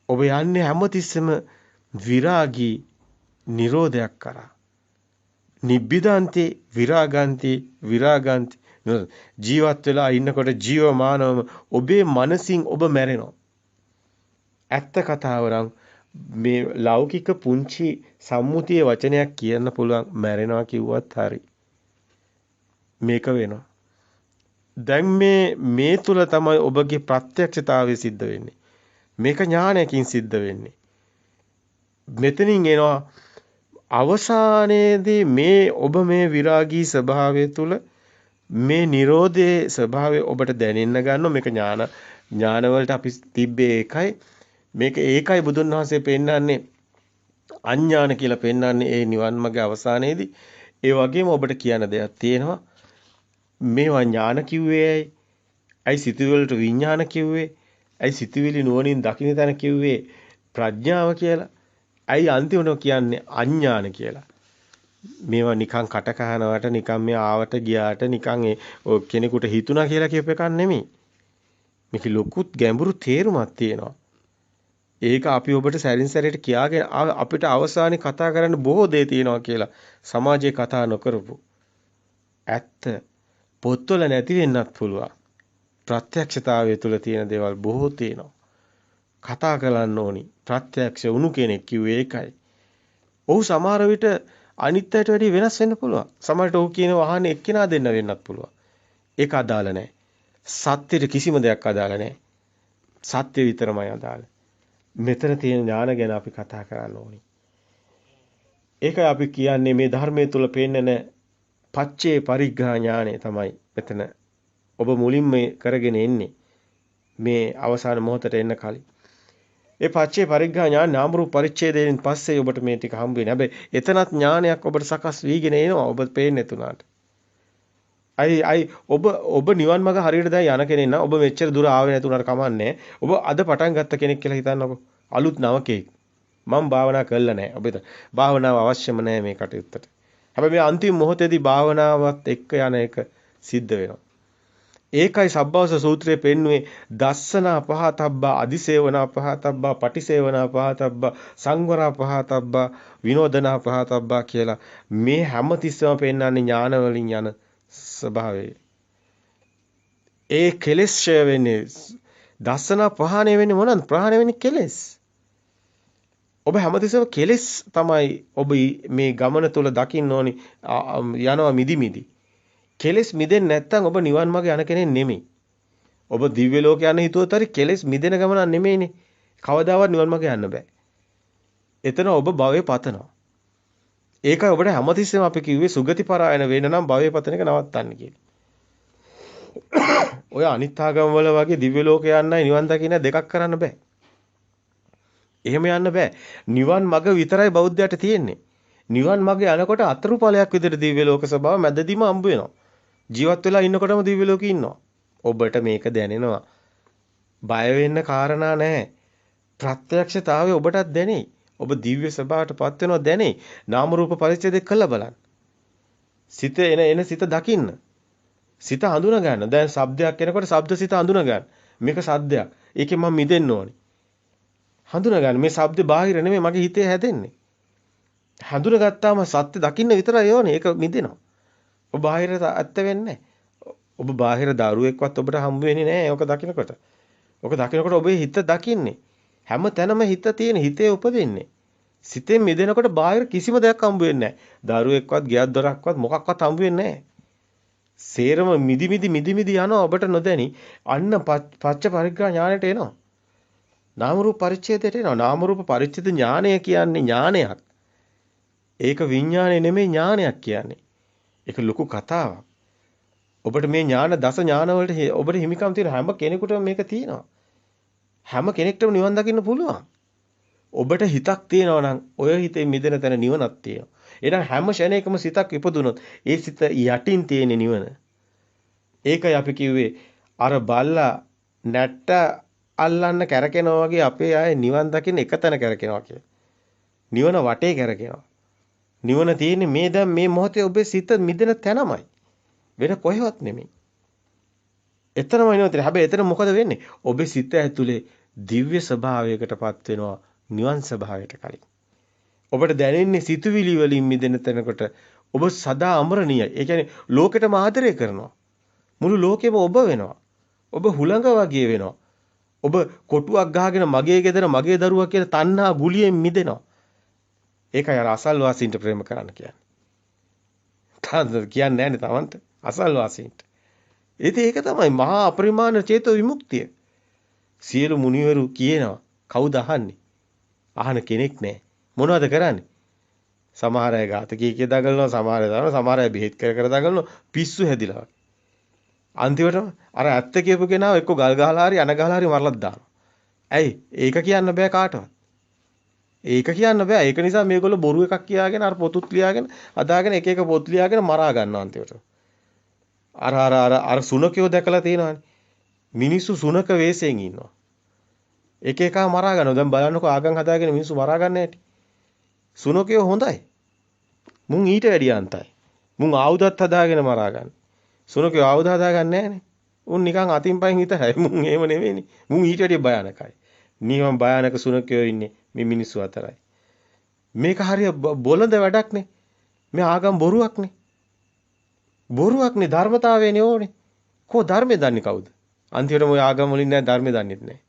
ඔබ යන්නේ හැමතිස්සෙම විරාගී නිරෝධයක් කරා. නිබ්බිදාන්ති විරාගාන්ති විරාගාන්ති ජීවත් වෙලා ඉන්නකොට ජීවමානවම ඔබේ මනසින් ඔබ මැරෙනවා. ඇත්ත කතාව නම් මේ ලෞකික පුංචි සම්මුතියේ වචනයක් කියන්න පුළුවන් මැරෙනවා කිව්වත් හරි. මේක වෙනවා. දැන් මේ තුල තමයි ඔබගේ ප්‍රත්‍යක්ෂතාවය සිද්ධ වෙන්නේ. මේක ඥානයකින් සිද්ධ වෙන්නේ. මෙතනින් එනවා අවසානයේදී ඔබ මේ විරාගී ස්වභාවය තුල මේ Nirodhe ස්වභාවය ඔබට දැනෙන්න ගන්නවා. මේක ඥාන වලට අපි තිබ්බේ ඒකයි. මේක ඒකයි බුදුන් වහන්සේ පෙන්නන්නේ අඥාන කියලා පෙන්නන්නේ ඒ නිවන් මාර්ගයේ අවසානයේදී. ඒ වගේම ඔබට කියන දෙයක් තියෙනවා. මේවා ඥාන කිව්වේ ඇයි සිතුවිලි වලට විඥාන කිව්වේ? ඇයි සිතුවිලි නුවණින් දකින්න තැන කිව්වේ ප්‍රඥාව කියලා? ඇයි අන්තිමට කියන්නේ අඥාන කියලා? මේවා නිකන් කට කහනවට නිකන් මේ ආවට ගියාට නිකන් කෙනෙකුට හිතුණා කියලා කියප එකක් නෙමෙයි. මේක ලොකුත් ගැඹුරු තේරුමක් තියෙනවා. ඒක අපි ඔබට සැරින් සැරේට කියාගෙන අපිට අවසානයේ කතා කරන්න බොහෝ දේ තියෙනවා කියලා සමාජයේ කතා නොකරපු. ඇත්ත පොත්වල නැති වෙන්නත් පුළුවන්. ප්‍රත්‍යක්ෂතාවය තුළ තියෙන දේවල් බොහෝ තියෙනවා. කතා කරන්න ඕනි. ප්‍රත්‍යක්ෂ වුණු කෙනෙක් කිව්වේ ඒකයි. ඔහු සමහර විට අනිත් අයට වැඩිය වෙනස් වෙන්න පුළුවන්. සමහරට ඔහු කියන වහන්නේ එක්කෙනා දෙන්න වෙන්නත් පුළුවන්. ඒක අදාළ නැහැ. සත්‍යෙට කිසිම දෙයක් අදාළ නැහැ. සත්‍ය විතරමයි අදාළ. මෙතන තියෙන ඥාන ගැන අපි කතා කරන්න ඕනි. ඒකයි අපි කියන්නේ මේ ධර්මයේ තුල පෙන්නන පච්චේ පරිග්‍රහ ඥානය තමයි මෙතන ඔබ මුලින්ම කරගෙන එන්නේ මේ අවසාන මොහොතට එන්න කලින්. ඒ පච්චේ පරිග්‍රහ ඥාන නාම රූප පරිච්ඡේදයෙන් පස්සේ ඔබට මේ ටික හම්බ වෙන්නේ. හැබැයි එතනත් ඥානයක් ඔබට සකස් වීගෙන එනවා. ඔබ පේන්නේ තුනට. ඔබ නිවන් මඟ හරියට දැන් යන කෙනෙක් නම් ඔබ මෙච්චර දුර ආවේ නැතුණාට කමන්නේ. ඔබ අද පටන් ගත්ත කෙනෙක් කියලා හිතන්නකො. අලුත් නවකෙක්. මම භාවනා කළා නැහැ. ඔබ භාවනාව අවශ්‍යම නැහැ මේ කටයුත්තට. හැබැයි මේ අන්තිම මොහොතේදී භාවනාවත් එක්ක යන එක සිද්ධ වෙනවා. ඒකයි සබ්බවස සූත්‍රයේ පෙන්වුවේ දස්සනා පහතබ්බා අදිසේවනා පහතබ්බා පටිසේවනා පහතබ්බා සංවරා පහතබ්බා විනෝදනා පහතබ්බා කියලා මේ හැමතිස්සම පෙන්වන්නේ ඥාන වලින් යන ස්වභාවය. ඒ කෙලෙස් ඡය වෙන්නේ දස්සනා ප්‍රහාණය වෙන්නේ මොනවාද? ප්‍රහාණය වෙන්නේ කෙලෙස්. ඔබ හැමතිස්සම කෙලෙස් තමයි ඔබ මේ ගමන තුල දකින්න ඕනි යනවා මිදි. කෙලෙස් මිදෙන්නේ නැත්නම් ඔබ නිවන් මාර්ග යන කෙනෙක් නෙමෙයි. ඔබ දිව්‍ය ලෝක යන හිතුවොත් හරි කෙලෙස් මිදෙන ගමනක් නෙමෙයිනේ. කවදාවත් නිවන් මාර්ග යන්න බෑ. එතන ඔබ භවයේ පතනවා. ඒකයි ඔබට හැමතිස්සෙම අපි කිව්වේ සුගති පරායන වෙන්න නම් භවයේ පතන එක නවත්තන්න කියලා. ඔය අනිත් ආගම් වල වගේ දිව්‍ය ලෝක යන්නයි නිවන් දකින්න දෙකක් කරන්න බෑ. එහෙම යන්න බෑ. නිවන් මඟ විතරයි බෞද්ධයට තියෙන්නේ. නිවන් මඟ යනකොට අතුරු ඵලයක් විදිහට දිව්‍ය ලෝක ස්වභාව මැදදීම හම්බ වෙනවා. ජීවත් වෙලා ඉන්නකොටම දිව්‍ය ලෝකේ ඉන්නවා. ඔබට මේක දැනෙනවා. බය වෙන්න කාරණා නැහැ. ප්‍රත්‍යක්ෂතාවය ඔබටත් දැනේ. ඔබ දිව්‍ය ස්වභාවයටපත් වෙනවා දැනේ. නාම රූප පරිච්ඡේදය කළ බලන්න. සිත එන සිත දකින්න. සිත හඳුනා ගන්න. දැන් ශබ්දයක් එනකොට ශබ්ද සිත හඳුනා ගන්න. මේක ශබ්දයක්. ඒකෙන් මම මිදෙන්න ඕනේ. හඳුනා ගන්න. මේ ශබ්ද බාහිර නෙමෙයි මගේ හිතේ හැදෙන්නේ. හඳුනාගත්තාම සත්‍ය දකින්න විතරයි ඕනේ. ඒක මිදෙනවා. ඔබ බාහිර ඇත්ත වෙන්නේ ඔබ බාහිර දරුවෙක්වත් ඔබට හම්බ වෙන්නේ නැහැ. ඔක දකින්නකොට. ඔක දකින්නකොට ඔබේ හිත දකින්නේ. හැම තැනම හිත තියෙන හිතේ උපදින්නේ. සිතෙන් මිදෙනකොට බාහිර කිසිම දෙයක් හම්බ වෙන්නේ නැහැ. දරුවෙක්වත්, ගෙයක් දොරක්වත් මොකක්වත් හම්බ වෙන්නේ නැහැ. සේරම මිදි යනවා ඔබට නොදැනි. අන්න පච්ච පරිග්‍රහ ඥාණයට එනවා. නාම රූප පරිච්ඡේදයට එනවා. නාම රූප පරිච්ඡේද ඥානය කියන්නේ ඥානයක්. ඒක විඥානය නෙමෙයි ඥානයක් කියන්නේ. ඒක ලොකු කතාවක්. ඔබට මේ ඥාන දස ඥාන වලට ඔබට හිමිකම් තියෙන හැම කෙනෙකුටම මේක තියෙනවා. හැම කෙනෙක්ටම නිවන් දකින්න පුළුවන්. ඔබට හිතක් තියෙනවා නම් ඔය හිතේ මිදෙන තැන නිවනක් තියෙනවා. එහෙනම් හැම ෂණයකම සිතක් ඉපදුනොත් ඒ සිත යටින් තියෙන නිවන. ඒකයි අපි කිව්වේ අර බල්ලා නැට්ට අල්ලන්න කැරකෙනවා වගේ අපේ අය නිවන් දකින්න එක තැන කැරකෙනවා කියලා. නිවන වටේ කැරකෙනවා. නිවන තියෙන්නේ මේ දැන් මේ මොහොතේ ඔබේ සිත මිදෙන තැනමයි. වෙන කොහෙවත් නෙමෙයි. එතරම්යි නේද? හැබැයි එතන මොකද වෙන්නේ? ඔබේ සිත ඇතුලේ දිව්‍ය ස්වභාවයකටපත් වෙනවා නිවන් ස්වභාවයට කලින්. ඔබට දැනෙන්නේ සිතුවිලි වලින් මිදෙන තැනකට ඔබ සදා අමරණීයයි. ඒ කියන්නේ ලෝකෙටම ආදරය කරනවා. මුළු ලෝකෙම ඔබ වෙනවා. ඔබ හුළඟ වගේ වෙනවා. ඔබ කොටුවක් ගහගෙන මගේ ගෙදර මගේ දරුවා කියලා තණ්හා ගුලියෙන් මිදෙනවා. ඒකයි අර අසල්වාසීන්ට ප්‍රේම කරන්න කියන්නේ. තාන්ද කියන්නේ නැන්නේ Tamanට අසල්වාසීන්ට. ඒක තමයි මහා අපරිමාණ චේතෝ විමුක්තිය. සියලු මුනිවරු කියනවා කවුද අහන්නේ? අහන කෙනෙක් නැහැ. මොනවද කරන්නේ? සමහර අය ඝාතකී කිය දඟලනවා, සමහර අය දානවා, සමහර අය බෙහෙත් කර දඟලනවා, පිස්සු හැදිලා. අන්තිමටම අර ඇත්ත කියපු කෙනාව එක්ක ගල් ගහලා හරි අන ගහලා හරි මරලත් දානවා. ඇයි? ඒක කියන්න බෑ කාටවත්. ඒක කියන්න බෑ. ඒක නිසා මේගොල්ලෝ බොරු එකක් කියාගෙන අර පොතුත් ලියාගෙන අදාගෙන එක එක පොත් ලියාගෙන මරා ගන්නවා අන්තිමට. අර සුනකයෝ දැකලා තියෙනවානේ. මිනිස්සු සුනක වෙස්යෙන් ඉන්නවා. එක එක මරා ගන්නවා. දැන් බලන්නකෝ ආගම් හදාගෙන මිනිස්සු මරා ගන්න හැටි. සුනකයෝ හොඳයි. මුන් ඊට වැඩිය අන්තයි. මුන් ආයුධත් හදාගෙන මරා ගන්න. සුනකයෝ ආයුධ හදාගන්නේ නැහනේ. උන් නිකන් අතින් පයින් හිතයි. මුන් එහෙම නෙවෙයිනේ. මුන් ඊට වැඩිය භයානකයි. නියම භයානක සුනකයෝ ඉන්නේ මේ මිනිස්සු අතරයි. මේක හරිය බොළඳ වැඩක්නේ. මේ ආගම් බොරුවක්නේ. බොරුවක්නේ ධර්මතාවයනේ ඕනේ. කො ධර්මය දන්නේ කවුද? අන්තිමට මොය ආගම් වලින් නෑ ධර්මය දන්නෙත් නෑ.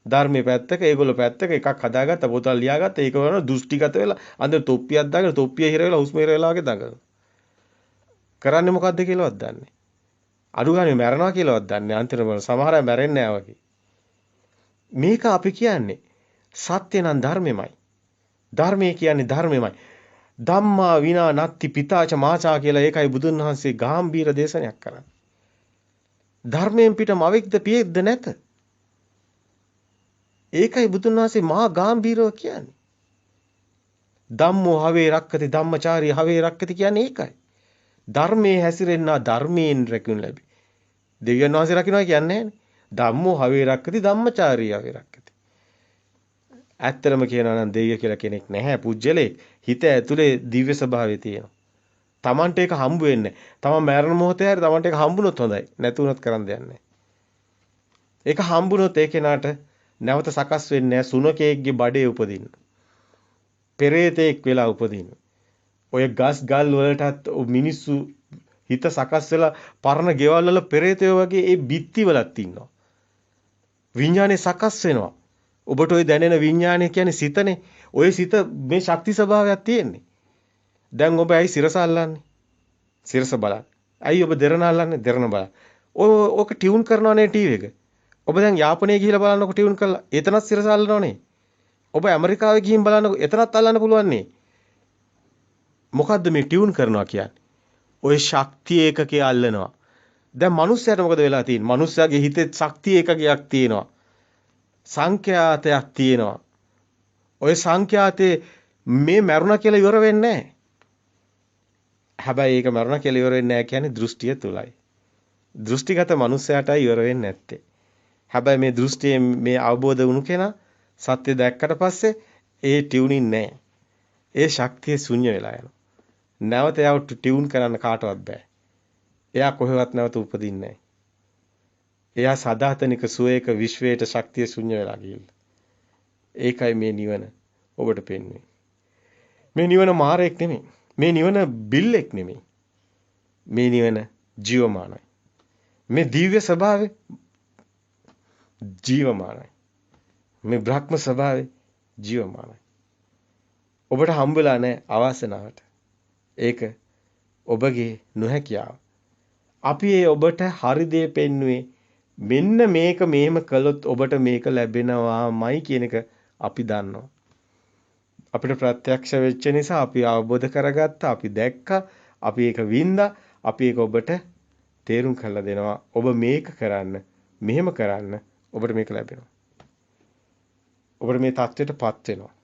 ධර්මයේ පැත්තක ඒගොල්ලෝ පැත්තක එකක් හදාගත්ත පොතල් ලියාගත්ත ඒක වන දෘෂ්ටිගත වෙලා අnder තොප්පියක් දාගෙන තොප්පිය හිර වෙලා හුස්ම හිර වෙලා වගේ දඟලන. කරන්නේ මොකද්ද කියලාවත් දන්නේ. අඩුගානේ මැරනවා කියලාවත් දන්නේ. අන්තිමට සමහර අය මැරෙන්නේ නෑ වගේ. මේක අපි කියන්නේ සත්‍ය නම් ධර්මෙමයි. ධර්මයේ කියන්නේ ධර්මෙමයි. ධම්මා විනා නත්ති පිතාච මාචා කියලා ඒකයි බුදුන් වහන්සේ ගාම්භීර දේශනයක් කරන්නේ. ධර්මයෙන් පිට මවෙක්ද පියෙක්ද නැත. ඒකයි බුදුන් වහන්සේ මහා ගාම්භීරව කියන්නේ. ධම්මෝ හවේ රක්කති ධම්මචාරී හවේ රක්කති කියන්නේ ඒකයි. ධර්මයේ හැසිරෙන්නා ධර්මයෙන් රැකුණු ලැබි. දෙවියන් වහන්සේ රකින්නවා කියන්නේ නෑනේ. ධම්මෝ හවේ රක්කති ධම්මචාරී හවේ රක්කති. ඇත්තටම කියනවා නම් දෙවිය කියලා කෙනෙක් නැහැ පුජ්‍යලේ. හිත ඇතුලේ දිව්‍ය ස්වභාවය තියෙනවා. Tamante එක හම්බ වෙන්නේ. තමන් මරණ මොහොතේ හරි Tamante එක හම්බුනොත් හොඳයි. නැතුනොත් කරන්න දෙයක් නැහැ. ඒක හම්බුනොත් ඒ කෙනාට නැවත සකස් වෙන්නේ නැහැ සුනකයෙක්ගේ බඩේ උපදින්න. පෙරේතෙක් වෙලා උපදින්න. ඔය ගස් ගල් වලටත් මිනිස්සු හිත සකස් වෙලා පරණ ගෙවල් වල පෙරේතයෝ වගේ ඒ බිත්ති වලත් ඉන්නවා. විඥානේ සකස් වෙනවා. ඔබට ওই දැනෙන විඥානය කියන්නේ සිතනේ. ওই සිත මේ ශක්ති ස්වභාවයක් තියෙන්නේ. දැන් ඔබ ඇයි සිරස අල්ලන්නේ? සිරස බලන්න. ඇයි ඔබ දෙරණ අල්ලන්නේ? දෙරණ බලන්න. ඕක ටියුන් කරනවනේ ටීවී එක. ඔබ දැන් යාපනයේ ගිහිල්ලා බලන්නකො ටියුන් කරලා. එතනත් සිරස අල්ලනවනේ. ඔබ ඇමරිකාවේ ගිහින් බලන්නකො එතනත් අල්ලන්න පුළුවන් නේ. මොකද්ද මේ ටියුන් කරනවා කියන්නේ? ওই ශක්තිය ඒකකේ අල්ලනවා. දැන් මිනිස්සයාට මොකද වෙලා තියෙන්නේ? මිනිස්සයාගේ හිතේ ශක්තිය ඒකකයක් තියෙනවා. සංඛ්‍යාතයක් තියෙනවා. ওই සංඛ්‍යාතේ මේ මරුණා කියලා ඉවර වෙන්නේ නැහැ. හැබැයි ඒක මරුණා කියලා ඉවර වෙන්නේ නැහැ කියන්නේ දෘෂ්ටිය තුලයි. දෘෂ්ටිගත මිනිස්සයාටයි ඉවර වෙන්නේ නැත්තේ. හැබැයි මේ දෘෂ්ටියෙන් මේ අවබෝධ වුණු කෙනා සත්‍ය දැක්කට පස්සේ ඒ ටියුනින් නැහැ. ඒ ශක්තිය ශුන්‍ය වෙලා යනවා. නැවත එයාව ටියුන් කරන්න කාටවත් බෑ. එයා කොහෙවත් නැවත උපදින්නේ නැහැ. එයා සදාතනික සුවේක විශ්වයට ශක්තිය ශුන්‍ය වෙලා ගිහිල්ලා. ඒකයි මේ නිවන ඔබට පෙන්වන්නේ. මේ නිවන මාරයක් නෙමෙයි. මේ නිවන බිල්ලෙක් නෙමෙයි. මේ නිවන ජීවමානයි. මේ දිව්‍ය ස්වභාවය ජීවමානයි. මේ බ්‍රහ්ම ස්වභාවය ජීවමානයි. ඔබට හම්බෙලා නැහැ අවාසනාවට. ඒක ඔබගේ නොහැකියාව. අපි ඒ ඔබට හරි දේ පෙන්නුවේ මෙන්න මේක මෙහෙම කළොත් ඔබට මේක ලැබෙනවාමයි කියන එක අපි දන්නවා. අපිට ප්‍රත්‍යක්ෂ වෙච්ච නිසා අපි අවබෝධ කරගත්තා, අපි දැක්කා, අපි ඒක වින්දා, අපි ඒක ඔබට තේරුම් කරලා දෙනවා. ඔබ මේක කරන්න, මෙහෙම කරන්න, ඔබට මේක ලැබෙනවා. ඔබට මේ தත්වෙටපත් වෙනවා.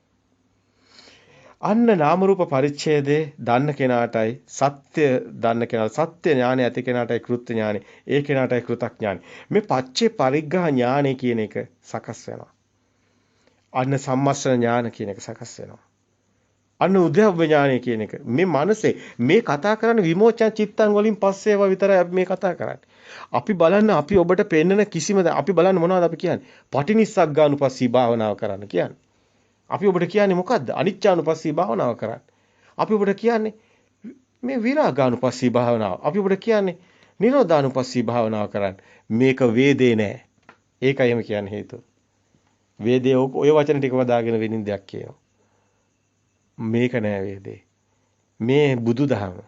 අන්න නාම රූප පරිච්ඡේදේ දන්න කෙනාටයි සත්‍ය දන්න කෙනාට සත්‍ය ඥානය ඇති කෙනාටයි කෘත්‍ය ඥානය, ඒ කෙනාටයි කෘතඥානය. මේ පච්චේ පරිග්ඝා ඥානය කියන එක සකස් වෙනවා. අන්න සම්මස්න ඥාන කියන එක සකස් වෙනවා. අන්න උද්‍යව ඥානය කියන එක මේ මනසේ මේ කතා කරන්නේ විමෝචන චිත්තං වලින් පස්සේ ඒවා විතරයි අපි මේ කතා කරන්නේ. අපි බලන්න අපි ඔබට පෙන්නන කිසිම අපි බලන්න මොනවද අපි කියන්නේ? පටිනිස්සග්ගානුපස්සී භාවනාව කරන්න කියන්නේ. අපි ඔබට කියන්නේ මොකද්ද? අනිච්චානුපස්සී භාවනාව කරන්න. අපි ඔබට කියන්නේ මේ විරාගානුපස්සී භාවනාව. අපි ඔබට කියන්නේ නිරෝධානුපස්සී භාවනාව කරන්න. මේක වේදේ නෑ. ඒකයි එම කියන්නේ හේතුව. වේදේ ඔය වචන ටිකම දාගෙන වෙනින් දෙයක් කියනවා. මේක නෑ වේදේ. මේ බුදුදහම.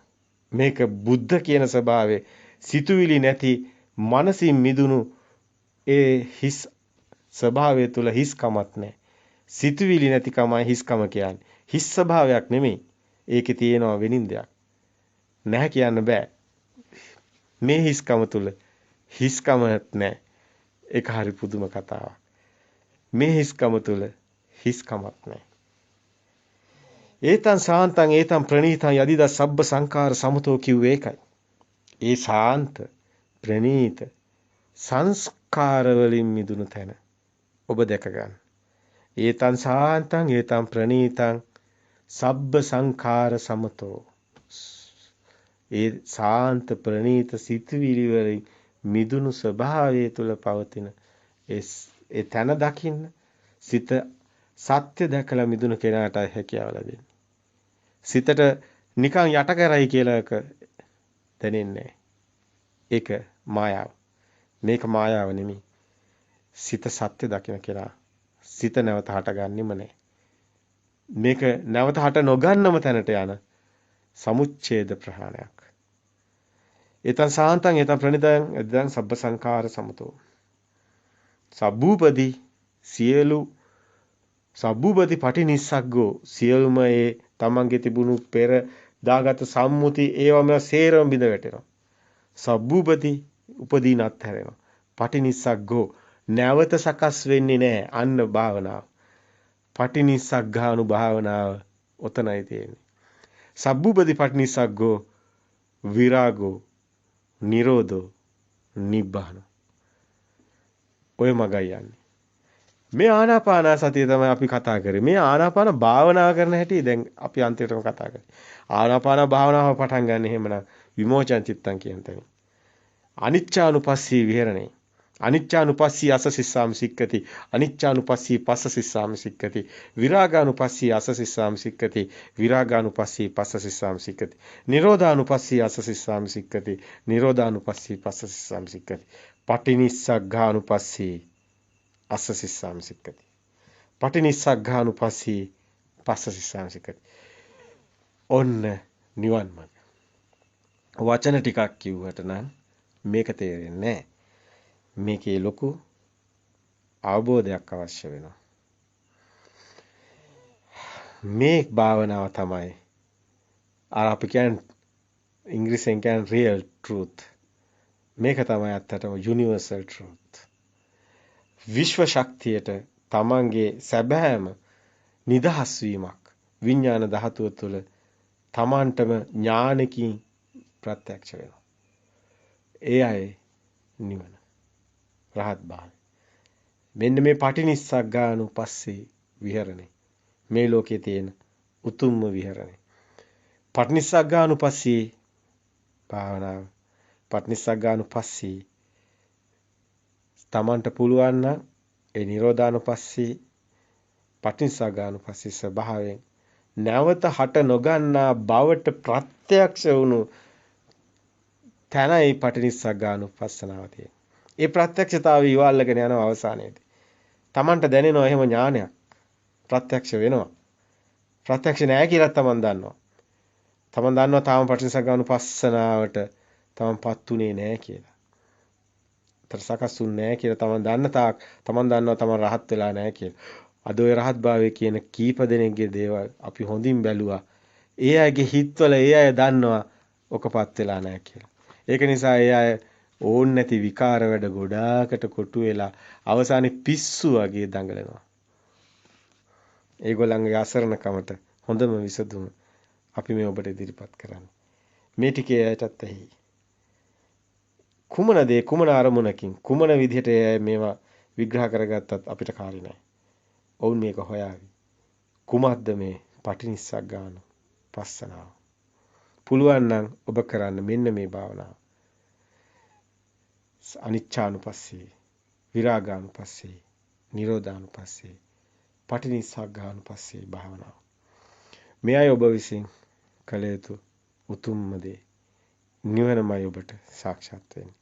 මේක බුද්ධ කියන ස්වභාවය සිතුවිලි නැති මනසින් මිදුණු ඒ හිස් ස්වභාවය තුල හිස්කමක් නැහැ. සිතුවිලි නැතිකමයි හිස්කම කියන්නේ. හිස් ස්වභාවයක් නෙමෙයි. ඒකේ තියෙනවා වෙනින් දෙයක්. නැහැ කියන්න බෑ. මේ හිස්කම තුල හිස්කමක් නැහැ. ඒක හරි පුදුම කතාවක්. මේ හිස්කම තුල හිස්කමක් නැහැ. ඒතං සාන්තං ඒතං ප්‍රණීතං යදිද සබ්බ සංඛාර සමතෝ කිව්වේ ඒකයි. ඒ සාන්ත ප්‍රණීත සංස්කාර වලින් මිදුණු තැන ඔබ දැක ගන්න. ඒතං සාන්තං ඒතං ප්‍රණීතං සබ්බ සංඛාර සමතෝ. ඒ සාන්ත ප්‍රණීත සිතුවිලි වලින් මිදුණු ස්වභාවය තුල පවතින ඒ තැන දකින්න සිත සත්‍ය දැකලා මිදුණු කෙනාට හැකියාව ලැබෙන්නේ. සිතට නිකන් යට කරයි කියලා එක දැනෙන්නේ. ඒක මායාව. මේක මායාව නෙමෙයි. සිත සත්‍ය දකින කෙනා සිත නැවත හටගන්නෙම නැහැ. මේක නැවත හට නොගන්නම තැනට යන සමුච්ඡේද ප්‍රහාණයක්. ඒතං සාන්තං ඒතං ප්‍රණිතං එදං සබ්බ සංඛාර සමතෝ. සබ්බූපදී සියලු සබ්බූපදී පටිනිස්සග්ගෝ සියලුම ඒ තමන්ගේ තිබුණු පෙර දාගත් සම්මුති ඒවම සේරම බිඳ වැටෙනවා. සබ්බූපදී උපදීන අත්හැරෙනවා. පටිනිස්සග්ගෝ නැවත සකස් වෙන්නේ නැහැ. අන්න භාවනාව. පටිනිස්සග්ගානු භාවනාව ඔතනයි තියෙන්නේ. සබ්බූපදී පටිනිස්සග්ගෝ විරාගෝ නිරෝධෝ නිබ්බාන. ඔය මගයි යන්නේ. මේ ආනාපාන සතිය තමයි අපි කතා කරේ. මේ ආනාපාන භාවනා කරන හැටි දැන් අපි අන්තිමටම කතා කරේ. ආනාපාන භාවනාව පටන් ගන්න එහෙමනම් විමෝචන චිත්තං කියන තැන. අනිච්චානුපස්සී විහෙරණේ. අනිච්චානුපස්සී අසසිස්සාම සික්කති. අනිච්චානුපස්සී පස්සසිස්සාම සික්කති. විරාගානුපස්සී අසසිස්සාම සික්කති. විරාගානුපස්සී පස්සසිස්සාම සික්කති. නිරෝධානුපස්සී අසසිස්සාම සික්කති. නිරෝධානුපස්සී පස්සසිස්සාම සික්කති. පටිනිස්සග්ගානුපස්සී අස්සසිස්සාම සික්කති. පටිනිස්සග්ගානුපස්සී පස්සසිස්සාම සික්කති. ඔන්න නිවන් මාර්ග. වචන ටිකක් කිව්වට නම් මේක තේරෙන්නේ නැහැ. මේකේ ලොකු අවබෝධයක් අවශ්‍ය වෙනවා. මේ භාවනාව තමයි අර අපි කියන්නේ ඉංග්‍රීසියෙන් කියන්නේ real truth. මේක තමයි අත්තටම universal truth. විශ්ව ශක්තියට තමන්ගේ සැබෑම නිදහස් වීමක් විඥාන ධාතුව තුළ තමන්ටම ඥානකින් ප්‍රත්‍යක්ෂ වෙනවා. ඒ අය නිවන රහත් භාවය. මෙන්න මේ පටිනිස්සග්ගානුපස්සේ විහරණේ. මේ ලෝකයේ තියෙන උතුම්ම විහරණේ. පටිනිස්සග්ගානුපස්සී භාවනාව. පටිනිස්සග්ගානුපස්සී තමන්ට පුළුවන් නම් ඒ නිරෝධානුපස්සී පටිනිස්සග්ගානුපස්සී ස්වභාවයෙන් නැවත හට නොගන්නා බවට ප්‍රත්‍යක්ෂ වුණු තැනයි පටිනිස්සග්ගානුපස්සනාව තියෙන්නේ. ඒ ප්‍රත්‍යක්ෂතාවය ඉවල්ලගෙන යන අවසානයේදී තමන්ට දැනෙනවා එහෙම ඥානයක් ප්‍රත්‍යක්ෂ වෙනවා. ප්‍රත්‍යක්ෂ නැහැ කියලා තමන් දන්නවා. තමන් දන්නවා තාම පටිනිස්සග්ගානුපස්සනාවට තමන්පත් උනේ නැහැ කියලා. සකස්ුන්නේ නැහැ කියලා තමන් දන්න තාක් තමන් දන්නවා තමන් රහත් වෙලා නැහැ කියලා. අද ඔය රහත් භාවය කියන කීප දෙනෙක්ගේ දේවල් අපි හොඳින් බැලුවා. ඒ අයගේ හිතවල ඒ අය දන්නවා ඔකපත් වෙලා නැහැ කියලා. ඒක නිසා ඒ අය ඕන් නැති විකාර වැඩ ගොඩාකට කොටු වෙලා අවසානයේ පිස්සු වගේ දඟලනවා. ඒගොල්ලන්ගේ අසරණකමට හොඳම විසඳුම අපි මේ ඔබට ඉදිරිපත් කරන්නේ. මේ ටිකේ ඇයටත් ඇහි. කුමන දේ කුමන අරමුණකින් කුමන විදිහට මේවා විග්‍රහ කරගත්තත් අපිට කාරි නැහැ. ඔවුන් මේක හොයාවි. කුමක්ද මේ පටිනිස්සග්ගාන පස්සනාව? පුළුවන් නම් ඔබ කරන්න මෙන්න මේ භාවනාව. අනිච්චානුපස්සී, විරාගානුපස්සී, නිරෝධානුපස්සී, පටිනිස්සග්ගානුපස්සී භාවනාව. මෙයයි ඔබ විසින් කළ යුතු උතුම්ම දේ. නිවනමයි ඔබට සාක්ෂාත් වෙන්නේ.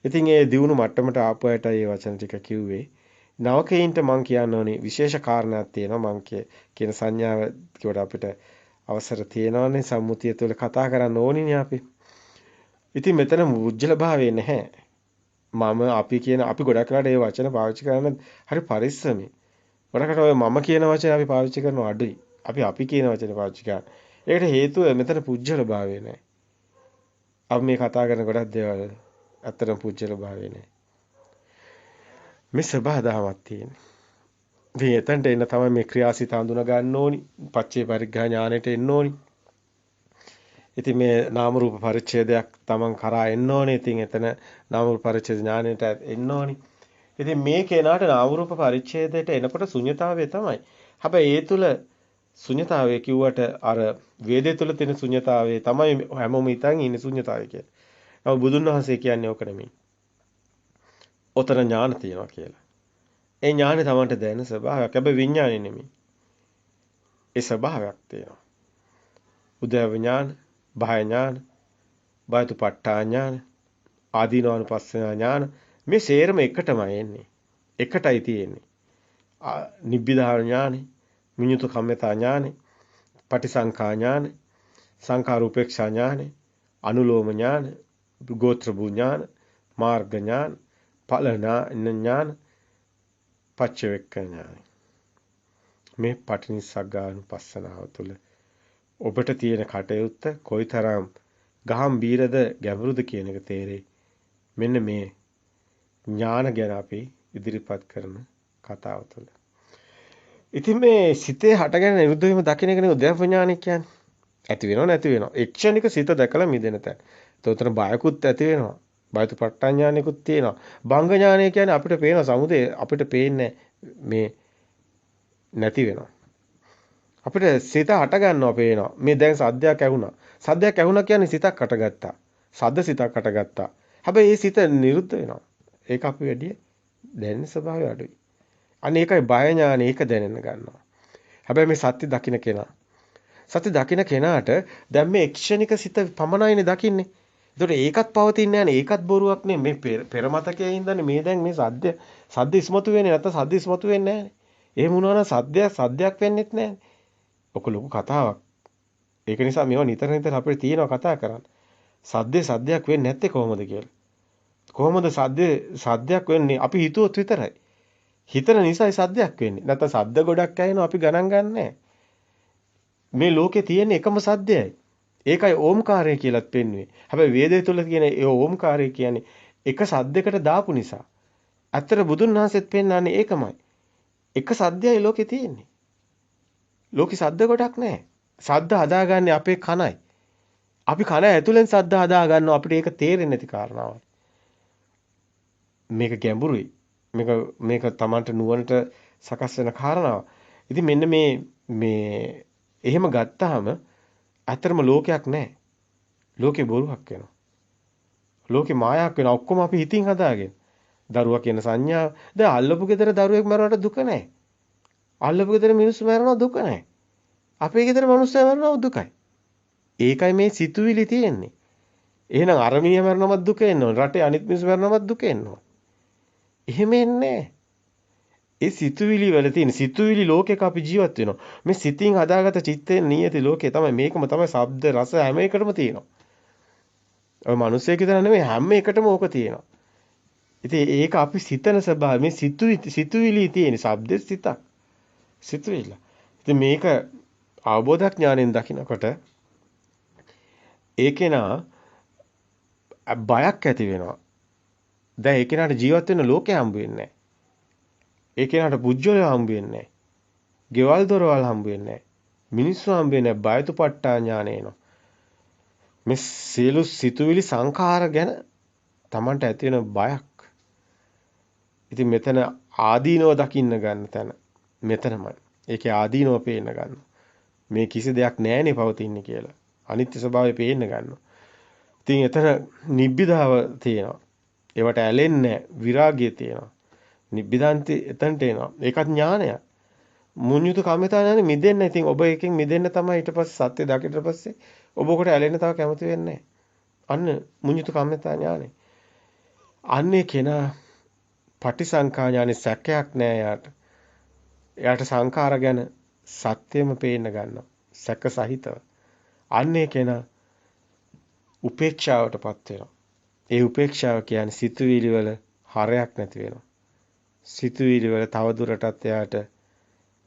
ඉතින් ඒ දියුණු මට්ටමට ආපු අයට මේ වචන ටික කිව්වේ නවකයින්ට මම කියන්න ඕනේ විශේෂ කාරණාවක් තියෙනවා. මම කියන සංඥාව කියවට අපිට අවසර තියෙනවානේ සම්මුතිය තුළ කතා කරන්න ඕනිනේ අපි. ඉතින් මෙතන මුජ්ජල භාවය නැහැ. අපි ගොඩක් වෙලාට මේ වචන පාවිච්චි කරන හරි පරිස්සමෙන්. ගොඩකට ඔය මම කියන වචන අපි පාවිච්චි කරනවා අඩුයි. අපි කියන වචන පාවිච්චි කරනවා. ඒකට හේතුව මෙතන පුජ්‍යල භාවය නැහැ. අපි මේ කතා කරන ගොඩක් දේවල් ඇත්තටම පුජ්‍යල භාවය නැහැ. මේ සබහාදහමක් තියෙන්නේ. ඉතින් එතනට එන්න තමයි මේ ක්‍රියාසිත හඳුනා ගන්න ඕනි. පච්චේ පරිග්‍රහ ඥාණයට එන්න ඕනි. ඉතින් මේ නාම රූප පරිච්ඡේදයක් Taman කරා එන්න ඕනේ. ඉතින් එතන නාම රූප පරිච්ඡේද ඥාණයට එන්න ඕනි. ඉතින් මේ කෙනාට නාම රූප පරිච්ඡේදයට එනකොට ශුන්‍යතාවය තමයි. හැබැයි ඒ තුල ශුන්‍යතාවය කිව්වට අර වේදේ තුල තියෙන ශුන්‍යතාවය තමයි හැමෝම හිතන් ඉන්නේ ශුන්‍යතාවය කියලා. නමුත් බුදුන් වහන්සේ කියන්නේ ඕක නෙමෙයි. ඔතන ඥාන තියනවා කියලා. ඒ ඥානෙ තමන්ට දැනෙන ස්වභාවයක්. හැබැයි විඥානෙ නෙමෙයි. ඒ ස්වභාවයක් තියෙනවා. උදේව ඥාන, බාහ්‍ය ඥාන, බාහිරපට්ඨා ඥාන, ආදීනවනුපස්සනා ඥාන මේ සේරම එකටමයි එන්නේ. එකටයි තියෙන්නේ. නිබ්බිදා ඥානෙ, මිඤ්ඤුතු කම්මතා ඥානෙ, පටිසංඛා ඥානෙ, සංඛාරූපේක්ෂා ඥානෙ, අනුලෝම ඥාන, ගෝත්‍ර ඥාන, මාර්ග ඥාන, ඵල ඥාන, පච්චවෙක්ක ඥාන. මේ පටිනිස්සග්ගානුපස්සනාව තුළ ඔබට තියෙන කටයුත්ත කොයිතරම් ගාම්භීරද ගැඹුරුද කියන එක තේරෙයි. මෙන්න මේ ඥාන ගැන අපි ඉදිරිපත් කරන කතාව තුළ. ඉතින් මේ සිතේ හටගෙන නිරුද්ධ වීම දකින්න එකනේ උද්‍යප්ප ඥානය කියන්නේ. ඇති වෙනව නැති වෙනව. එක්ෂණික සිත දැකලා මිදෙන තැන. ඒතර බයකුත් ඇති වෙනවා. බයතුපට්ඨා ඥානෙකුත් තියෙනවා. භංග ඥානය කියන්නේ අපිට පේන සමුදේ අපිට පේන්නේ මේ නැති වෙනවා. අපිට සිත හට ගන්නවා පේනවා. මේ දැන් සද්දයක් ඇහුණා. සද්දයක් ඇහුණා කියන්නේ සිතක් හටගත්තා. සද්ද සිතක් හටගත්තා. හැබැයි මේ සිත නිරුද්ධ වෙනවා. ඒක අපි වැඩි දැනෙන ස්වභාවය අඩුයි. අන්න ඒකයි බය ඥානෙ ඒක දැනෙන්න ගන්නවා. හැබැයි මේ සත්‍ය දකින්න කෙනා. සත්‍ය දකින්න කෙනාට දැන් මේ ක්ෂණික සිත පමණයිනේ දකින්නේ. ඒතකොට ඒකත් පවතින්නේ නැහැ. ඒකත් බොරුවක් නේ. මේ පෙර මතකයේ ඉඳන්නේ මේ දැන් මේ සද්ද ඉස්මතු වෙන්නේ නැත්නම් සද්ද ඉස්මතු වෙන්නේ නැහැ. එහෙම වුණා නම් සද්දයක් වෙන්නෙත් නැහැ. ඔක ලොකු කතාවක්. ඒක නිසා මේවා නිතර නිතර අපිට තියෙනවා කතා කරන්න. සද්දයක් වෙන්නේ නැත්තේ කොහොමද කියලා. කොහොමද සද්දයක් වෙන්නේ? අපි හිතුවොත් විතරයි. හිතන නිසායි සද්දයක් වෙන්නේ. නැත්නම් සද්ද ගොඩක් ඇහෙනවා අපි ගණන් ගන්නෑ. මේ ලෝකේ තියෙන එකම සද්දයයි. ඒකයි ඕම්කාරය කියලාත් පෙන්වන්නේ. හැබැයි වේදේ තුල තියෙන ඒ ඕම්කාරය කියන්නේ එක සද්දයකට දාපු නිසා. අතර බුදුන් වහන්සේත් පෙන්වන්නේ ඒකමයි. එක සද්දයයි ලෝකේ තියෙන්නේ. ලෝකේ සද්ද ගොඩක් නැහැ. සද්ද හදාගන්නේ අපේ කනයි. අපි කන ඇතුලෙන් සද්ද හදා ගන්නවා අපිට ඒක තේරෙන්නේ නැති කාරණාවක්. මේක ගැඹුරුයි. මේක Tamanට නුවණට සකස් වෙන කාරණාව. ඉතින් මෙන්න මේ එහෙම ගත්තාම ඇත්තටම ලෝකයක් නැහැ. ලෝකේ බොරුවක් වෙනවා. ලෝකේ මායාවක් වෙනවා. ඔක්කොම අපි හිතින් හදාගෙන. දරුවා කියන සංඥාව. දැන් අල්ලපු ගෙදර දරුවෙක් මරනකොට දුක නැහැ. අල්ලපු ගෙදර මිනිස්සු මරනවා දුක නැහැ. අපේ ගෙදර මිනිස්සු මරනවා දුකයි. ඒකයි මේ සිතුවිලි තියෙන්නේ. එහෙනම් අර මිනිහ මරනවත් දුක එන්න ඕන. රටේ අනිත් මිනිස්සු මරනවත් දුක එන්න ඕන. එහෙම එන්නේ ඒ සිතුවිලි වල තියෙන සිතුවිලි ලෝකයක අපි ජීවත් වෙනවා. මේ සිතින් හදාගත්ත චිත්තේ නියති ලෝකේ තමයි මේකම තමයි ශබ්ද රස හැම එකටම තියෙනවා. ඔය මිනිස්සෙක් විතර නෙමෙයි හැම එකටම ඕක තියෙනවා. ඉතින් ඒක අපි සිතන ස්වභාවය මේ සිතුවිලි තියෙන ශබ්ද සිතක්. සිතුවිල්ල. ඉතින් මේක අවබෝධඥාණයෙන් දකිනකොට ඒකේනා බයක් ඇති වෙනවා. දැන් ඒ කෙනාට ජීවත් වෙන්න ලෝකේ හම්බ වෙන්නේ නැහැ. ඒ කෙනාට පුජ්‍යලය හම්බ වෙන්නේ නැහැ. ගෙවල් දොරවල් හම්බ වෙන්නේ නැහැ. මිනිස්සු හම්බ වෙන්නේ නැහැ. බයතුපට්ඨා ඥාන එනවා. මේ සියලු සිතුවිලි සංඛාර ගැන Tamanට ඇති වෙන බයක්. ඉතින් මෙතන ආදීනව දකින්න ගන්න තැන මෙතනමයි. ඒකේ ආදීනව පේන්න ගන්න. මේ කිසි දෙයක් නැහැනේ පවතින්නේ කියලා. අනිත්‍ය ස්වභාවය පේන්න ගන්නවා. ඉතින් එතන නිබ්බිදාව තියෙනවා. ඒවට ඇලෙන්නේ විරාගය තියෙනවා. නිබ්බිදාන්ති එතනට එනවා. ඒකත් ඥානයක්. මුඤ්ඤුතු කම්මිතා ඥානෙ මිදෙන්න. ඉතින් ඔබ එකෙන් මිදෙන්න තමයි ඊට පස්සේ සත්‍ය දකින්න පස්සේ ඔබ කොට ඇලෙන්න තව කැමති වෙන්නේ අන්න මුඤ්ඤුතු කම්මිතා ඥානෙ. අන්නේ කෙනා පටිසංඛා ඥානෙ සැකයක් නෑ යාට. එයාට සංඛාර ගැන සත්‍යෙම පේන්න ගන්නවා. සැක සහිතව. අන්නේ කෙනා උපේක්ෂාවටපත් වෙනවා. ඒ උපේක්ෂාව කියන්නේ සිතුවිලි වල හරයක් නැති වෙනවා. සිතුවිලි වල තවදුරටත් එයාට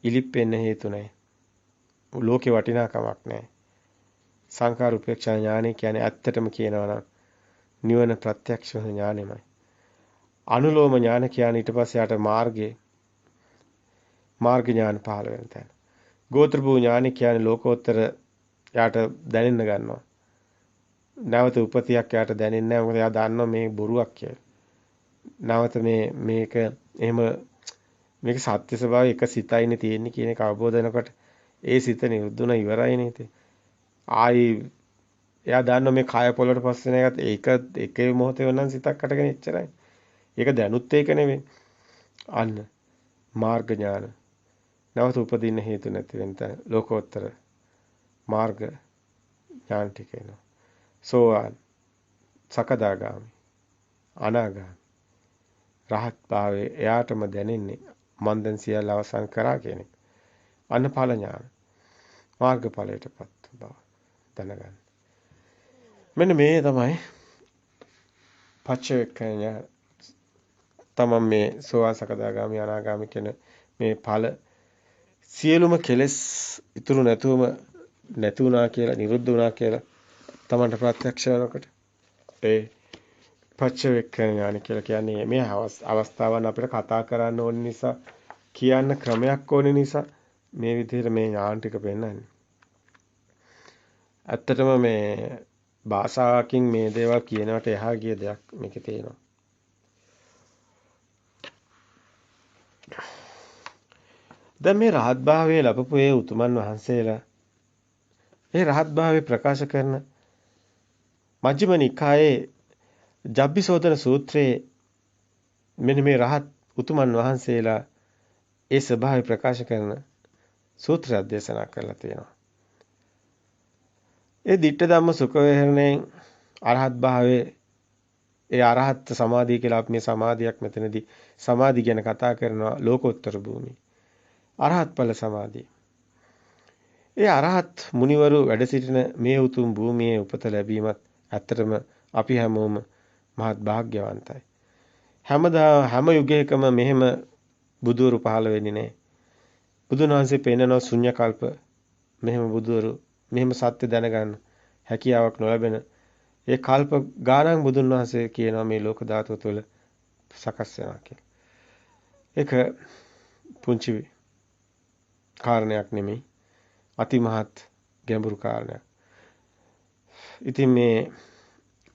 ඉලිප්පෙන්න හේතු නැහැ. ලෝකේ වටිනාකමක් නැහැ. සංඛාර උපේක්ෂා ඥානෙ කියන්නේ ඇත්තටම කියනවා නම් නිවන ප්‍රත්‍යක්ෂ ඥානෙමයි. අනුලෝම ඥාන කියන්නේ ඊට පස්සේ යාට මාර්ග ඥාන පහළ වෙන තැන. ගෝත්‍ර භූ ඥාන කියන්නේ ලෝකෝත්තර යාට දැනෙන්න ගන්නවා. නැවත උපතියක් යාට දැනෙන්නේ නැහැ. මොකද එයා දන්නවා මේ බොරුවක් කියලා. නැවත මේක එහෙම මේක සත්‍ය ස්වභාවය එක සිතයිනේ තියෙන්නේ කියන එක අවබෝධ වෙනකොට ඒ සිත නිරුද්ධුණ ඉවරයිනේ ඉතින්. ආයි එයා දන්නවා මේ කය පොළට පස්සේ නැගත් ඒක එකේ මොහොතේ වුණනම් සිතක් අටගෙන ඉච්චරයි. ඒක දැනුත් ඒක නෙවෙයි. අන්න මාර්ග ඥාන. නැවත උපදින්න හේතු නැති වෙන තැන ලෝකෝත්තර මාර්ග ඥාන ටික එනවා. සෝවාන් සකදාගාමි අනාගාමි රහත් භාවයේ එයාටම දැනෙන්නේ මන් දැන් සියල්ල අවසන් කරා කියන එක. අන්න ඵල ඥාන. මාර්ගඵලයටපත් බව දැනගන්න. මෙන්න මේ තමයි පච්චවේක්ඛය තමන් මේ සෝවාන් සකදාගාමි අනාගාමි කියන මේ ඵල සියලුම කෙලෙස් ඉතුරු නැතුවම නැති වුණා කියලා නිරුද්ධ වුණා කියලා තමන්ට ප්‍රත්‍යක්ෂ වෙනකොට ඒ පච්චවේක්ඛය ඥාන කියලා කියන්නේ මේ අවස්ථාවන් අපිට කතා කරන්න ඕන නිසා කියන්න ක්‍රමයක් ඕන නිසා මේ විදිහට මේ ඥාන ටික පෙන්නන්නේ. ඇත්තටම මේ භාෂාවකින් මේ දේවල් කියනවට එහා ගිය දෙයක් මේකේ තියෙනවා. දැන් මේ රහත් භාවයේ ලැබපු ඒ උතුමන් වහන්සේලා ඒ රහත් භාවයේ ප්‍රකාශ කරන මජ්ක්‍ධිම නිකායේ ජබ්බිසෝදන සූත්‍රයේ මෙන්න මේ රහත් උතුමන් වහන්සේලා ඒ ස්වභාවය ප්‍රකාශ කරන සූත්‍රයක් දේශනා කරලා තියෙනවා. ඒ ditta ධම්ම සුඛ වේහරණයෙන් අරහත් භාවයේ ඒ අරහත් සමාධිය කියලා අපි මේ සමාධියක් මෙතනදී සමාධි ගැන කතා කරනවා ලෝකෝත්තර භූමිය. අරහත් ඵල සමාධිය. ඒ අරහත් මුනිවරු වැඩ සිටින මේ උතුම් භූමියේ උපත ලැබීමත් ඇත්තටම අපි හැමෝම මහත් වාග්යවන්තයි. හැම යුගයකම මෙහෙම බුදුවරු පහළ වෙන්නේ නැහැ. බුදුන් වහන්සේ පෙන්නන ශුන්‍ය කල්ප මෙහෙම බුදුවරු මෙහෙම සත්‍ය දැනගන්න හැකියාවක් නොලැබෙන ඒ කල්ප ගානක් බුදුන් වහන්සේ කියනවා මේ ලෝක ධාතුව තුළ සකස් වෙනවා කියලා. ඒක පුංචි කාරණයක් නෙමෙයි. අතිමහත් ගැඹුරු කාරණයක්. ඉතින් මේ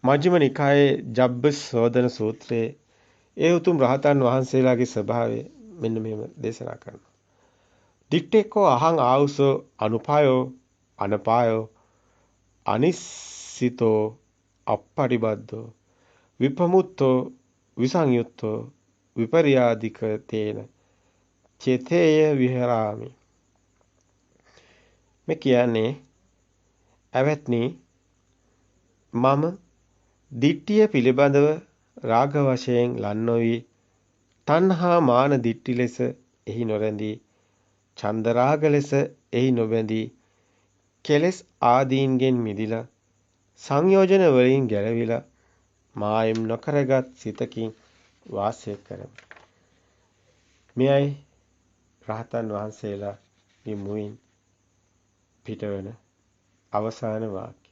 මජ්ක්‍ධිම නිකායේ ජබ්බසෝදන සූත්‍රයේ ඒ උතුම් රහතන් වහන්සේලාගේ ස්වභාවය මෙන්න මෙහෙම දේශනා කරනවා. දිත්තේකෝ අහං ආවුසෝ අනුපායෝ අනපායෝ අනිස්සිතෝ අප්පටිබද්දෝ විපමුත්තෝ විසංයුත්තෝ විපරියාදික තේන චේතේය විහරාමි. මේ කියන්නේ ඇවැත්නි මම දිට්ඨිය පිළිබඳව රාග වශයෙන් ලන්නෝවි තණ්හා මාන දිට්ඨි ලෙස එහි නොරැඳී ඡන්ද රාග ලෙස එහි නොබැඳී කෙලෙස් ආදීන්ගෙන් මිදිලා සංයෝජන වලින් ගැලවිලා මායම් නොකරගත් සිතකින් වාසය කරමි. මෙයයි රහතන් වහන්සේලාගේ මුවින් පිටවන අවසාන වාක්‍ය.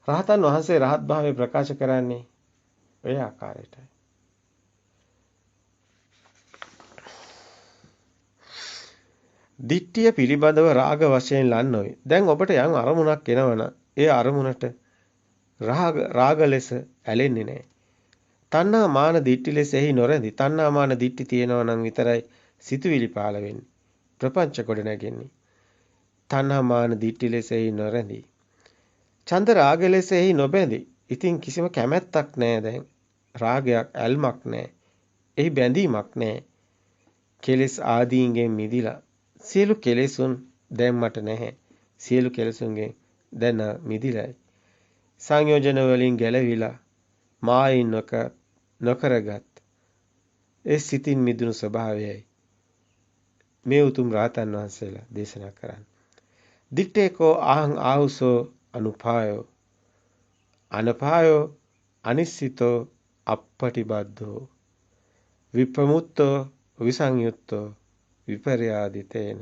රහතන් වහන්සේ රහත් භාවය ප්‍රකාශ කරන්නේ ඔය ආකාරයටයි. දිට්ඨිය පිළිබඳව රාග වශයෙන් ලන්නෝයි. දැන් ඔබට යම් අරමුණක් එනවනම් ඒ අරමුණට රාග ලෙස ඇලෙන්නේ නැහැ. තණ්හා මාන දිට්ඨි ලෙස එහි නොරැඳි. තණ්හා මාන දිට්ඨි තියෙනවා නම් විතරයි සිතුවිලි පාළ වෙන්නේ. ප්‍රපංච කොට නැගෙන්නේ. තණ්හා මාන දිට්ඨි ලෙස එහි නොරැඳි. ඡන්ද රාග ලෙස එහි නොබැඳි. ඉතින් කිසිම කැමැත්තක් නැහැ දැන්. රාගයක් ඇල්මක් නැහැ. එහි බැඳීමක් නැහැ. කෙලෙස් ආදීන්ගෙන් මිදිලා සියලු කෙලෙසුන් දැන් මට නැහැ. සියලු කෙලෙසුන්ගෙන් දැන් මිදිලායි. සංයෝජන වලින් ගැලවිලා මායින් නොකරගත් ඒ සිතින් මිදුණු ස්වභාවයයි මේ උතුම් රාතන් වහන්සේලා දේශනා කරන්නේ. දිත්තේකෝ අහං ආහුසෝ අනුපායෝ අනපායෝ අනිස්සිතෝ අප්පටිබද්දෝ විපමුත්තෝ විසංයුත්තෝ විපර්යාදිතේන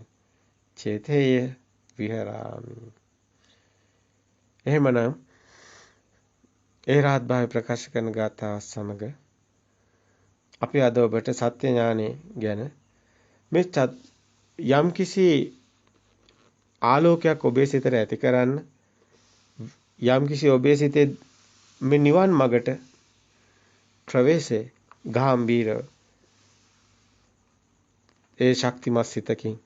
චේතේය විහරාමි. එහෙමනම් ඒ රහත් භාවය ප්‍රකාශ කරන ගාථාව සමග අපි අද ඔබට සත්‍ය ඥානෙ ගැන මේ යම්කිසි ආලෝකයක් ඔබේ සිතට ඇති කරන්න යම්කිසි ඔබේ සිතේ මේ නිවන් මගට ප්‍රවේශේ ගාම්භීරව ඒ ශක්තිමත් සිතකින්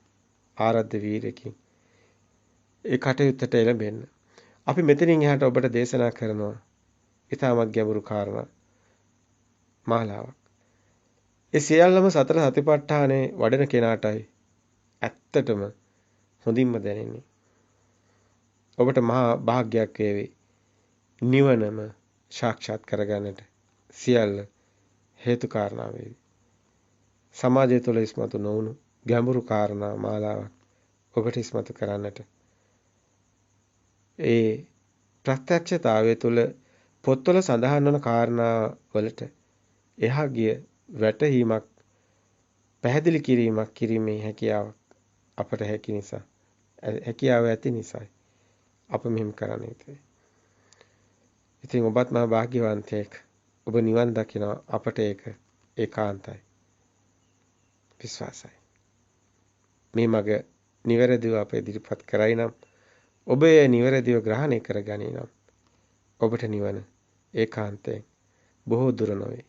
ආරද්ධ වීරකින් ඒ කටයුත්තට එළඹෙන්න. අපි මෙතනින් එහාට ඔබට දේශනා කරනවා ඊටමත් ගැඹුරු කාරණා මාලාවක්. ඒ සියල්ලම සතර සතිපට්ඨානේ වඩන කෙනාටයි ඇත්තටම හොඳින්ම දැනෙන්නේ. ඔබට මහා භාග්යක් වේවි. නිවනම සාක්ෂාත් කරගන්නට සියල්ල හේතු කාරණා වේවි. සමාජය තුළ ඉස්මතු නොවුණු ගැඹුරු කාරණා මාලාවක් ඔබට ඉස්මතු කරන්නට ඒ ප්‍රත්‍යක්ෂතාවය තුළ පොත්වල සඳහන් වන කාරණා වලට එහා ගිය වැටහීමක් පැහැදිලි කිරීමක් කිරීමේ හැකියාවක් අපට හැකි නිසා හැකියාව ඇති නිසායි අප මෙහෙම කරන්න යුතුයි. ඉතින් ඔබත් මහා භාග්‍යවන්තයෙක්. ඔබ නිවන් දකිනවා අපට ඒක ඒකාන්තයි. විශ්වාසයි. මේ මග නිවැරදිව අප ඉදිරිපත් කරයි නම් ඔබ ඒ නිවැරදිව ග්‍රහණය කරගනී නම් ඔබට නිවන ඒකාන්තයෙන් බොහෝ දුර නොවේ.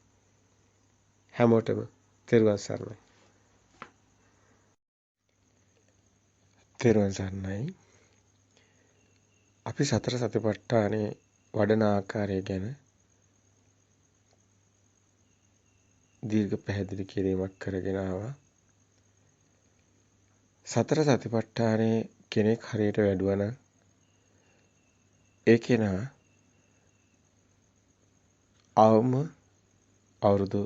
හැමෝටම තෙරුවන් සරණයි. තෙරුවන් සරණයි. අපි සතර සතිපට්ඨානේ වඩන ආකාරය ගැන දීර්ඝ පැහැදිලි කිරීමක් කරගෙන ආවා. සතර සතිපට්ඨානේ කෙනෙක් හරියට වැඩුවා නම් ඒ කෙනා අවුරුදු